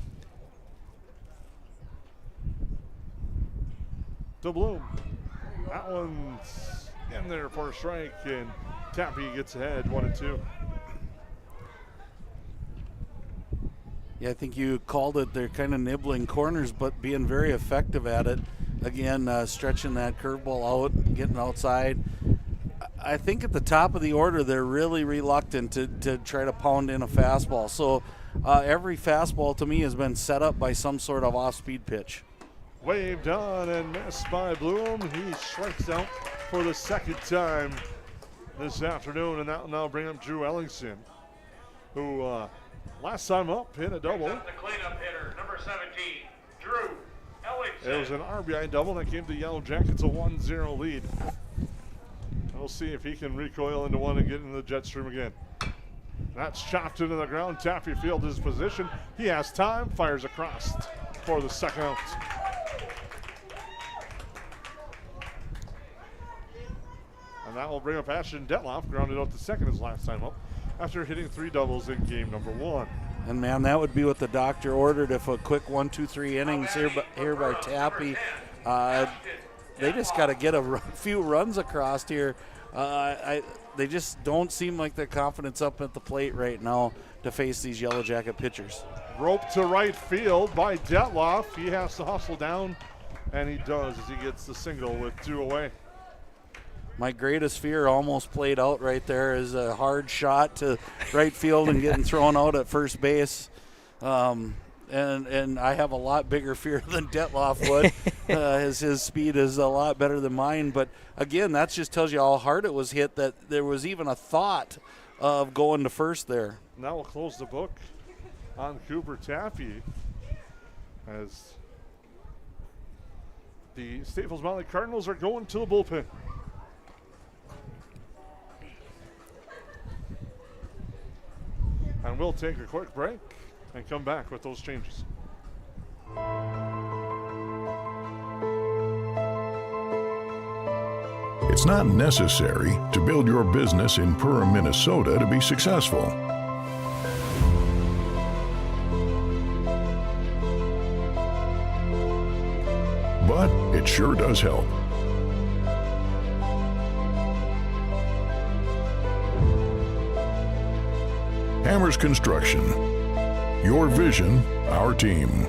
To Bloom. That one's in there for a strike, and Tappy gets ahead 1-2. Yeah, I think you called it. They're kind of nibbling corners, but being very effective at it. Again, stretching that curveball out, getting outside. I think at the top of the order, they're really reluctant to try to pound in a fastball. So every fastball to me has been set up by some sort of off-speed pitch. Waved on and missed by Bloom. He strikes out for the second time this afternoon, and that will now bring up Drew Ellingson, who last time up hit a double. The cleanup hitter, number 17, Drew Ellingson. It was an RBI double that gave the Yellow Jackets a 1-0 lead. We'll see if he can recoil into one and get into the jet stream again. That's chopped into the ground. Tappy field his position. He has time, fires across for the second out. And that will bring up Ashton Detloff, grounded out to second his last time up after hitting 3 doubles in game number 1. And man, that would be what the doctor ordered if a quick 1, 2, 3 innings here by Tappy. They just got to get a few runs across here. They just don't seem like their confidence up at the plate right now to face these Yellow Jacket pitchers. Rope to right field by Detloff. He has to hustle down, and he does as he gets the single with 2 away. My greatest fear almost played out right there is a hard shot to right field and getting thrown out at first base. And I have a lot bigger fear than Detloff would. His speed is a lot better than mine. But, again, that just tells you how hard it was hit, that there was even a thought of going to first there. Now we'll close the book on Cooper Tappy as the Staples-Motley Cardinals are going to the bullpen. And we'll take a quick break and come back with those changes. It's not necessary to build your business in Perham, Minnesota to be successful. But it sure does help. Hammers Construction. Your vision, our team.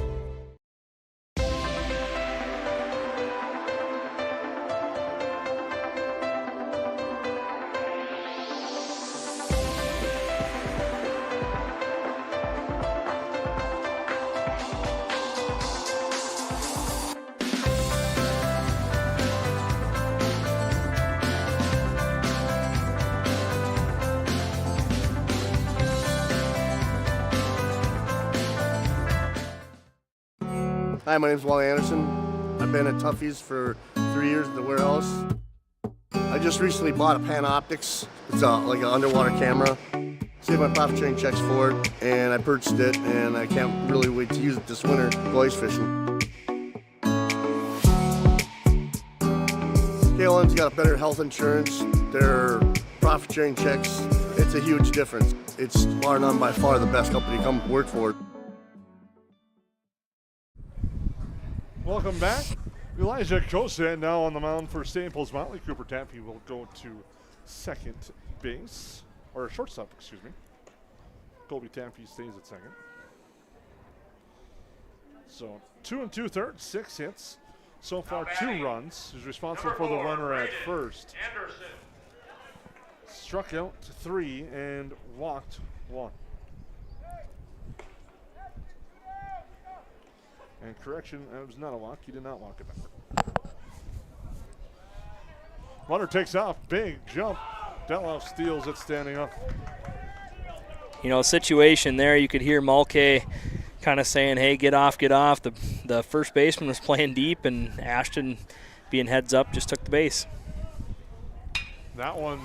Hi, my name's Wally Anderson. I've been at Tuffy's for 3 years at the warehouse. I just recently bought a Panoptics. It's like an underwater camera. Saved my profit sharing checks for it, and I purchased it, and I can't really wait to use it this winter go ice fishing. KLM's got a better health insurance. Their profit sharing checks, it's a huge difference. It's bar none by far the best company to come work for. Welcome back. Elijah Kosa now on the mound for Staples-Motley. Cooper Tappy will go to second base, or shortstop, excuse me. Colby Tappy stays at second. So 2 2/3, 6 hits. So far, 2 runs. He's responsible for the runner at first. Struck out 3 and walked 1. And correction, it was not a walk. He did not walk it back. Runner takes off. Big jump. Detloff steals it standing up. You know, situation there, you could hear Mulcahy kind of saying, hey, get off, get off. The first baseman was playing deep, and Ashton, being heads up, just took the base. That one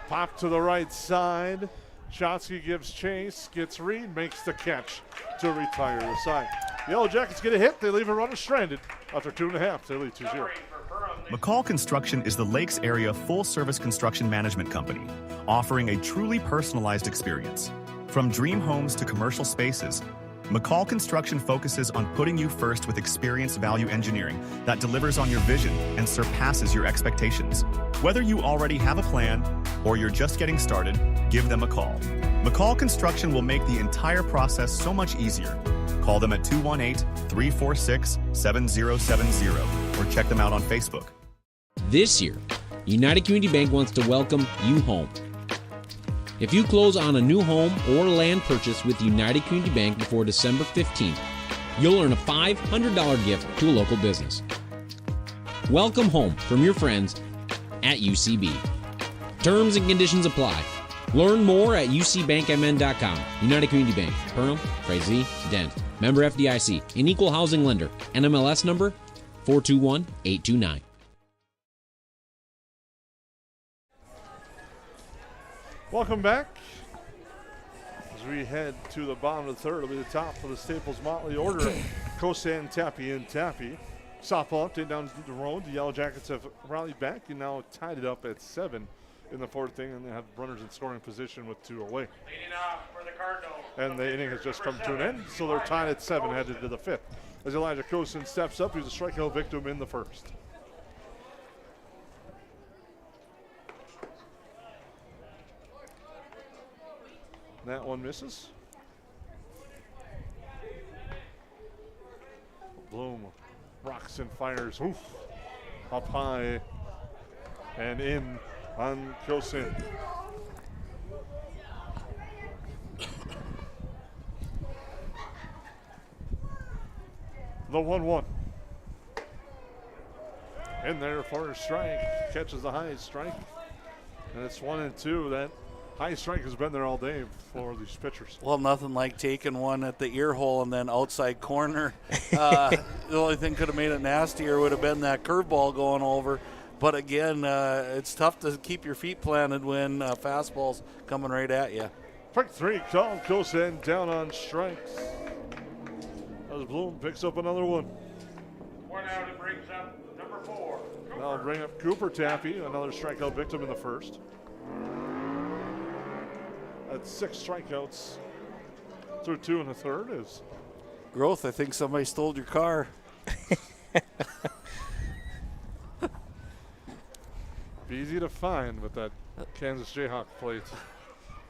popped to the right side. Shotsky gives chase, gets Reed, makes the catch to retire the side. Yellow Jackets get a hit. They leave a runner stranded. After 2.5, they lead 2-0. McCall Construction is the Lakes area full-service construction management company, offering a truly personalized experience. From dream homes to commercial spaces, McCall Construction focuses on putting you first with experience value engineering that delivers on your vision and surpasses your expectations. Whether you already have a plan or you're just getting started, give them a call. McCall Construction will make the entire process so much easier. Call them at 218-346-7070 or check them out on Facebook. This year, United Community Bank wants to welcome you home. If you close on a new home or land purchase with United Community Bank before December 15th, you'll earn a $500 gift to a local business. Welcome home from your friends at UCB. Terms and conditions apply. Learn more at ucbankmn.com. United Community Bank, Perham, Frazee, Member FDIC, an equal housing lender. NMLS number 421829. Welcome back. As we head to the bottom of the third, it'll be the top for the Staples-Motley order. Kosan, Tappy, and Tappy. Softball update down the road. The Yellow Jackets have rallied back and now tied it up at 7 in the fourth inning, and they have runners in scoring position with 2 away. Leading off for the Cardinals. And the inning has just come to an end, so they're tied at 7 headed to the 5th. As Elijah Kosan steps up, he's a strikeout victim in the first. That one misses. Bloom rocks and fires. Oof. Up high and in on Kosan. The 1-1. In there for a strike. Catches the high strike. And it's 1-2. That high strike has been there all day for these pitchers. Well, nothing like taking one at the ear hole and then outside corner. The only thing could have made it nastier would have been that curveball going over. But again, it's tough to keep your feet planted when fastball's coming right at you. Strike 3 called. Kosan down on strikes. As Bloom picks up another one. One out, it brings up number 4. Now I'll bring up Cooper Tappy, another strikeout victim in the first. That's 6 strikeouts through 2 in the third. Is Growth, I think somebody stole your car. be easy to find with that Kansas Jayhawk plate.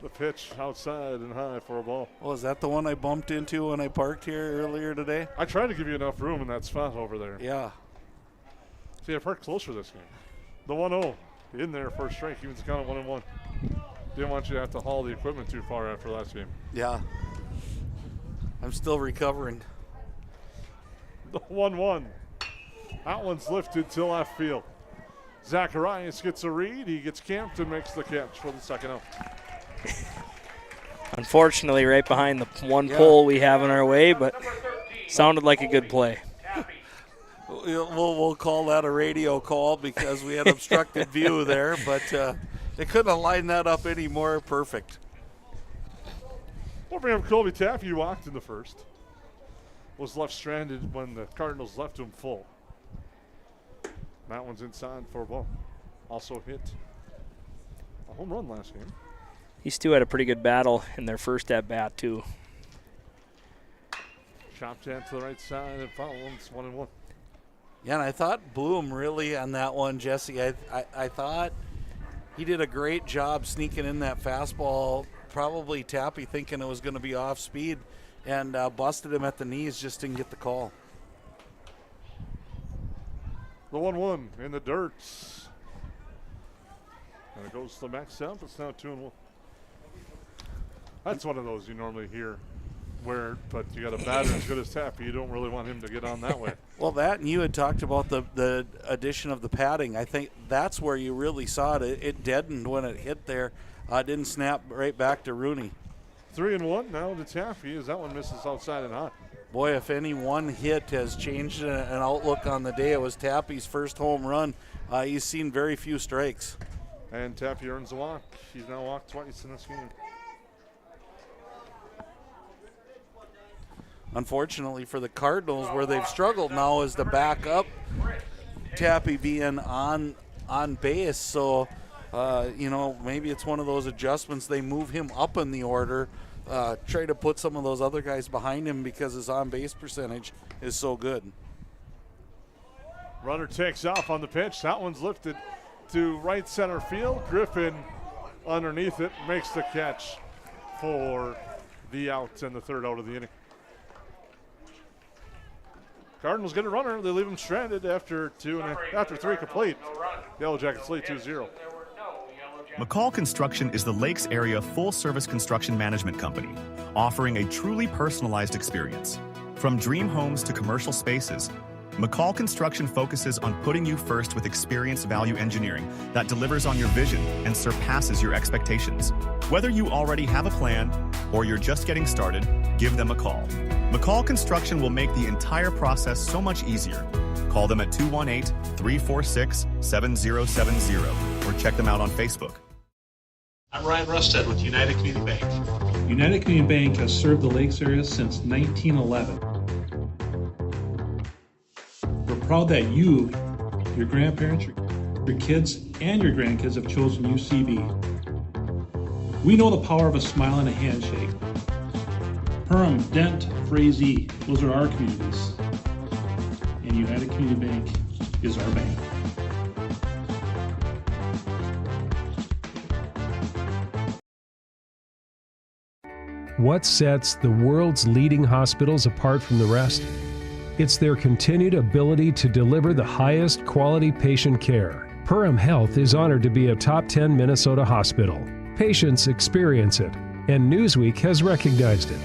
The pitch outside and high for a ball. Oh, is that the one I bumped into when I parked here earlier today? I tried to give you enough room in that spot over there. Yeah. See, I parked closer this game. The 1-0 in there for a strike, even to count at 1-1. Didn't want you to have to haul the equipment too far after last game. Yeah. I'm still recovering. The 1-1. That one's lifted to left field. Zacharias gets a read. He gets camped and makes the catch for the second out. Unfortunately, right behind the one pole we have in our way, but sounded like a good play. We'll call that a radio call because we had obstructed view there, but they couldn't have lined that up any more perfect. We'll bring up Colby Tappy. He walked in the first. Was left stranded when the Cardinals left him full. That one's inside for a ball. Also hit a home run last game. These two had a pretty good battle in their first at-bat, too. Chopped down to the right side and foul. It's 1-1. Yeah, and I thought Bloom really on that one, Jesse. I thought he did a great job sneaking in that fastball. Probably Tappy thinking it was going to be off speed and busted him at the knees, just didn't get the call. The 1-1 in the dirt. And it goes to the max up. It's now 2-1. That's one of those you normally hear but you got a batter as good as Tappy. You don't really want him to get on that way. Well, that, and you had talked about the addition of the padding. I think that's where you really saw it. It deadened when it hit there. Didn't snap right back to Rooney. 3-1 now to Tappy as that one misses outside and hot. Boy, if any one hit has changed an outlook on the day, it was Tappy's first home run. He's seen very few strikes. And Tappy earns a walk. He's now walked twice in this game. Unfortunately for the Cardinals, where they've struggled now is to back up Tappy being on base. So, maybe it's one of those adjustments. They move him up in the order, try to put some of those other guys behind him because his on-base percentage is so good. Runner takes off on the pitch. That one's lifted to right center field. Griffin underneath it makes the catch for the out and the third out of the inning. Cardinals get a runner. They leave him stranded after 3 complete. Yellow Jackets lead 2-0. McCall Construction is the Lakes area full-service construction management company, offering a truly personalized experience. From dream homes to commercial spaces, McCall Construction focuses on putting you first with experienced value engineering that delivers on your vision and surpasses your expectations. Whether you already have a plan or you're just getting started, give them a call. McCall Construction will make the entire process so much easier. Call them at 218-346-7070 or check them out on Facebook. I'm Ryan Rusted with United Community Bank. United Community Bank has served the Lakes area since 1911. We're proud that you, your grandparents, your kids, and your grandkids have chosen UCB. We know the power of a smile and a handshake. Perham, Dent, Frazee, those are our communities. And United Community Bank is our bank. What sets the world's leading hospitals apart from the rest? It's their continued ability to deliver the highest quality patient care. Perham Health is honored to be a top 10 Minnesota hospital. Patients experience it, and Newsweek has recognized it.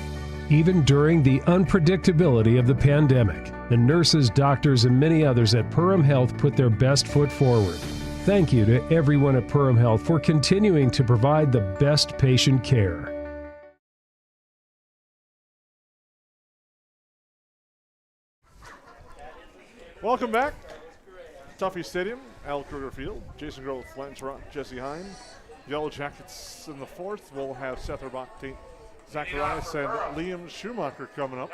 Even during the unpredictability of the pandemic, the nurses, doctors, and many others at Perham Health put their best foot forward. Thank you to everyone at Perham Health for continuing to provide the best patient care. Welcome back. Tuffy Stadium, Al Krueger Field. Jason Grove, Lance Rock, Jesse Hine. Yellowjackets in the fourth. We'll have Seth Erbach, Tate Zacharias, and Liam Schumacher coming up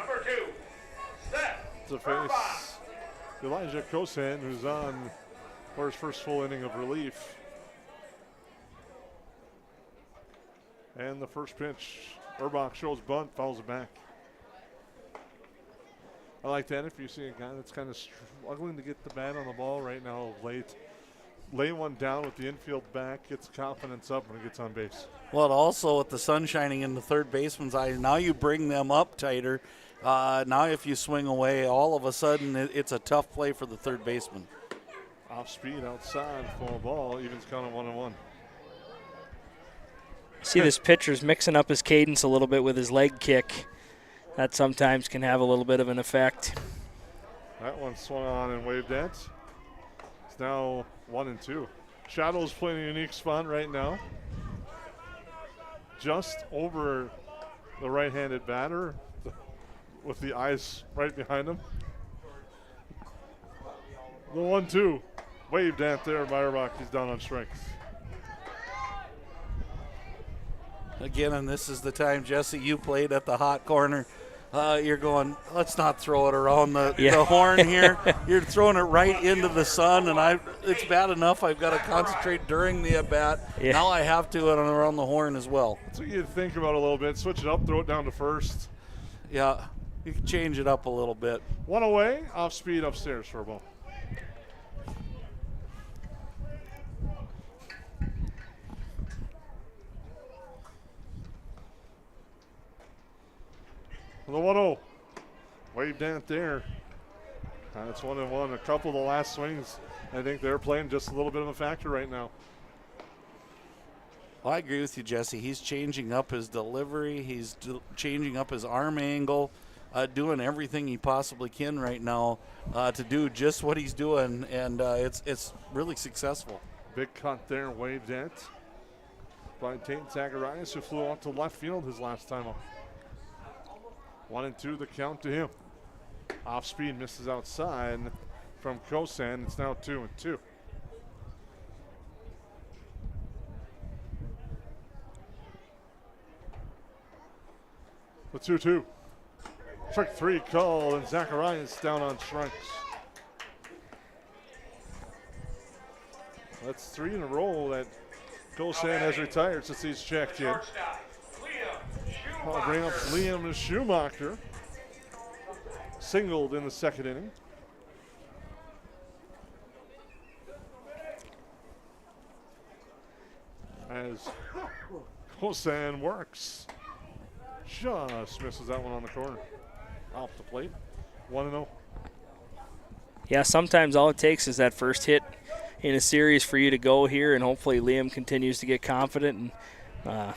to face Elijah Kosan, who's on for his first full inning of relief. And the first pitch, Erbach shows bunt, fouls it back. I like that if you see a guy that's kind of struggling to get the bat on the ball right now late. Lay one down with the infield back, gets confidence up when he gets on base. Well, also with the sun shining in the third baseman's eyes, now you bring them up tighter. Now if you swing away, all of a sudden it's a tough play for the third baseman. Off speed outside for a ball, evens count at 1-1. See, this pitcher's mixing up his cadence a little bit with his leg kick. That sometimes can have a little bit of an effect. That one swung on and waved at. It's now 1-2. Shadow's playing a unique spot right now. Just over the right-handed batter with the eyes right behind him. The 1-2. Waved at there by Erbach. He's down on strikes. Again, and this is the time, Jesse, you played at the hot corner. You're going, let's not throw it around the horn here. You're throwing it right into the sun, and it's bad enough I've got to concentrate during the at-bat. Yeah. Now I have to and around the horn as well. That's what you think about a little bit. Switch it up, throw it down to first. Yeah, you can change it up a little bit. One away, off speed upstairs for a ball. The 1-0. Waved at there. It's 1-1. A couple of the last swings, I think they're playing just a little bit of a factor right now. Well, I agree with you, Jesse. He's changing up his delivery. He's changing up his arm angle, doing everything he possibly can right now to do just what he's doing, and it's really successful. Big cut there, waved at by Tate Zacharias, who flew out to left field his last time up. 1-2, the count to him. Off speed, misses outside from Kosan. It's now 2-2. The 2-2. Strike three call, and Zacharias down on strikes. That's three in a row that Kosan has retired since he's checked in. I'll bring up Liam Schumacher. Singled in the second inning. As Kosan works. Just misses that one on the corner. Off the plate. 1-0. Yeah, sometimes all it takes is that first hit in a series for you to go here, and hopefully Liam continues to get confident and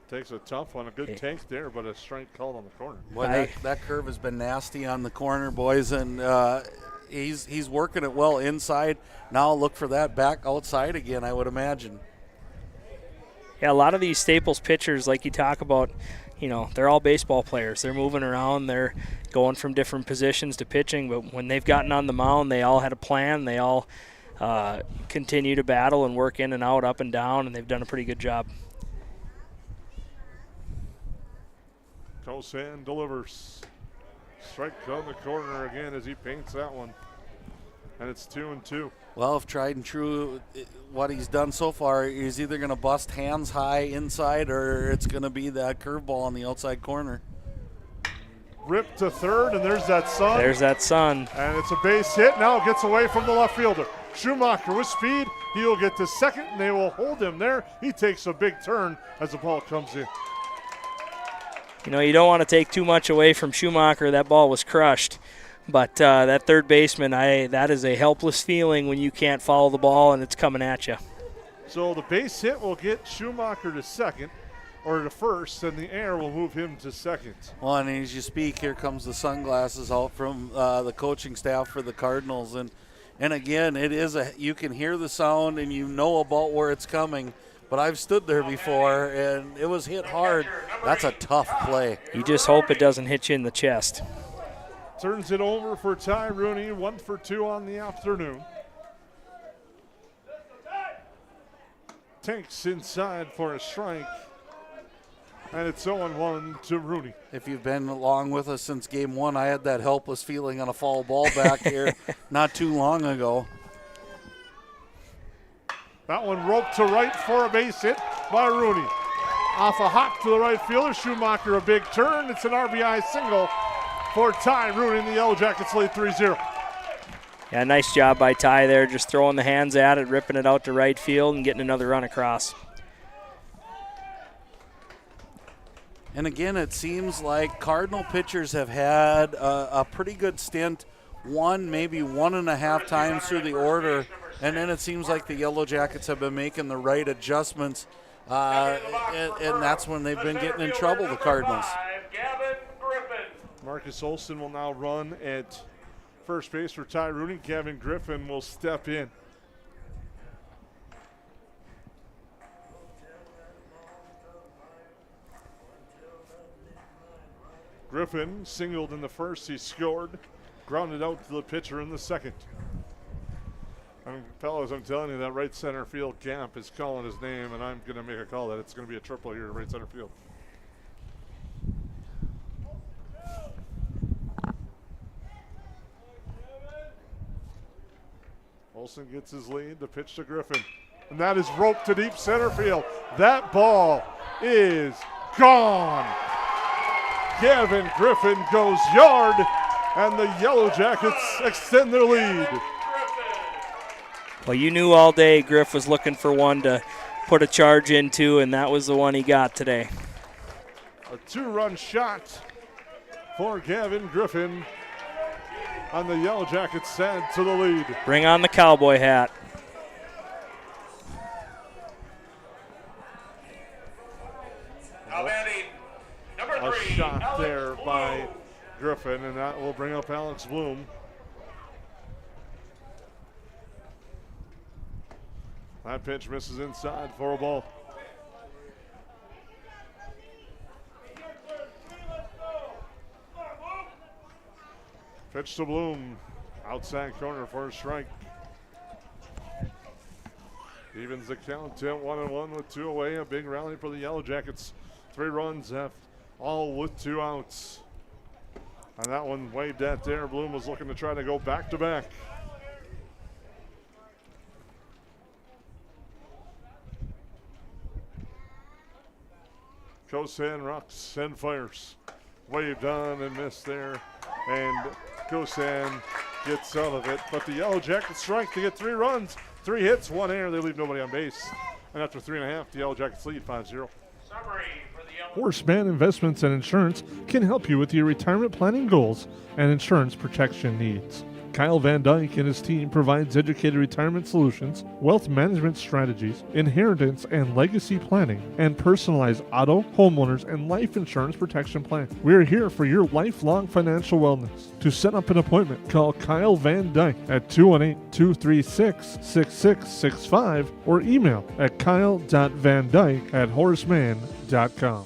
Takes a tough one, a good take there, but a strike called on the corner. Boy, that curve has been nasty on the corner, boys, and he's working it well inside. Now look for that back outside again, I would imagine. Yeah, a lot of these Staples pitchers, like you talk about, they're all baseball players. They're moving around. They're going from different positions to pitching. But when they've gotten on the mound, they all had a plan. They all continue to battle and work in and out, up and down, and they've done a pretty good job. Kosan delivers. Strike on the corner again as he paints that one. And it's 2-2. Well, if tried and true, what he's done so far, he's either going to bust hands high inside or it's going to be that curveball on the outside corner. Rip to third, and there's that sun. There's that sun. And it's a base hit. Now it gets away from the left fielder. Schumacher with speed. He'll get to second, and they will hold him there. He takes a big turn as the ball comes in. You don't want to take too much away from Schumacher. That ball was crushed. But that third baseman, that is a helpless feeling when you can't follow the ball and it's coming at you. So the base hit will get Schumacher to second, or to first, and the air will move him to second. Well, and as you speak, here comes the sunglasses out from the coaching staff for the Cardinals. And again, it is you can hear the sound and you know about where it's coming. But I've stood there before, and it was hit hard. That's a tough play. You just hope it doesn't hit you in the chest. Turns it over for Ty Rooney, 1 for 2 on the afternoon. Takes inside for a strike, and it's 0-1 to Rooney. If you've been along with us since game one, I had that helpless feeling on a foul ball back here not too long ago. That one roped to right for a base hit by Rooney. Off a hop to the right fielder. Schumacher a big turn. It's an RBI single for Ty Rooney, and the Yellow Jackets lead 3-0. Yeah, nice job by Ty there, just throwing the hands at it, ripping it out to right field, and getting another run across. And again, it seems like Cardinal pitchers have had a pretty good stint, maybe 1.5 times through the order. And then it seems like the Yellow Jackets have been making the right adjustments, and that's when they've been getting in trouble, the Cardinals. Marcus Olson will now run at first base for Ty Rooney. Gavin Griffin will step in. Griffin singled in the first. He scored, grounded out to the pitcher in the second. Fellas, I'm telling you, that right center field camp is calling his name, and I'm going to make a call that it's going to be a triple here at right center field. Olson gets his lead, the pitch to Griffin, and that is roped to deep center field. That ball is gone. Gavin Griffin goes yard, and the Yellow Jackets extend their lead. Well, you knew all day Griff was looking for one to put a charge into, and that was the one he got today. A 2-run shot for Gavin Griffin, and the Yellow Jackets add to the lead. Bring on the cowboy hat. Now batting, number 3. A shot Alex there Bloom. by Griffin, and that will bring up Alex Bloom. That pitch misses inside for a ball. Pitch to Bloom. Outside corner for a strike. Evens the count to 1-1 with 2 away. A big rally for the Yellow Jackets. 3 runs, all with 2 outs. And that one waved at there. Bloom was looking to try to go back to back. Kosan rocks and fires. Waved on and missed there. And Kosan gets out of it. But the Yellow Jackets strike to get 3 runs. 3 hits, 1 error. They leave nobody on base. And after 3.5, the Yellow Jackets lead 5-0. Horseman Investments and Insurance can help you with your retirement planning goals and insurance protection needs. Kyle Van Dyke and his team provides educated retirement solutions, wealth management strategies, inheritance and legacy planning, and personalized auto, homeowners, and life insurance protection plan. We are here for your lifelong financial wellness. To set up an appointment, call Kyle Van Dyke at 218-236-6665 or email at kyle.vandyke@horseman.com.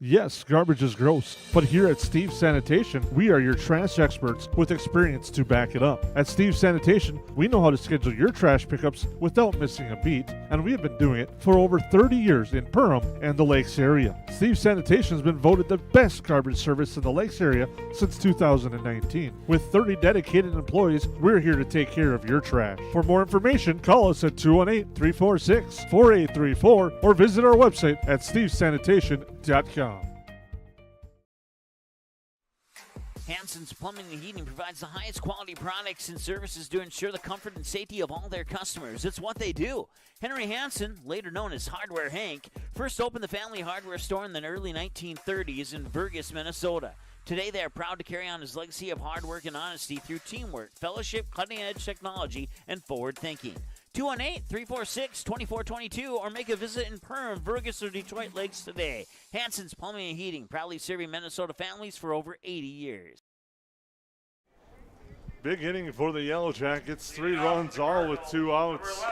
Yes, garbage is gross, but here at Steve's Sanitation, we are your trash experts with experience to back it up. At Steve's Sanitation, we know how to schedule your trash pickups without missing a beat, and we have been doing it for over 30 years in Perham and the Lakes area. Steve's Sanitation has been voted the best garbage service in the Lakes area since 2019. With 30 dedicated employees, we're here to take care of your trash. For more information, call us at 218-346-4834 or visit our website at stevesanitation.com. Hansen's Plumbing and Heating provides the highest quality products and services to ensure the comfort and safety of all their customers. It's what they do. Henry Hansen, later known as Hardware Hank, first opened the family hardware store in the early 1930s in Burgess, Minnesota. Today, they are proud to carry on his legacy of hard work and honesty through teamwork, fellowship, cutting-edge technology, and forward thinking. 218-346-2422 or make a visit in Perham, Burgess, or Detroit Lakes today. Hansen's Plumbing and Heating, proudly serving Minnesota families for over 80 years. Big inning for the Yellowjackets. 3 runs, all with 2 outs.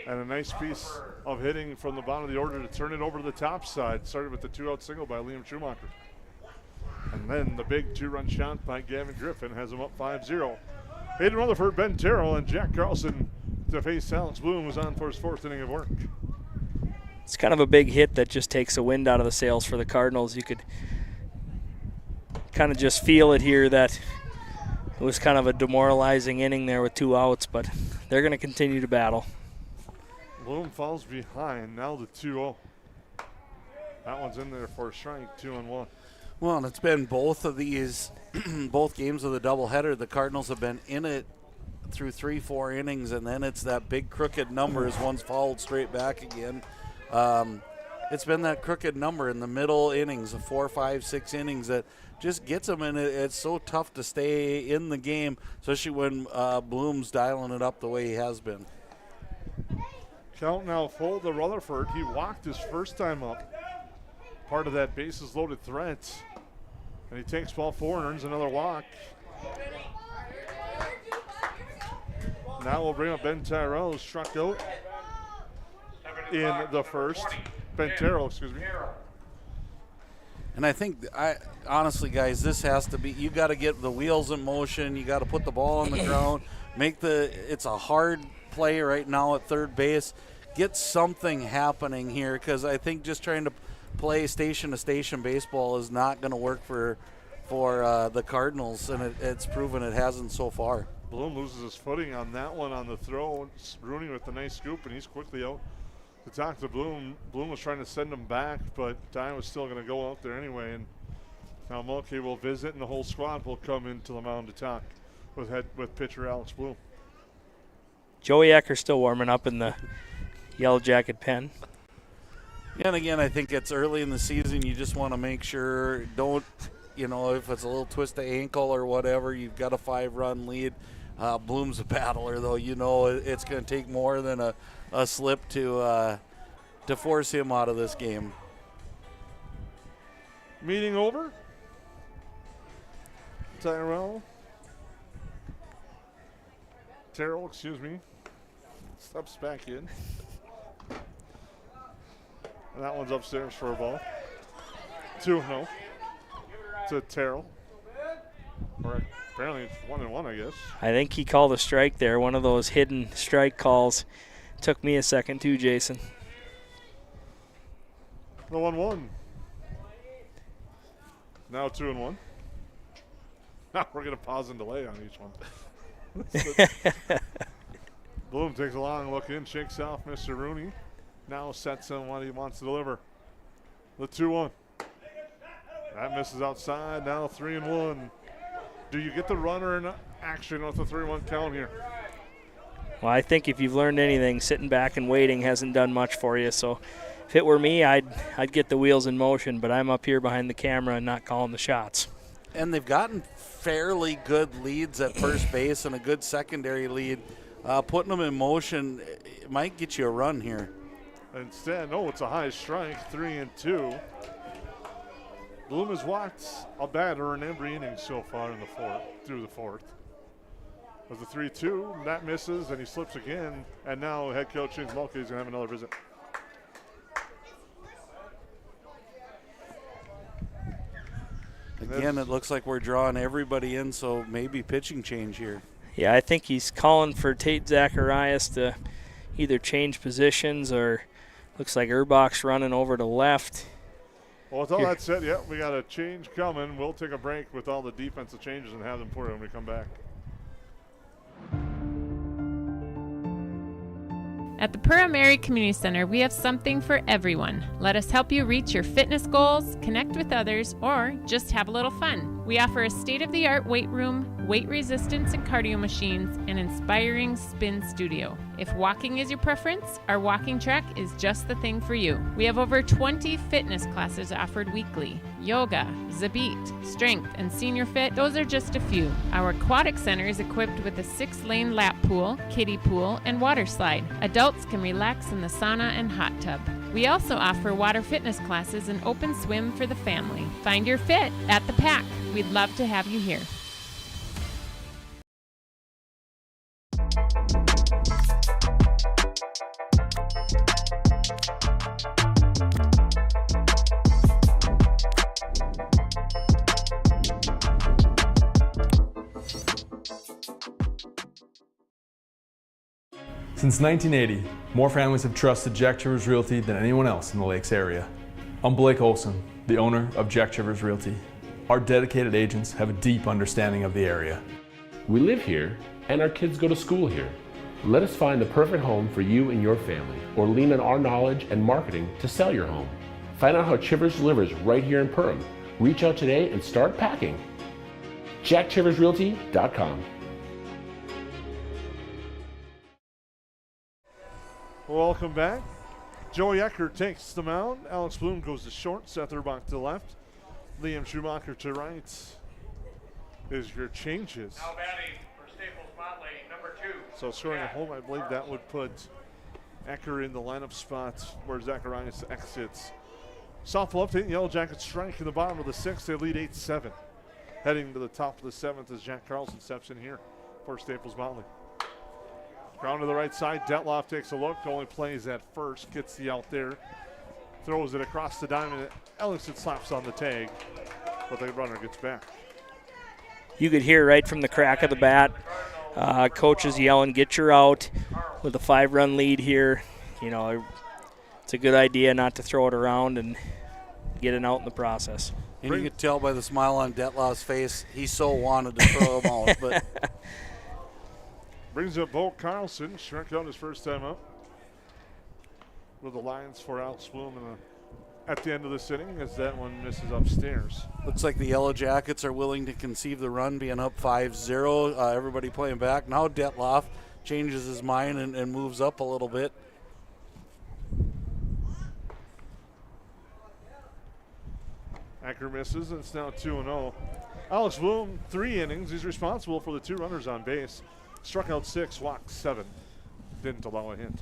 And a nice piece of hitting from the bottom of the order to turn it over to the top side. Started with the 2-out single by Liam Schumacher. And then the big 2-run shot by Gavin Griffin has him up 5-0. Hayden Rutherford, Ben Terrell, and Jack Carlson to face Alex Bloom, was on for his 4th inning of work. It's kind of a big hit that just takes the wind out of the sails for the Cardinals. You could kind of just feel it here that it was kind of a demoralizing inning there with 2 outs, but they're going to continue to battle. Bloom falls behind, now the 2-0. That one's in there for a strike, 2-1. Well, and it's been both of these, both games of the doubleheader. The Cardinals have been in it through 3-4 innings, and then it's that big crooked number as one's fouled straight back again. It's been that crooked number in the middle innings, the 4, 5, 6 innings that just gets them, and it's so tough to stay in the game, especially when Bloom's dialing it up the way he has been. Count now full to Rutherford. He walked his first time up. Part of that bases loaded threat. And he takes ball 4 and earns another walk. Now we'll bring up Ben Tyrell, who struck out in the first. Ben Terrell, excuse me. And I think, honestly, guys, this has to be, you got to get the wheels in motion. You got to put the ball on the ground. It's a hard play right now at third base. Get something happening here, because I think just trying to play station-to-station baseball is not going to work for the Cardinals, and it's proven it hasn't so far. Bloom loses his footing on that one on the throw. Rooney with the nice scoop, and he's quickly out to talk to Bloom. Bloom was trying to send him back, but Dye was still going to go out there anyway. And now Mulkey will visit, and the whole squad will come into the mound to talk with pitcher Alex Bloom. Joey Ecker's still warming up in the Yellow Jacket pen. And again, I think it's early in the season. You just want to make sure, if it's a little twist of ankle or whatever, you've got a 5-run lead. Bloom's a battler, though. It's going to take more than a slip to force him out of this game. Meeting over. Terrell, excuse me, steps back in. And that one's upstairs for a ball. 2-0 to Terrell. Or apparently it's 1-1, I guess. I think he called a strike there, one of those hidden strike calls. Took me a second too, Jason. The 1-1. Now 2-1. Now we're going to pause and delay on each one. Bloom takes a long look in, shakes off Mr. Rooney. Now sets him what he wants to deliver. The 2-1. That misses outside. Now 3-1. Do you get the runner in action with the 3-1 count here? Well, I think if you've learned anything, sitting back and waiting hasn't done much for you. So if it were me, I'd get the wheels in motion, but I'm up here behind the camera and not calling the shots. and they've gotten fairly good leads at first base and a good secondary lead. Putting them in motion, it might get you a run here. Instead, no, it's a high strike, 3-2. Bloom has walked a batter in every inning so far in the fourth, through the fourth. With the 3-2, that misses, and he slips again, and now head coach James Mulkey is going to have another visit. Again, it looks like we're drawing everybody in, so maybe pitching change here. Yeah, I think he's calling for Tate Zacharias to either change positions, or looks like Erbach's running over to left. Well, with all that said, yeah, we got a change coming. We'll take a break with all the defensive changes and have them for you when we come back. At the Perham Area Community Center, we have something for everyone. Let us help you reach your fitness goals, connect with others, or just have a little fun. We offer a state-of-the-art weight room, weight resistance and cardio machines, and inspiring spin studio. If walking is your preference, our walking track is just the thing for you. We have over 20 fitness classes offered weekly. Yoga, Zabit, Strength, and Senior Fit, those are just a few. Our aquatic center is equipped with a 6-lane lap pool, kiddie pool, and water slide. Adults can relax in the sauna and hot tub. We also offer water fitness classes and open swim for the family. Find your fit at the Pack. We'd love to have you here. Since 1980, more families have trusted Jack Chivers Realty than anyone else in the Lakes area. I'm Blake Olson, the owner of Jack Chivers Realty. Our dedicated agents have a deep understanding of the area. We live here, and our kids go to school here. Let us find the perfect home for you and your family, or lean on our knowledge and marketing to sell your home. Find out how Chivers delivers right here in Perham. Reach out today and start packing. JackChiversRealty.com. Welcome back. Joey Ecker takes the mound. Alex Bloom goes to short. Seth Erbach to left. Liam Schumacher to right. Is your changes. Now batting for Staples-Motley, number 2. So scoring a home, I believe that would put Ecker in the lineup spot where Zacharias exits. Softball update, Yellowjackets strike in the bottom of the 6th. They lead 8-7. Heading to the top of the 7th as Jack Carlson steps in here for Staples-Motley. Ground to the right side. Detloff takes a look. Only plays at first. Gets the out there. Throws it across the diamond. Ellingson slaps on the tag, but the runner gets back. You could hear right from the crack of the bat, coaches yelling, "Get your out!" With a 5-run lead here, you know, it's a good idea not to throw it around and get it out in the process. And you could tell by the smile on Detloff's face, he so wanted to throw him out, but. Brings up Bo Carlson, struck out his first time up. With the Lions for Alex Bloom at the end of this inning as that one misses upstairs. Looks like the Yellow Jackets are willing to concede the run, being up 5-0. Everybody playing back. Now Detloff changes his mind and moves up a little bit. Ecker misses, and it's now 2-0. Alex Bloom, 3 innings. He's responsible for the 2 runners on base. Struck out 6, walked 7. Didn't allow a hit.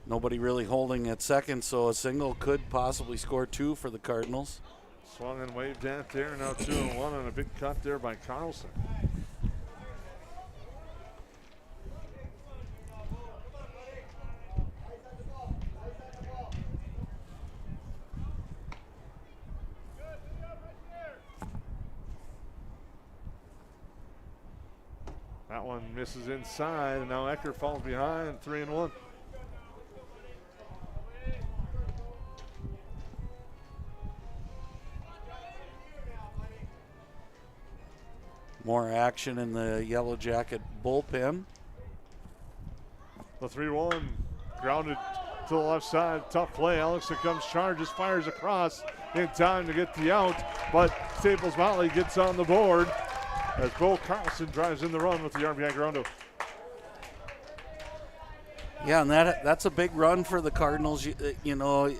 Nobody really holding at second, so a single could possibly score 2 for the Cardinals. Swung and waved at there. Now 2-1 on a big cut there by Carlson. That one misses inside, and now Ecker falls behind, 3-1. More action in the Yellow Jacket bullpen. The 3-1 grounded to the left side. Tough play. Ellingson comes, charges, fires across in time to get the out, but Staples-Motley gets on the board as Bo Carlson drives in the run with the RBI groundo. Yeah, and that's a big run for the Cardinals. You know,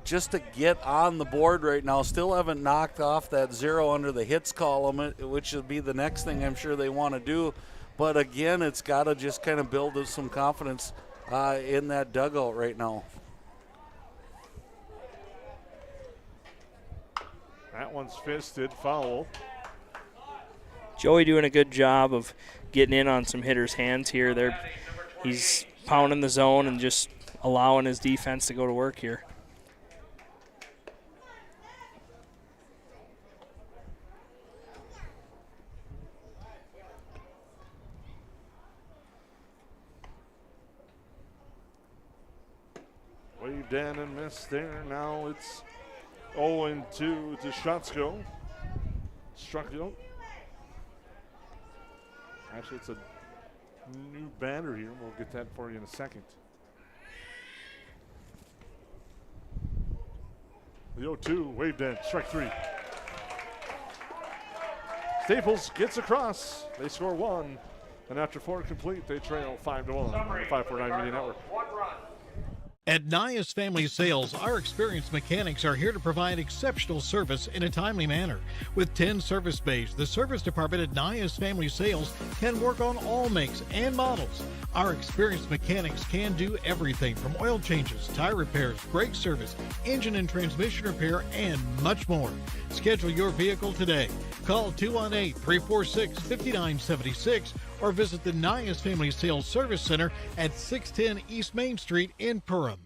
just to get on the board right now, still haven't knocked off that 0 under the hits column, which will be the next thing I'm sure they want to do. But again, it's got to just kind of build some confidence in that dugout right now. That one's fisted, foul. Joey doing a good job of getting in on some hitters' hands here. He's pounding the zone and just allowing his defense to go to work here. Waved in and missed there. Now it's 0-2 to Shutzko. Struckio. Actually, it's a new batter here. We'll get that for you in a second. The 0-2 waved in. Strike 3. Staples gets across. They score 1. And after 4 complete, they trail 5-1 on the 549 Media Network. At Nias Family Sales, our experienced mechanics are here to provide exceptional service in a timely manner. With 10 service bays, the service department at Nias Family Sales can work on all makes and models. Our experienced mechanics can do everything from oil changes, tire repairs, brake service, engine and transmission repair, and much more. Schedule your vehicle today. Call 218-346-5976 or visit the Nias Family Sales Service Center at 610 East Main Street in Perham.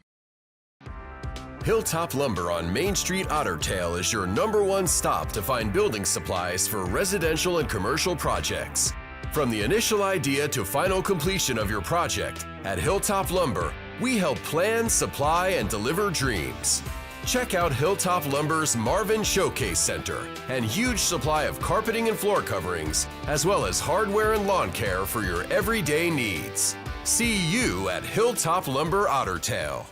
Hilltop Lumber on Main Street Ottertail is your #1 stop to find building supplies for residential and commercial projects. From the initial idea to final completion of your project, at Hilltop Lumber, we help plan, supply, and deliver dreams. Check out Hilltop Lumber's Marvin Showcase Center and huge supply of carpeting and floor coverings, as well as hardware and lawn care for your everyday needs. See you at Hilltop Lumber Ottertail.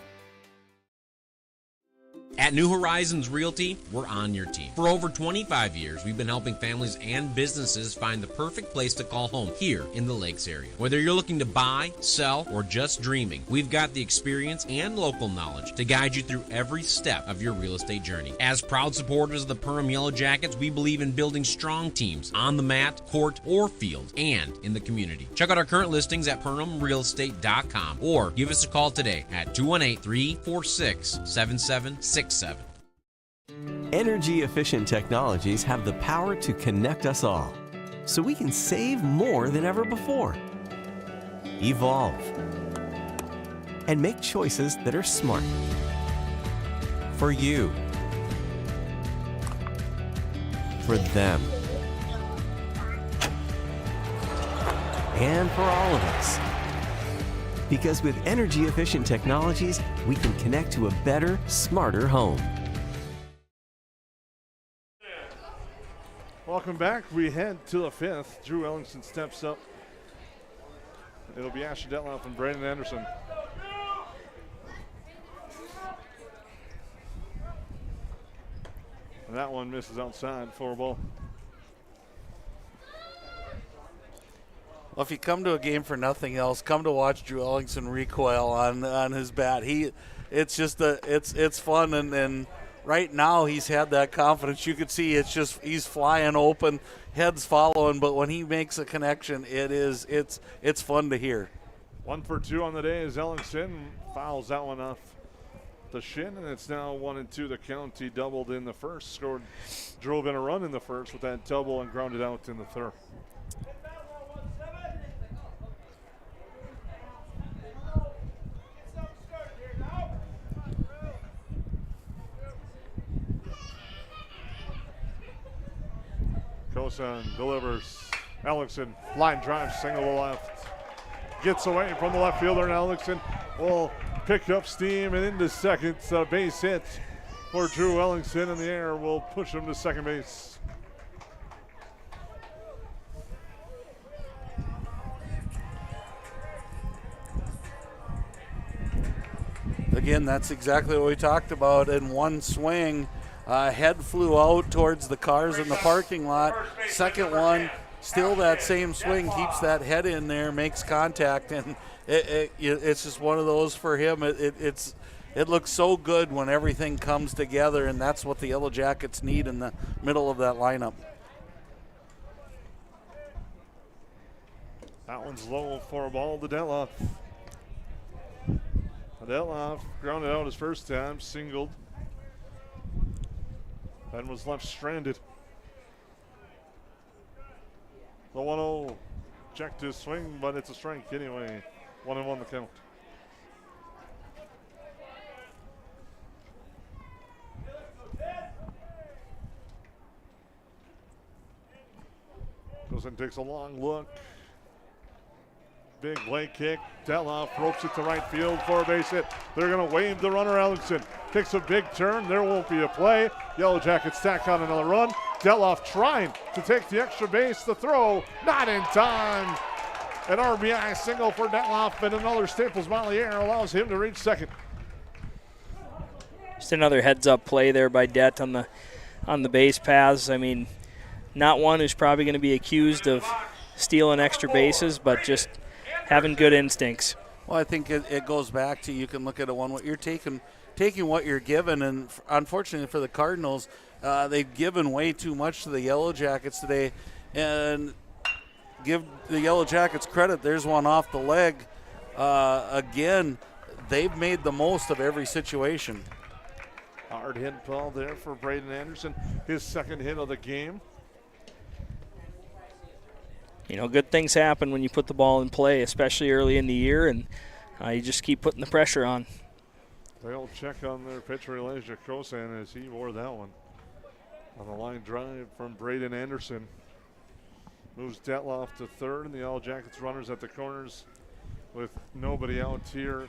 At New Horizons Realty, we're on your team. For over 25 years, we've been helping families and businesses find the perfect place to call home here in the Lakes area. Whether you're looking to buy, sell, or just dreaming, we've got the experience and local knowledge to guide you through every step of your real estate journey. As proud supporters of the Perham Yellowjackets, we believe in building strong teams on the mat, court, or field, and in the community. Check out our current listings at PerhamRealEstate.com or give us a call today at 218-346-7767. Energy efficient technologies have the power to connect us all, so we can save more than ever before. Evolve and make choices that are smart. For you. For them. And for all of us. Because with energy efficient technologies, we can connect to a better, smarter home. Welcome back. We head to the 5th. Drew Ellingson steps up. It'll be Asher Detloff and Brandon Anderson. And that one misses outside, 4-ball. Well, if you come to a game for nothing else, come to watch Drew Ellingson recoil on his bat. It's fun, and right now he's had that confidence. You could see he's flying open, heads following, but when he makes a connection, it's fun to hear. 1 for 2 on the day as Ellingson fouls that one off the shin, and it's now 1-2 the count. He doubled in the first, drove in a run in the first with that double and grounded out in the third. Kosan delivers. Ellingson, line drive, single to left. Gets away from the left fielder, and Ellingson will pick up steam and into second. Base hit for Drew Ellingson in the air will push him to second base. Again, that's exactly what we talked about. In one swing, head flew out towards the cars in the parking lot. Second one, still that same swing, keeps that head in there, makes contact, and it's just one of those for him. It looks so good when everything comes together, and that's what the Yellow Jackets need in the middle of that lineup. That one's low for a ball to Detloff. Detloff grounded out his first time, singled, then was left stranded. The 1-0 checked his swing, but it's a strike anyway. 1-1 the count. Goes and takes a long look. Big leg kick. Detloff ropes it to right field for a base hit. They're going to wave the runner. Ellingson takes a big turn. There won't be a play. Yellow Jackets tack on another run. Detloff trying to take the extra base. The throw, not in time. An RBI single for Detloff, and another Staples-Motley error allows him to reach second. Just another heads-up play there by Det on the base paths. I mean, not one who's probably going to be accused of stealing extra bases, but just having good instincts. Well, I think it goes back to, you can look at it one way. You're taking what you're given, and unfortunately for the Cardinals, they've given way too much to the Yellow Jackets today. And give the Yellow Jackets credit. There's one off the leg. Again, they've made the most of every situation. Hard hit ball there for Braden Anderson, his second hit of the game. You know, good things happen when you put the ball in play, especially early in the year, and you just keep putting the pressure on. They'll check on their pitcher, Elijah Kosan, as he wore that one. On the line drive from Braden Anderson. Moves Detloff to third, and the All Jackets runners at the corners with nobody out here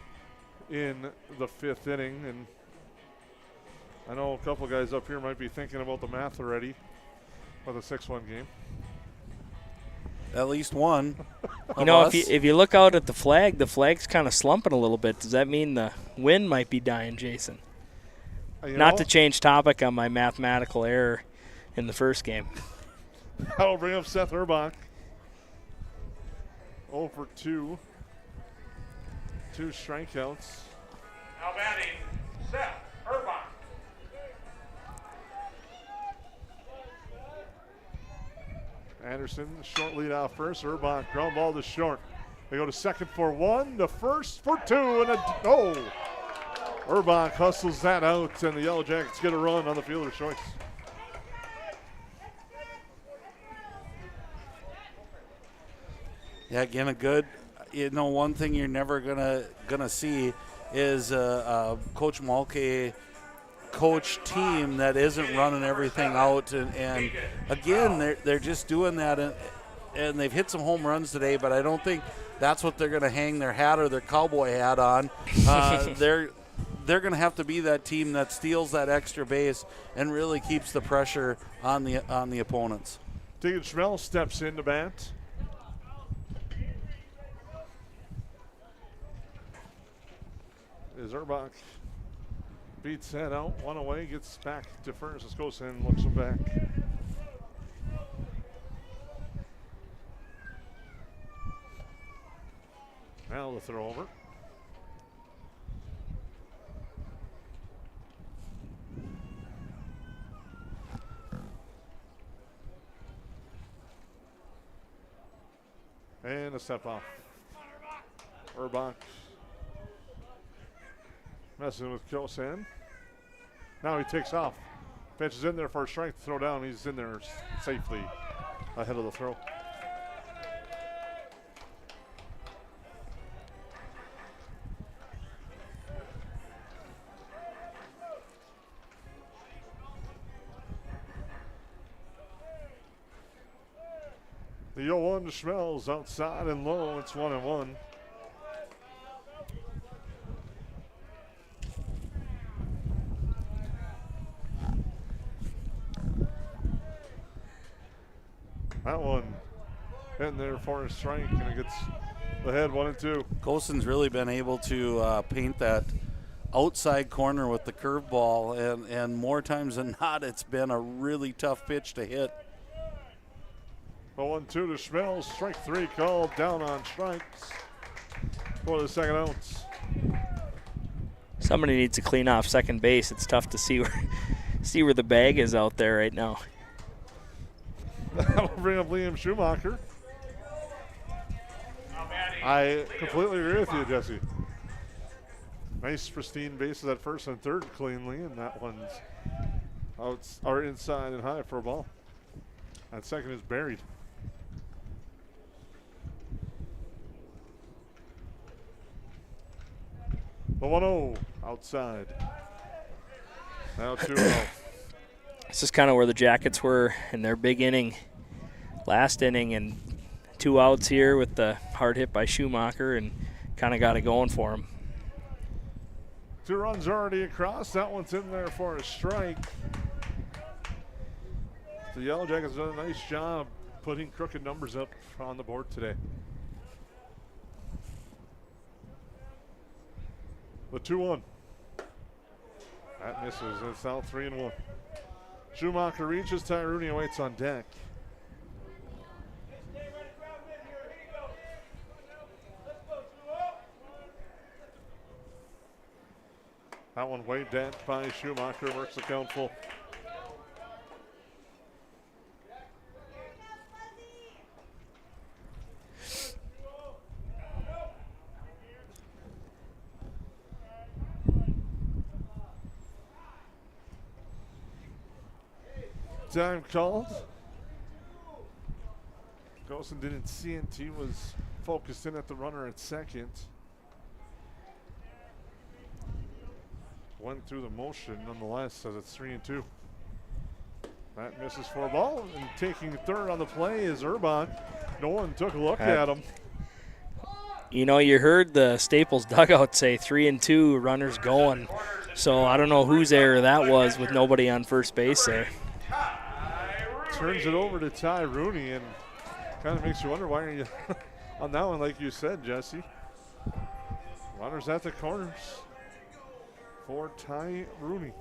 in the fifth inning. And I know a couple guys up here might be thinking about the math already for the 6-1 game. At least one. You know, if you look out at the flag's kind of slumping a little bit. Does that mean the wind might be dying, Jason? Not to change topic on my mathematical error in the first game. That'll bring up Seth Urbach. 0 for 2. 2 strikeouts. Now batting, Seth Urbach. Anderson, short lead off first. Urbach, ground ball to short. They go to second for 1, to first for 2, and Urbach hustles that out, and the Yellow Jackets get a run on the fielder's choice. Yeah, again, a good, one thing you're never gonna see is Coach Mulkey coach team that isn't running everything out, and again, they're just doing that, and they've hit some home runs today, but I don't think that's what they're gonna hang their hat or their cowboy hat on. They're gonna have to be that team that steals that extra base and really keeps the pressure on the opponents. Deegan Schmel steps in to bat. As Urbach beats that out, one away, gets back to first. As goes in, looks him back. Now the throw over. And a step off. Urbach messing with Kosan. Now he takes off. Pitch is in there for a strike to throw down. He's in there safely ahead of the throw. The 0-1 to Schmelz outside and low. It's 1-1. That one in there for a strike, and it gets the head 1-2. Colson's really been able to paint that outside corner with the curveball, and more times than not, it's been a really tough pitch to hit. 0-2 to Schmelz. Strike 3 called down on strikes for the second outs. Somebody needs to clean off second base. It's tough to see where the bag is out there right now. That'll bring up Liam Schumacher. I completely agree with you, Jesse. Nice pristine bases at first and third cleanly, and that one's out or inside and high for a ball. That second is buried. The 1-0 outside. Now 2-0. This is kind of where the Jackets were in their big inning, last inning, and 2 outs here with the hard hit by Schumacher, and kind of got it going for him. 2 runs already across. That one's in there for a strike. The Yellow Jackets done a nice job putting crooked numbers up on the board today. The 2-1. That misses. It's out 3-1. Schumacher reaches. Ty Rooney awaits on deck. That one waved at by Schumacher. Works the count full. Time called. Golson didn't see it. He was focused in at the runner at second. Went through the motion nonetheless, as it's 3-2. That misses for a ball, and taking third on the play is Urbach. No one took a look at him. You know, you heard the Staples dugout say 3-2, runners going. So I don't know whose error that was with nobody on first base there. Turns it over to Ty Rooney, and kind of makes you wonder why are you on that one, like you said, Jesse. Runners at the corners for Ty Rooney.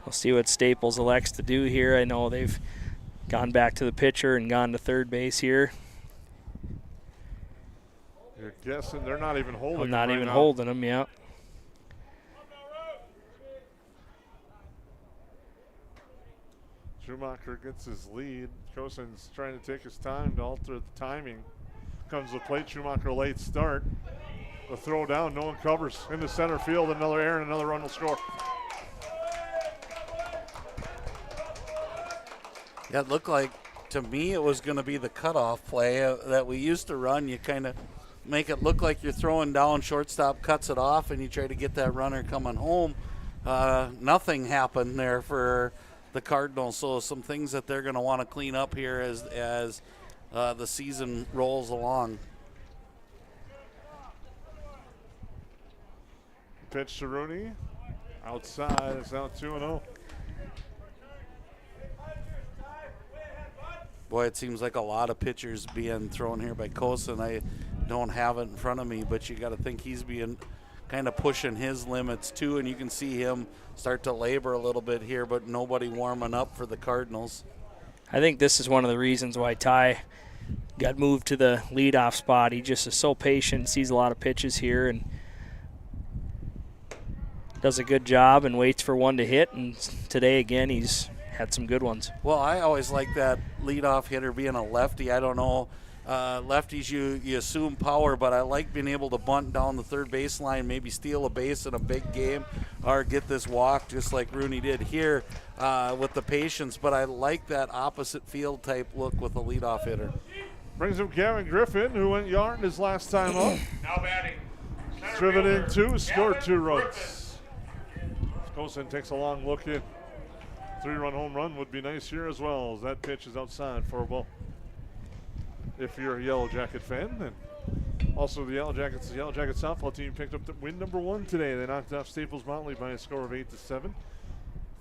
We'll see what Staples elects to do here. I know they've gone back to the pitcher and gone to third base here. You're guessing they're not even holding him. Not right even now. holding him, yeah. Schumacher gets his lead. Kosen's trying to take his time to alter the timing. Comes the plate. Schumacher late start. The throw down. No one covers. Into center field. Another error and another run will score. Yeah, it looked like, to me, it was going to be the cutoff play that we used to run. You kind of make it look like you're throwing down, shortstop cuts it off, and you try to get that runner coming home. Nothing happened there for the Cardinals, so some things that they're going to want to clean up here as the season rolls along. Pitch to Rooney. Outside. It's now 2-0. Boy, it seems like a lot of pitchers being thrown here by Kosen. I don't have it in front of me, but you got to think he's being kind of pushing his limits too, and you can see him start to labor a little bit here, but nobody warming up for the Cardinals. I think this is one of the reasons why Ty got moved to the leadoff spot. He just is so patient, sees a lot of pitches here, and does a good job and waits for one to hit. And today, again, he's had some good ones. Well, I always like that leadoff hitter being a lefty. I don't know. Lefties, you assume power, but I like being able to bunt down the third baseline, maybe steal a base in a big game or get this walk just like Rooney did here with the patience. But I like that opposite field type look with a leadoff hitter. Brings up Gavin Griffin, who went yard his last time up. Now batting. Driven in 2, scored 2 runs. Kosen takes a long look in. 3-run home run would be nice here as well, as that pitch is outside for a ball. If you're a Yellow Jacket fan, and also the Yellow Jackets softball team picked up the win number 1 today. They knocked off Staples-Motley by a score of 8-7.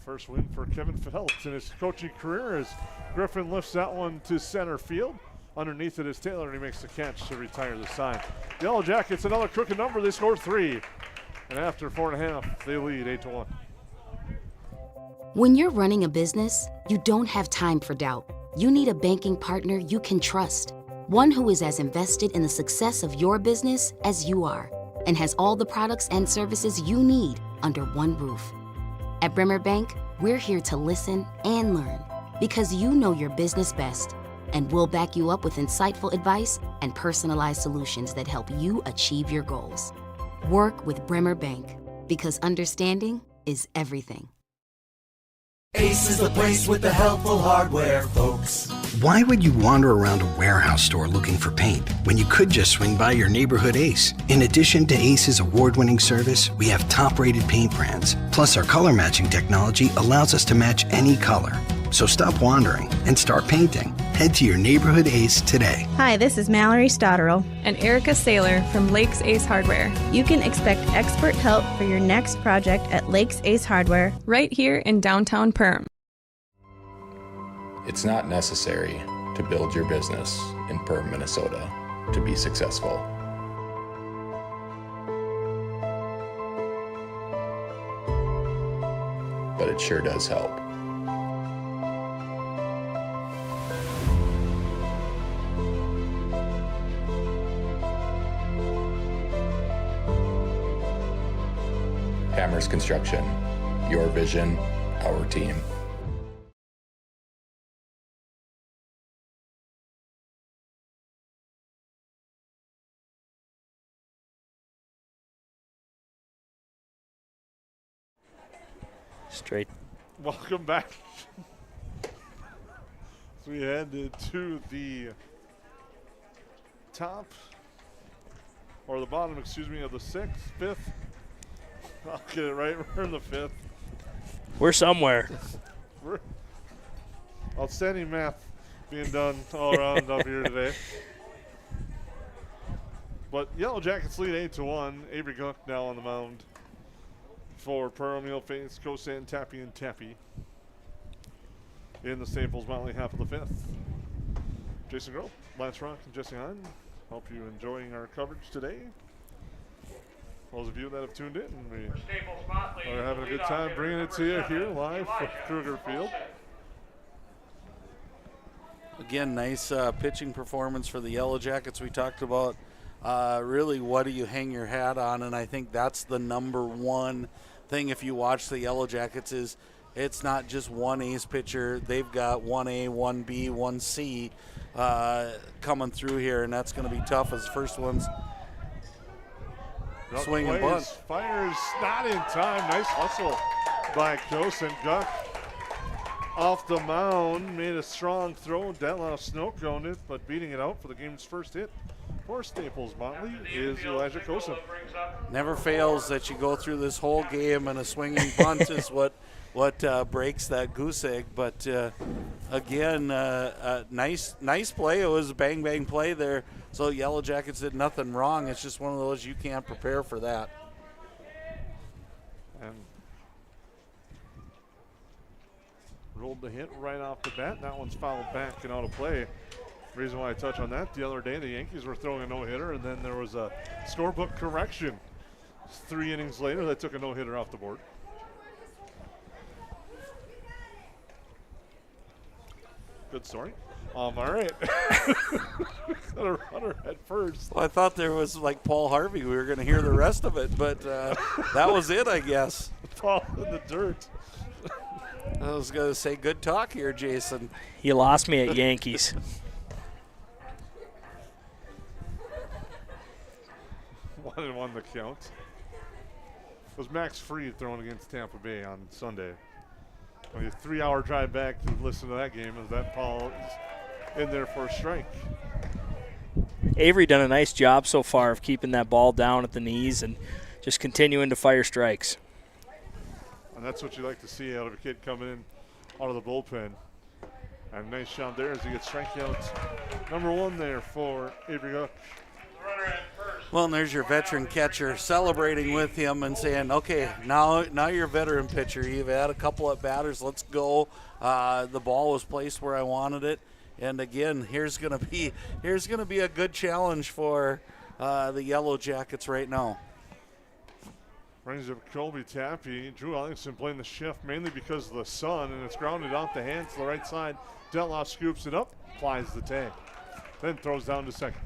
First win for Kevin Phelps in his coaching career as Griffin lifts that one to center field. Underneath it is Taylor, and he makes the catch to retire the side. Yellow Jackets, another crooked number. They score 3. And after 4.5, they lead 8-1. When you're running a business, you don't have time for doubt. You need a banking partner you can trust. One who is as invested in the success of your business as you are, and has all the products and services you need under one roof. At Bremer Bank, we're here to listen and learn, because you know your business best, and we'll back you up with insightful advice and personalized solutions that help you achieve your goals. Work with Bremer Bank, because understanding is everything. Ace is the place with the helpful hardware, folks. Why would you wander around a warehouse store looking for paint when you could just swing by your neighborhood Ace? In addition to Ace's award-winning service, we have top-rated paint brands. Plus, our color matching technology allows us to match any color. So stop wandering and start painting. Head to your neighborhood Ace today. Hi, this is Mallory Stotterell and Erica Saylor from Lakes Ace Hardware. You can expect expert help for your next project at Lakes Ace Hardware right here in downtown Perham. It's not necessary to build your business in Perham, Minnesota to be successful. But it sure does help. Hammers Construction, your vision, our team. Straight. Welcome back. So we headed to the top, or the bottom, excuse me, of the fifth. I'll get it right. We're in the fifth. We're somewhere. We're outstanding math being done all around up here today. But Yellowjackets lead 8-1. Avery Cook now on the mound for Perham. He'll face Kosan, Tappy, and Tappy in the Staples-Motley half of the fifth. Jason Grove, Lance Rock, and Jesse Hine. Hope you're enjoying our coverage today. Those of you that have tuned in, we are having a good time bringing it to you here live from Krueger Field. Again, nice pitching performance for the Yellowjackets. We talked about really what do you hang your hat on, and I think that's the number one thing if you watch the Yellowjackets is it's not just one ace pitcher. They've got 1A, 1B, 1C coming through here, and that's going to be tough as the first one's swing and bunt. Fires not in time. Nice hustle by Kosan. Guck off the mound, made a strong throw. Detloff snow-coned it, but beating it out for the game's first hit for Staples-Motley is Elijah Kosan. Never fails that you go through this whole game, and a swinging bunt is what breaks that goose egg. But again, nice play. It was a bang play there. So Yellowjackets did nothing wrong. It's just one of those you can't prepare for that. And rolled the hit right off the bat. That one's fouled back and out of play. Reason why I touch on that, the other day the Yankees were throwing a no-hitter, and then there was a scorebook correction 3 innings later that took a no-hitter off the board. Good story. All right. Got a runner at first. Well, I thought there was like Paul Harvey. We were going to hear the rest of it, but that was it, I guess. Fall in the dirt. I was going to say good talk here, Jason. You lost me at Yankees. 1-1 the count. It was Max Fried throwing against Tampa Bay on Sunday. Only a 3-hour drive back to listen to that game as that Paul is in there for a strike. Avery done a nice job so far of keeping that ball down at the knees and just continuing to fire strikes. And that's what you like to see out of a kid coming in out of the bullpen. And nice shot there as he gets strikeouts. Number 1 there for Avery Cook. Well, and there's your veteran catcher celebrating with him and saying, okay, now you're a veteran pitcher. You've had a couple of batters. Let's go. The ball was placed where I wanted it. And again, here's gonna be a good challenge for the Yellowjackets right now. Brings up Colby Tappy. Drew Ellingson playing the shift mainly because of the sun, and it's grounded off the hands to the right side. Detloff scoops it up, applies the tag, then throws down to second.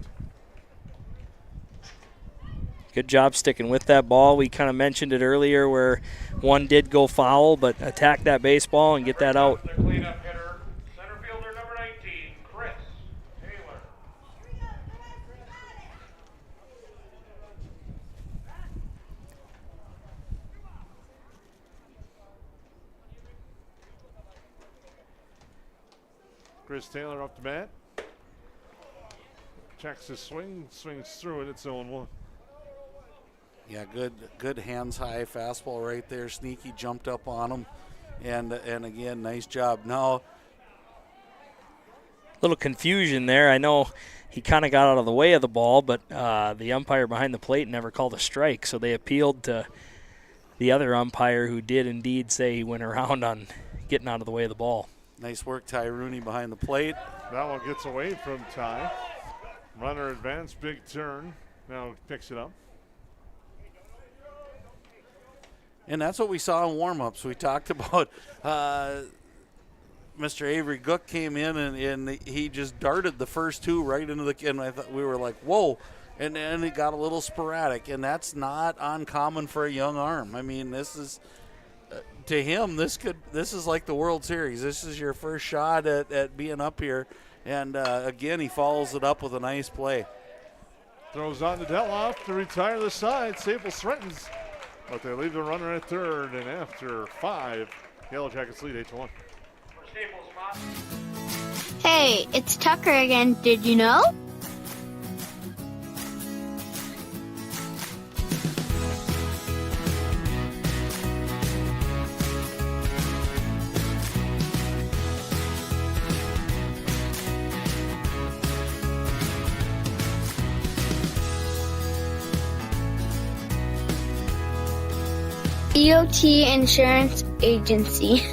Good job sticking with that ball. We kind of mentioned it earlier where one did go foul, but attack that baseball and get that out. The cleanup hitter, center fielder number 19, Chris Taylor. Chris Taylor up to bat. Checks his swing, swings through it. It's 0-1. Yeah, good hands high fastball right there. Sneaky jumped up on him, and again, nice job. Now, little confusion there. I know he kind of got out of the way of the ball, but the umpire behind the plate never called a strike, so they appealed to the other umpire who did indeed say he went around on getting out of the way of the ball. Nice work, Ty Rooney behind the plate. That one gets away from Ty. Runner advance, big turn. Now picks it up. And that's what we saw in warm-ups. We talked about Mr. Avery Gook came in and he just darted the first two right into the – and I thought we were like, whoa. And then it got a little sporadic, and that's not uncommon for a young arm. I mean, this is to him, this is like the World Series. This is your first shot at being up here. And, again, he follows it up with a nice play. Throws on to Detloff to retire the side. Staples threatens, but they leave the runner at third. And after 5, Yellow Jackets lead 8-1. Hey, it's Tucker again. Did you know? EOT Insurance Agency.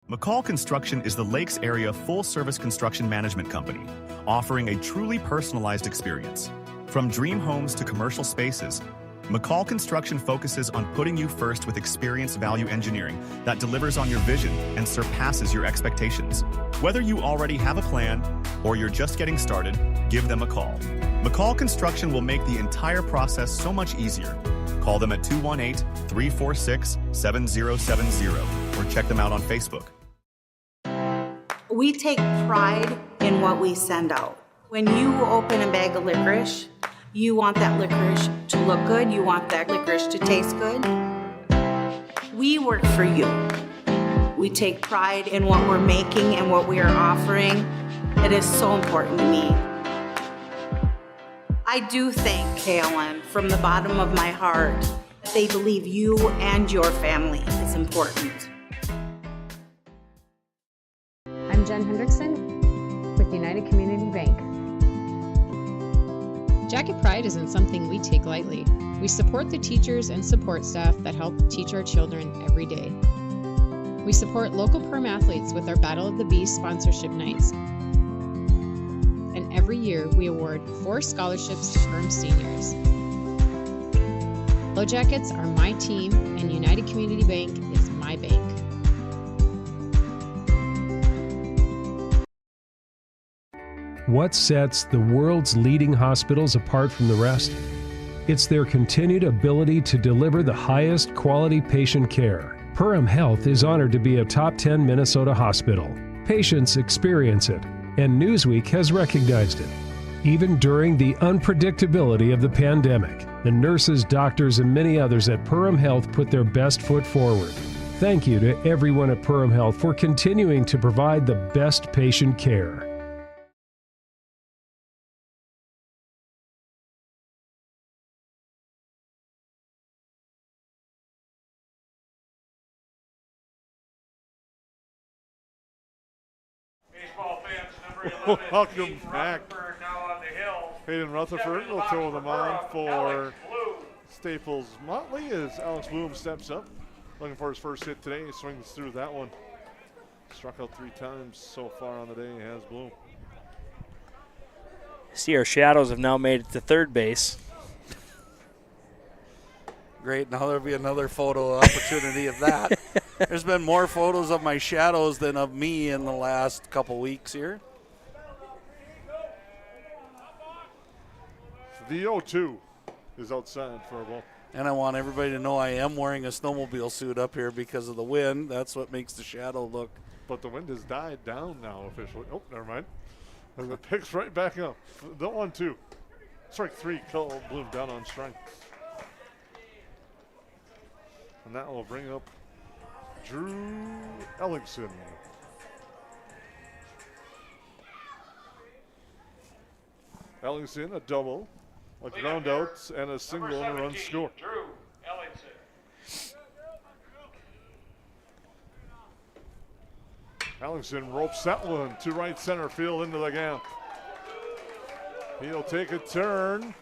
McCall Construction is the Lakes area full-service construction management company, offering a truly personalized experience. From dream homes to commercial spaces, McCall Construction focuses on putting you first with experienced value engineering that delivers on your vision and surpasses your expectations. Whether you already have a plan or you're just getting started, give them a call. McCall Construction will make the entire process so much easier. Call them at 218-346-7070 or check them out on Facebook. We take pride in what we send out. When you open a bag of licorice, you want that licorice to look good, you want that licorice to taste good. We work for you. We take pride in what we're making and what we are offering. It is so important to me. I do thank KLN from the bottom of my heart. They believe you and your family is important. I'm Jen Hendrickson with United Community Bank. Jacket Pride isn't something we take lightly. We support the teachers and support staff that help teach our children every day. We support local Perm athletes with our Battle of the Bees sponsorship nights. And every year we award 4 scholarships to Perm seniors. Yellowjackets are my team, and United Community Bank is my bank. What sets the world's leading hospitals apart from the rest? It's their continued ability to deliver the highest quality patient care. Perham Health is honored to be a top 10 Minnesota hospital. Patients experience it, and Newsweek has recognized it. Even during the unpredictability of the pandemic, the nurses, doctors, and many others at Perham Health put their best foot forward. Thank you to everyone at Perham Health for continuing to provide the best patient care. Baseball fans, number 11, Welcome back. now on the hill. Hayden Rutherford will throw them on for Staples-Motley as Alex Bloom steps up. Looking for his first hit today. He swings through that one. Struck out 3 times so far on the day, has Bloom. See, our shadows have now made it to third base. Great, now there'll be another photo opportunity of that. There's been more photos of my shadows than of me in the last couple weeks here. The 0-2 is outside for a ball. And I want everybody to know I am wearing a snowmobile suit up here because of the wind. That's what makes the shadow look. But the wind has died down now officially. Oh, never mind. And it picks right back up. The 1-2. Strike 3, Cole Bloom down on strike. And that will bring up Drew Ellingson. Ellingson, a double, a ground out, and a single and a run score. Drew Ellingson. Ellingson ropes that one to right center field into the gap. He'll take a turn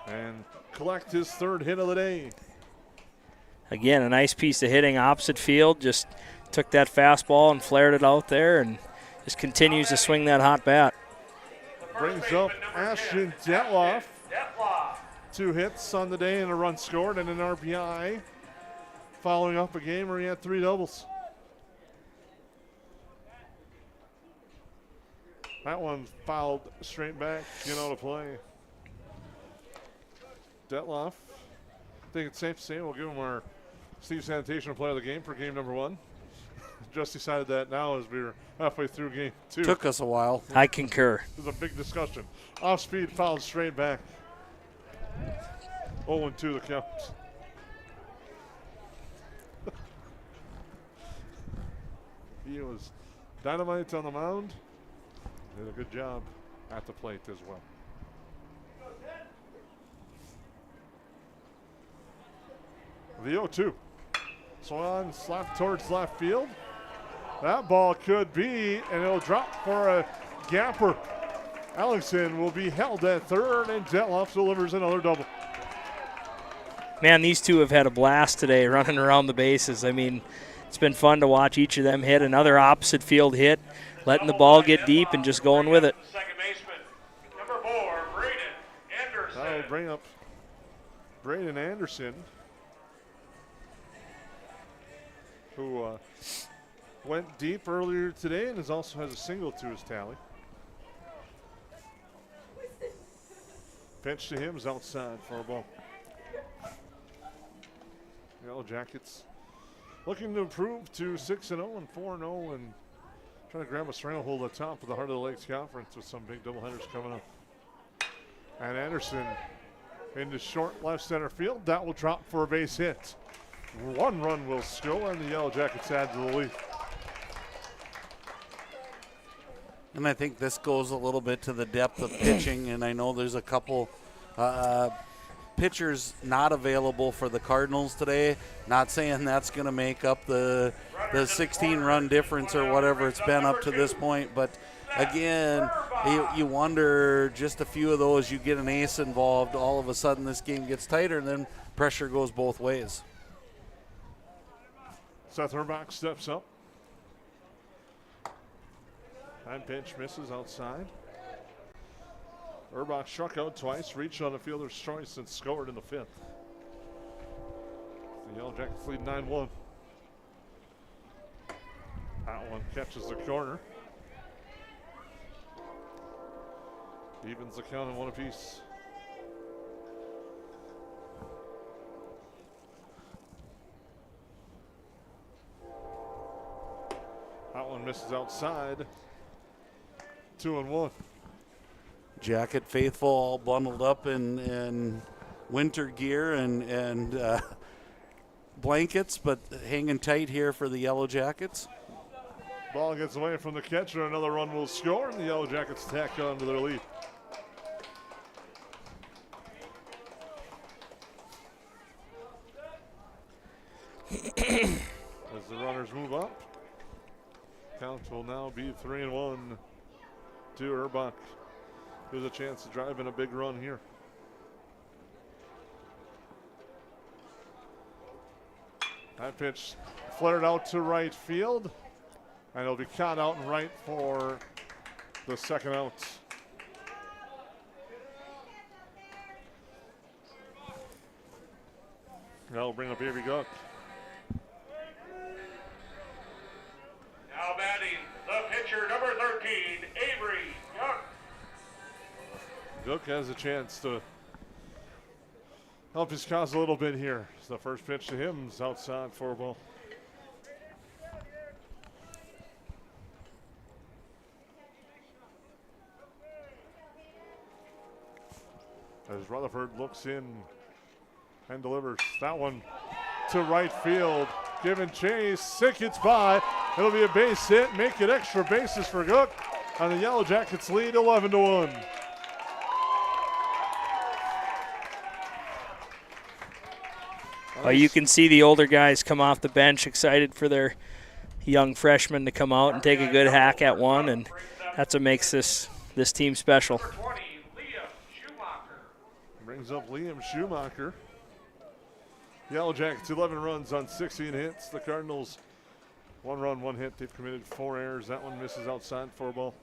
and collect his third hit of the day. Again, a nice piece of hitting opposite field. Just took that fastball and flared it out there and just continues to swing that hot bat. Brings up Ashton Detloff. 2 hits on the day and a run scored and an RBI. Following up a game where he had 3 doubles. That one fouled straight back, out of play. Detloff, I think it's safe to say we'll give him our Steve Sanitation player of the game for game number 1. Just decided that now as we were halfway through game 2. Took us a while. I concur. It was a big discussion. Off speed, fouled straight back. 0-2 the count. He was dynamite on the mound. Did a good job at the plate as well. The 0-2. Swan slapped towards left field. That ball could be, and it'll drop for a gapper. Ellingson will be held at third, and Detloff delivers another double. Man, these two have had a blast today running around the bases. I mean, it's been fun to watch each of them hit another opposite field hit, letting the ball get deep and just going with it. Second baseman, number 4, Braden Anderson. That'll bring up Braden Anderson, who went deep earlier today and also has a single to his tally. Pitch to him is outside for a ball. Yellowjackets looking to improve to 6-0 and 4-0 and trying to grab a stranglehold at the top of the Heart of the Lakes Conference with some big doubleheaders coming up. And Anderson into short left center field. That will drop for a base hit. 1 run will score, and the Yellowjackets add to the lead. And I think this goes a little bit to the depth of pitching, and I know there's a couple pitchers not available for the Cardinals today. Not saying that's going to make up the 16-run difference or whatever it's been up to this point, but again, you wonder, just a few of those, you get an ace involved, all of a sudden this game gets tighter, and then pressure goes both ways. Seth Herbach steps up. High pitch misses outside. Herbach struck out twice, reached on the fielder's choice, and scored in the 5th. The Yellowjackets lead 9-1. That one catches the corner. Evens the count in 1 apiece. That one misses outside. 2-1. Jacket faithful all bundled up in winter gear and blankets, but hanging tight here for the Yellowjackets. Ball gets away from the catcher. Another run will score, and the Yellowjackets tack on to their lead. As the runners move up, count will now be 3-1 to Herbach. There's a chance to drive in a big run here. That pitch flared out to right field, and it'll be caught out and right for the second out. That'll bring up Avery Gook. Now batting, the pitcher, number 13, Avery Young. Gook has a chance to help his cause a little bit here. So the first pitch to him is outside for a ball. As Rutherford looks in and delivers that one to right field. Giving chase, Sick gets by. It'll be a base hit, make it extra bases for Gook. And the Yellow Jackets lead 11-1. You can see the older guys come off the bench excited for their young freshmen to come out and take a good hack at one, and that's what makes this team special. Brings up Liam Schumacher. Yellow Jackets 11 runs on 16 hits. The Cardinals 1 run, 1 hit. They've committed 4 errors. That one misses outside for a ball.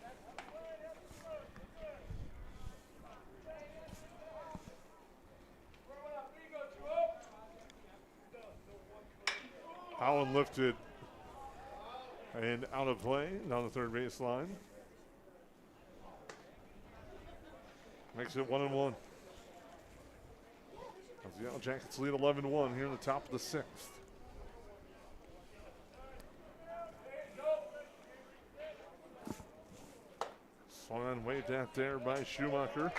Allen lifted and out of play down the third base line. Makes it 1-1. As the Yellow Jackets lead 11-1 here in the top of the 6th. Swung on, waved at there by Schumacher.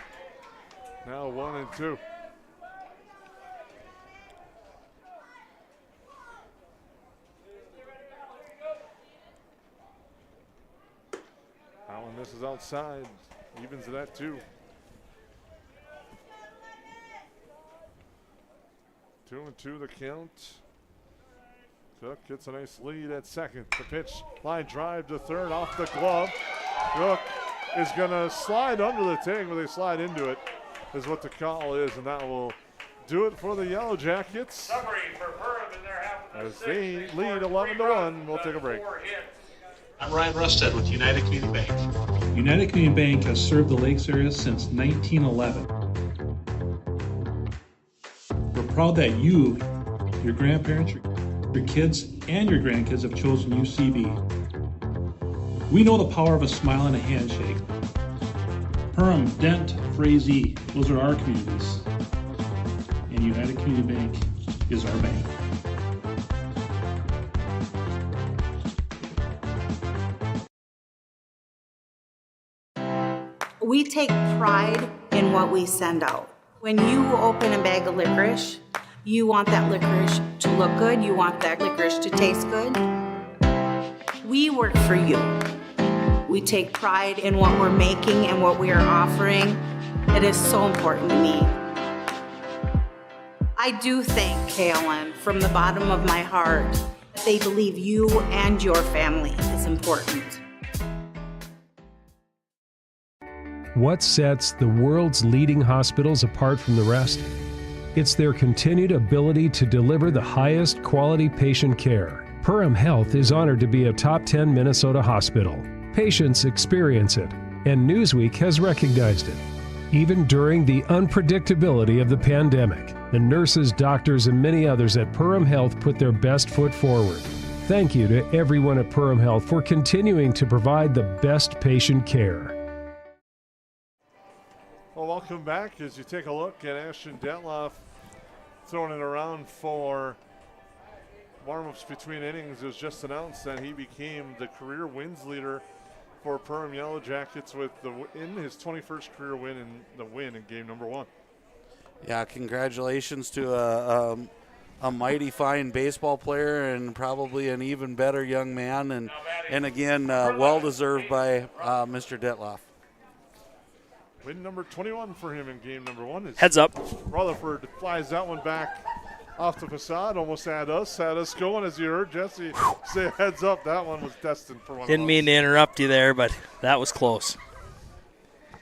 Now 1-2. Allen misses outside. Evens it at 2. 2-2 the count. Cook gets a nice lead at second. The pitch, line drive to third off the glove. Cook is going to slide under the tag, but they slide into it, is what the call is, and that will do it for the Yellow Jackets. Summary for Perham in their half of the As they lead 11-1, we'll take a break. I'm Ryan Rusted with United Community Bank. United Community Bank has served the Lakes area since 1911. We're proud that you, your grandparents, your kids, and your grandkids have chosen UCB. We know the power of a smile and a handshake. Perham, Dent, Frazee, those are our communities. And United Community Bank is our bank. We take pride in what we send out. When you open a bag of licorice, you want that licorice to look good, you want that licorice to taste good. We work for you. We take pride in what we're making and what we are offering. It is so important to me. I do thank KLN from the bottom of my heart that they believe you and your family is important. What sets the world's leading hospitals apart from the rest? It's their continued ability to deliver the highest quality patient care. Perham Health is honored to be a top 10 Minnesota hospital. Patients experience it, and Newsweek has recognized it. Even during the unpredictability of the pandemic, the nurses, doctors, and many others at Perham Health put their best foot forward. Thank you to everyone at Perham Health for continuing to provide the best patient care. Well, welcome back as you take a look at Ashton Detloff throwing it around for warm-ups between innings. It was just announced that he became the career wins leader for Perham Yellow Jackets with his 21st career win in game number 1. Yeah, congratulations to a mighty fine baseball player and probably an even better young man, and again, well-deserved by Mr. Detloff. Win number 21 for him in game number 1. Heads up. Rutherford flies that one back off the facade, almost had us going, as you heard Jesse say heads up. That one was destined for one. Didn't mean to interrupt you there, but that was close.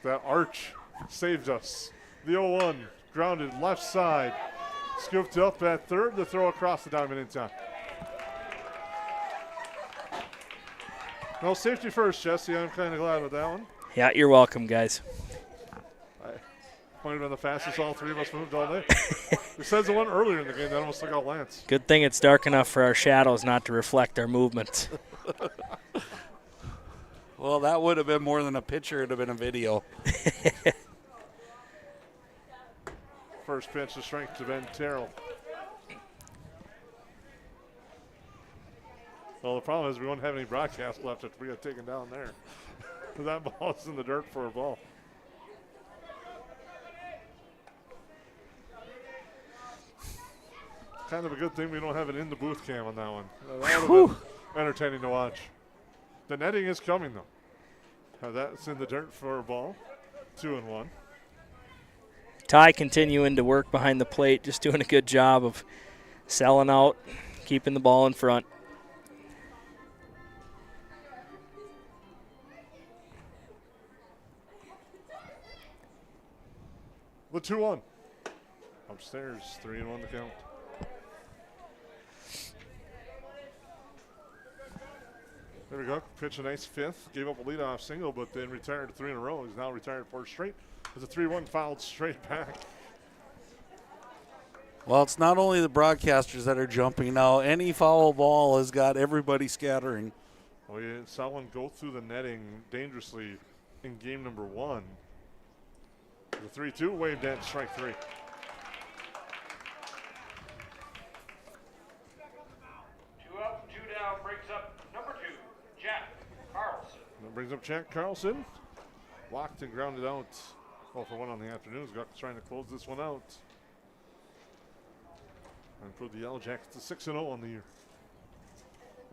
That arch saved us. The 0-1 grounded left side, scooped up at third. The throw across the diamond in time. No safety first, Jesse. I'm kind of glad with that one. Yeah, you're welcome, guys. Might have been the fastest all three of us moved all day. Besides the one earlier in the game that almost took out Lance. Good thing it's dark enough for our shadows not to reflect our movements. Well, that would have been more than a picture. It would have been a video. First pitch to strike to Ben Terrell. Well, the problem is we won't have any broadcast left if we get taken down there. That ball is in the dirt for a ball. Kind of a good thing we don't have an in the booth cam on that one. That would have been entertaining to watch. The netting is coming though. That's in the dirt for a ball. 2-1. Ty continuing to work behind the plate, just doing a good job of selling out, keeping the ball in front. The 2-1. Upstairs, 3-1 to count. There we go. Pitch a nice fifth. Gave up a leadoff single, but then retired 3 in a row. He's now retired 4 straight. It's a 3-1 fouled straight back. Well, it's not only the broadcasters that are jumping now. Any foul ball has got everybody scattering. Well, you saw one go through the netting dangerously in game number 1. The 3-2 waved at strike 3. Brings up Jack Carlson. Walked and grounded out. Well, for 1 on the afternoon. He's got trying to close this one out. And put the Yellow Jackets to 6-0 on the year.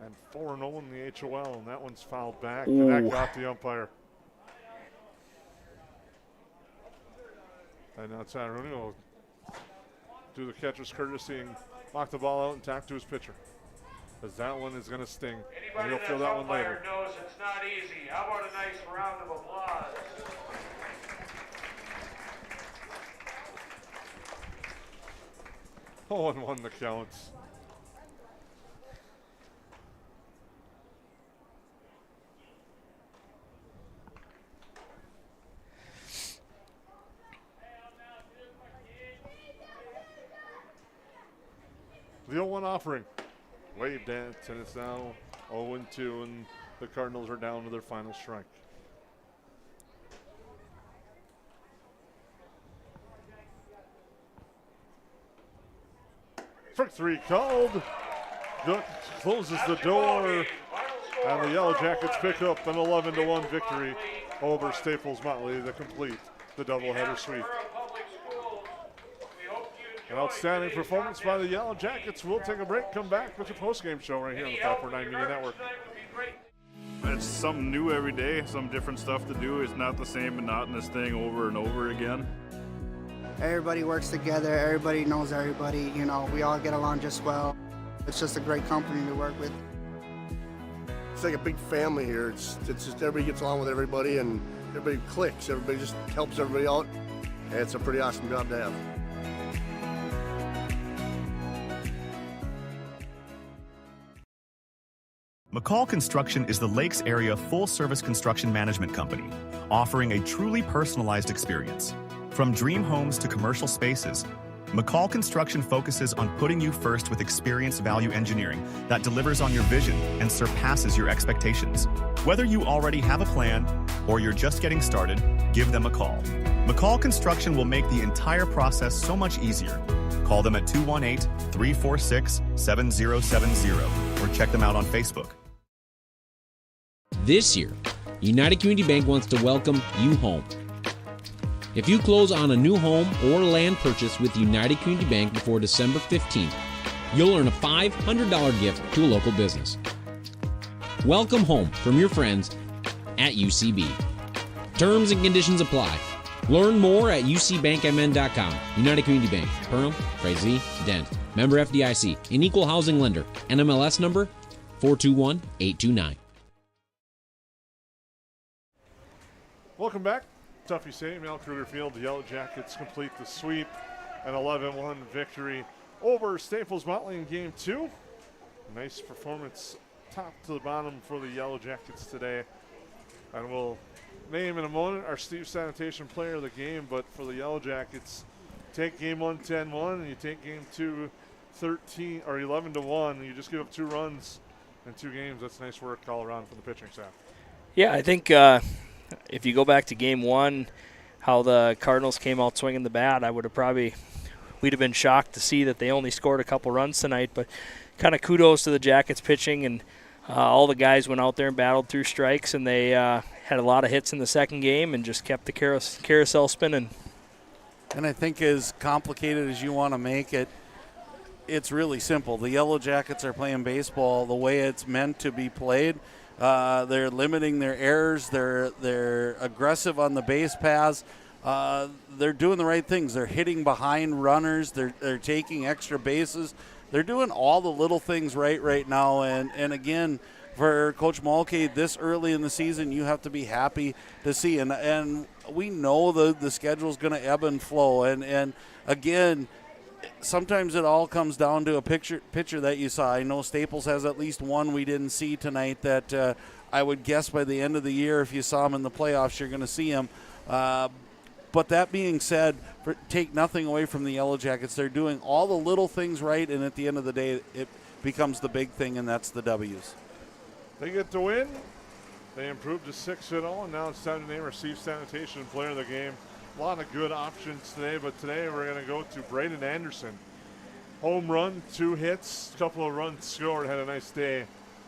And 4-0 in the HOL. And that one's fouled back. And that got the umpire. And now Ty Rooney will do the catcher's courtesy and lock the ball out and tack to his pitcher. Because that one is going to sting. And you'll feel that one later. Knows it's not easy. How about a nice round of applause? Oh, and 1 the counts. The 0-1 offering. Waved at, and it's now 0-2, and the Cardinals are down to their final strike. Strike 3 called. Closes the door, and the Yellow Jackets pick up an 11-1 victory over Staples-Motley to complete the doubleheader sweep. An outstanding performance by the Yellow Jackets. We'll take a break, come back with your postgame show right here on the 549 Media Network. It's something new every day, some different stuff to do. It's not the same monotonous thing over and over again. Everybody works together, everybody knows everybody, you know, we all get along just well. It's just a great company to work with. It's like a big family here. It's just everybody gets along with everybody and everybody clicks. Everybody just helps everybody out. And it's a pretty awesome job to have. McCall Construction is the Lakes area full-service construction management company, offering a truly personalized experience. From dream homes to commercial spaces, McCall Construction focuses on putting you first with experienced value engineering that delivers on your vision and surpasses your expectations. Whether you already have a plan or you're just getting started, give them a call. McCall Construction will make the entire process so much easier. Call them at 218-346-7070 or check them out on Facebook. This year, United Community Bank wants to welcome you home. If you close on a new home or land purchase with United Community Bank before December 15th, you'll earn a $500 gift to a local business. Welcome home from your friends at UCB. Terms and conditions apply. Learn more at ucbankmn.com. United Community Bank, Perham, Frazee, Dent. Member FDIC, an equal housing lender. NMLS number 421829. Welcome back. Tuffy Stadium, Al Krueger Field. The Yellow Jackets complete the sweep. An 11-1 victory over Staples-Motley in Game 2. Nice performance top to the bottom for the Yellow Jackets today. And we'll name in a moment our Steve Sanitation player of the game, but for the Yellow Jackets, take game 1 10-1, and you take game 2 13 or 11-1, and you just give up 2 runs in 2 games. That's nice work all around for the pitching staff. Yeah, I think if you go back to game 1, how the Cardinals came out swinging the bat, we'd have been shocked to see that they only scored a couple runs tonight, but kind of kudos to the Jackets pitching, and all the guys went out there and battled through strikes, and they had a lot of hits in the second game and just kept the carousel spinning. And I think as complicated as you want to make it, it's really simple. The Yellow Jackets are playing baseball the way it's meant to be played. They're limiting their errors. They're aggressive on the base paths. They're doing the right things. They're hitting behind runners. They're taking extra bases. They're doing all the little things right now. And again, for Coach Mulcahy, this early in the season, you have to be happy to see. And we know the schedule's going to ebb and flow. And again, sometimes it all comes down to a pitcher that you saw. I know Staples has at least one we didn't see tonight that I would guess by the end of the year, if you saw him in the playoffs, you're going to see him. But that being said, take nothing away from the Yellow Jackets. They're doing all the little things right, and at the end of the day, it becomes the big thing, and that's the W's. They get the win. They improved to 6-0, and now it's time to name our Steve Sanitation player of the game. A lot of good options today, but today we're going to go to Braden Anderson. Home run, 2 hits, a couple of runs scored. Had a nice day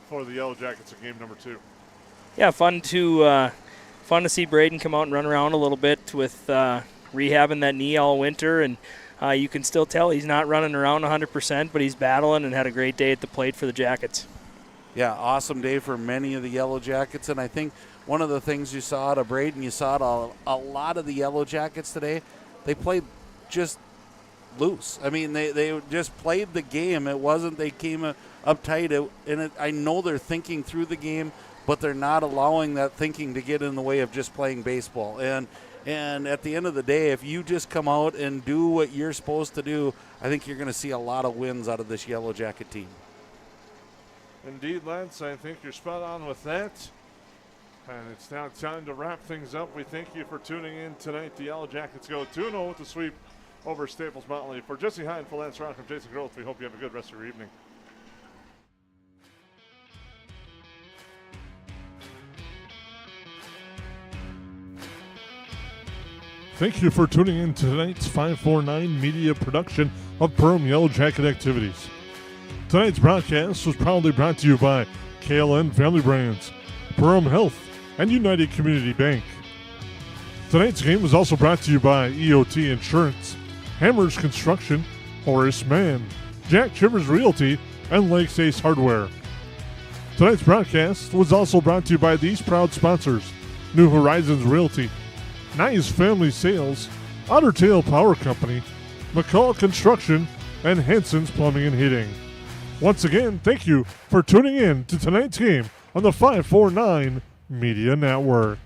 for the Yellow Jackets in game number 2. Yeah, fun to see Braden come out and run around a little bit with rehabbing that knee all winter, and you can still tell he's not running around 100%, but he's battling and had a great day at the plate for the Jackets. Yeah, awesome day for many of the Yellow Jackets, and I think one of the things you saw out of Braden, you saw it a lot of the Yellow Jackets today, they played just loose. I mean, they just played the game. It wasn't they came uptight, I know they're thinking through the game, but they're not allowing that thinking to get in the way of just playing baseball. And at the end of the day, if you just come out and do what you're supposed to do, I think you're going to see a lot of wins out of this Yellow Jacket team. Indeed, Lance, I think you're spot on with that. And it's now time to wrap things up. We thank you for tuning in tonight. The Yellow Jackets go 2-0 with the sweep over Staples-Motley. For Jesse Hine, for Lance Rock, and Jason Groth, we hope you have a good rest of your evening. Thank you for tuning in to tonight's 549 media production of Perham Yellow Jacket activities. Tonight's broadcast was proudly brought to you by KLN Family Brands, Perham Health, and United Community Bank. Tonight's game was also brought to you by EOT Insurance, Hammers Construction, Horace Mann, Jack Chivers Realty, and Lakes Ace Hardware. Tonight's broadcast was also brought to you by these proud sponsors: New Horizons Realty, Nice Family Sales, Otter Tail Power Company, McCall Construction, and Hanson's Plumbing and Heating. Once again, thank you for tuning in to tonight's game on the 549 Media Network.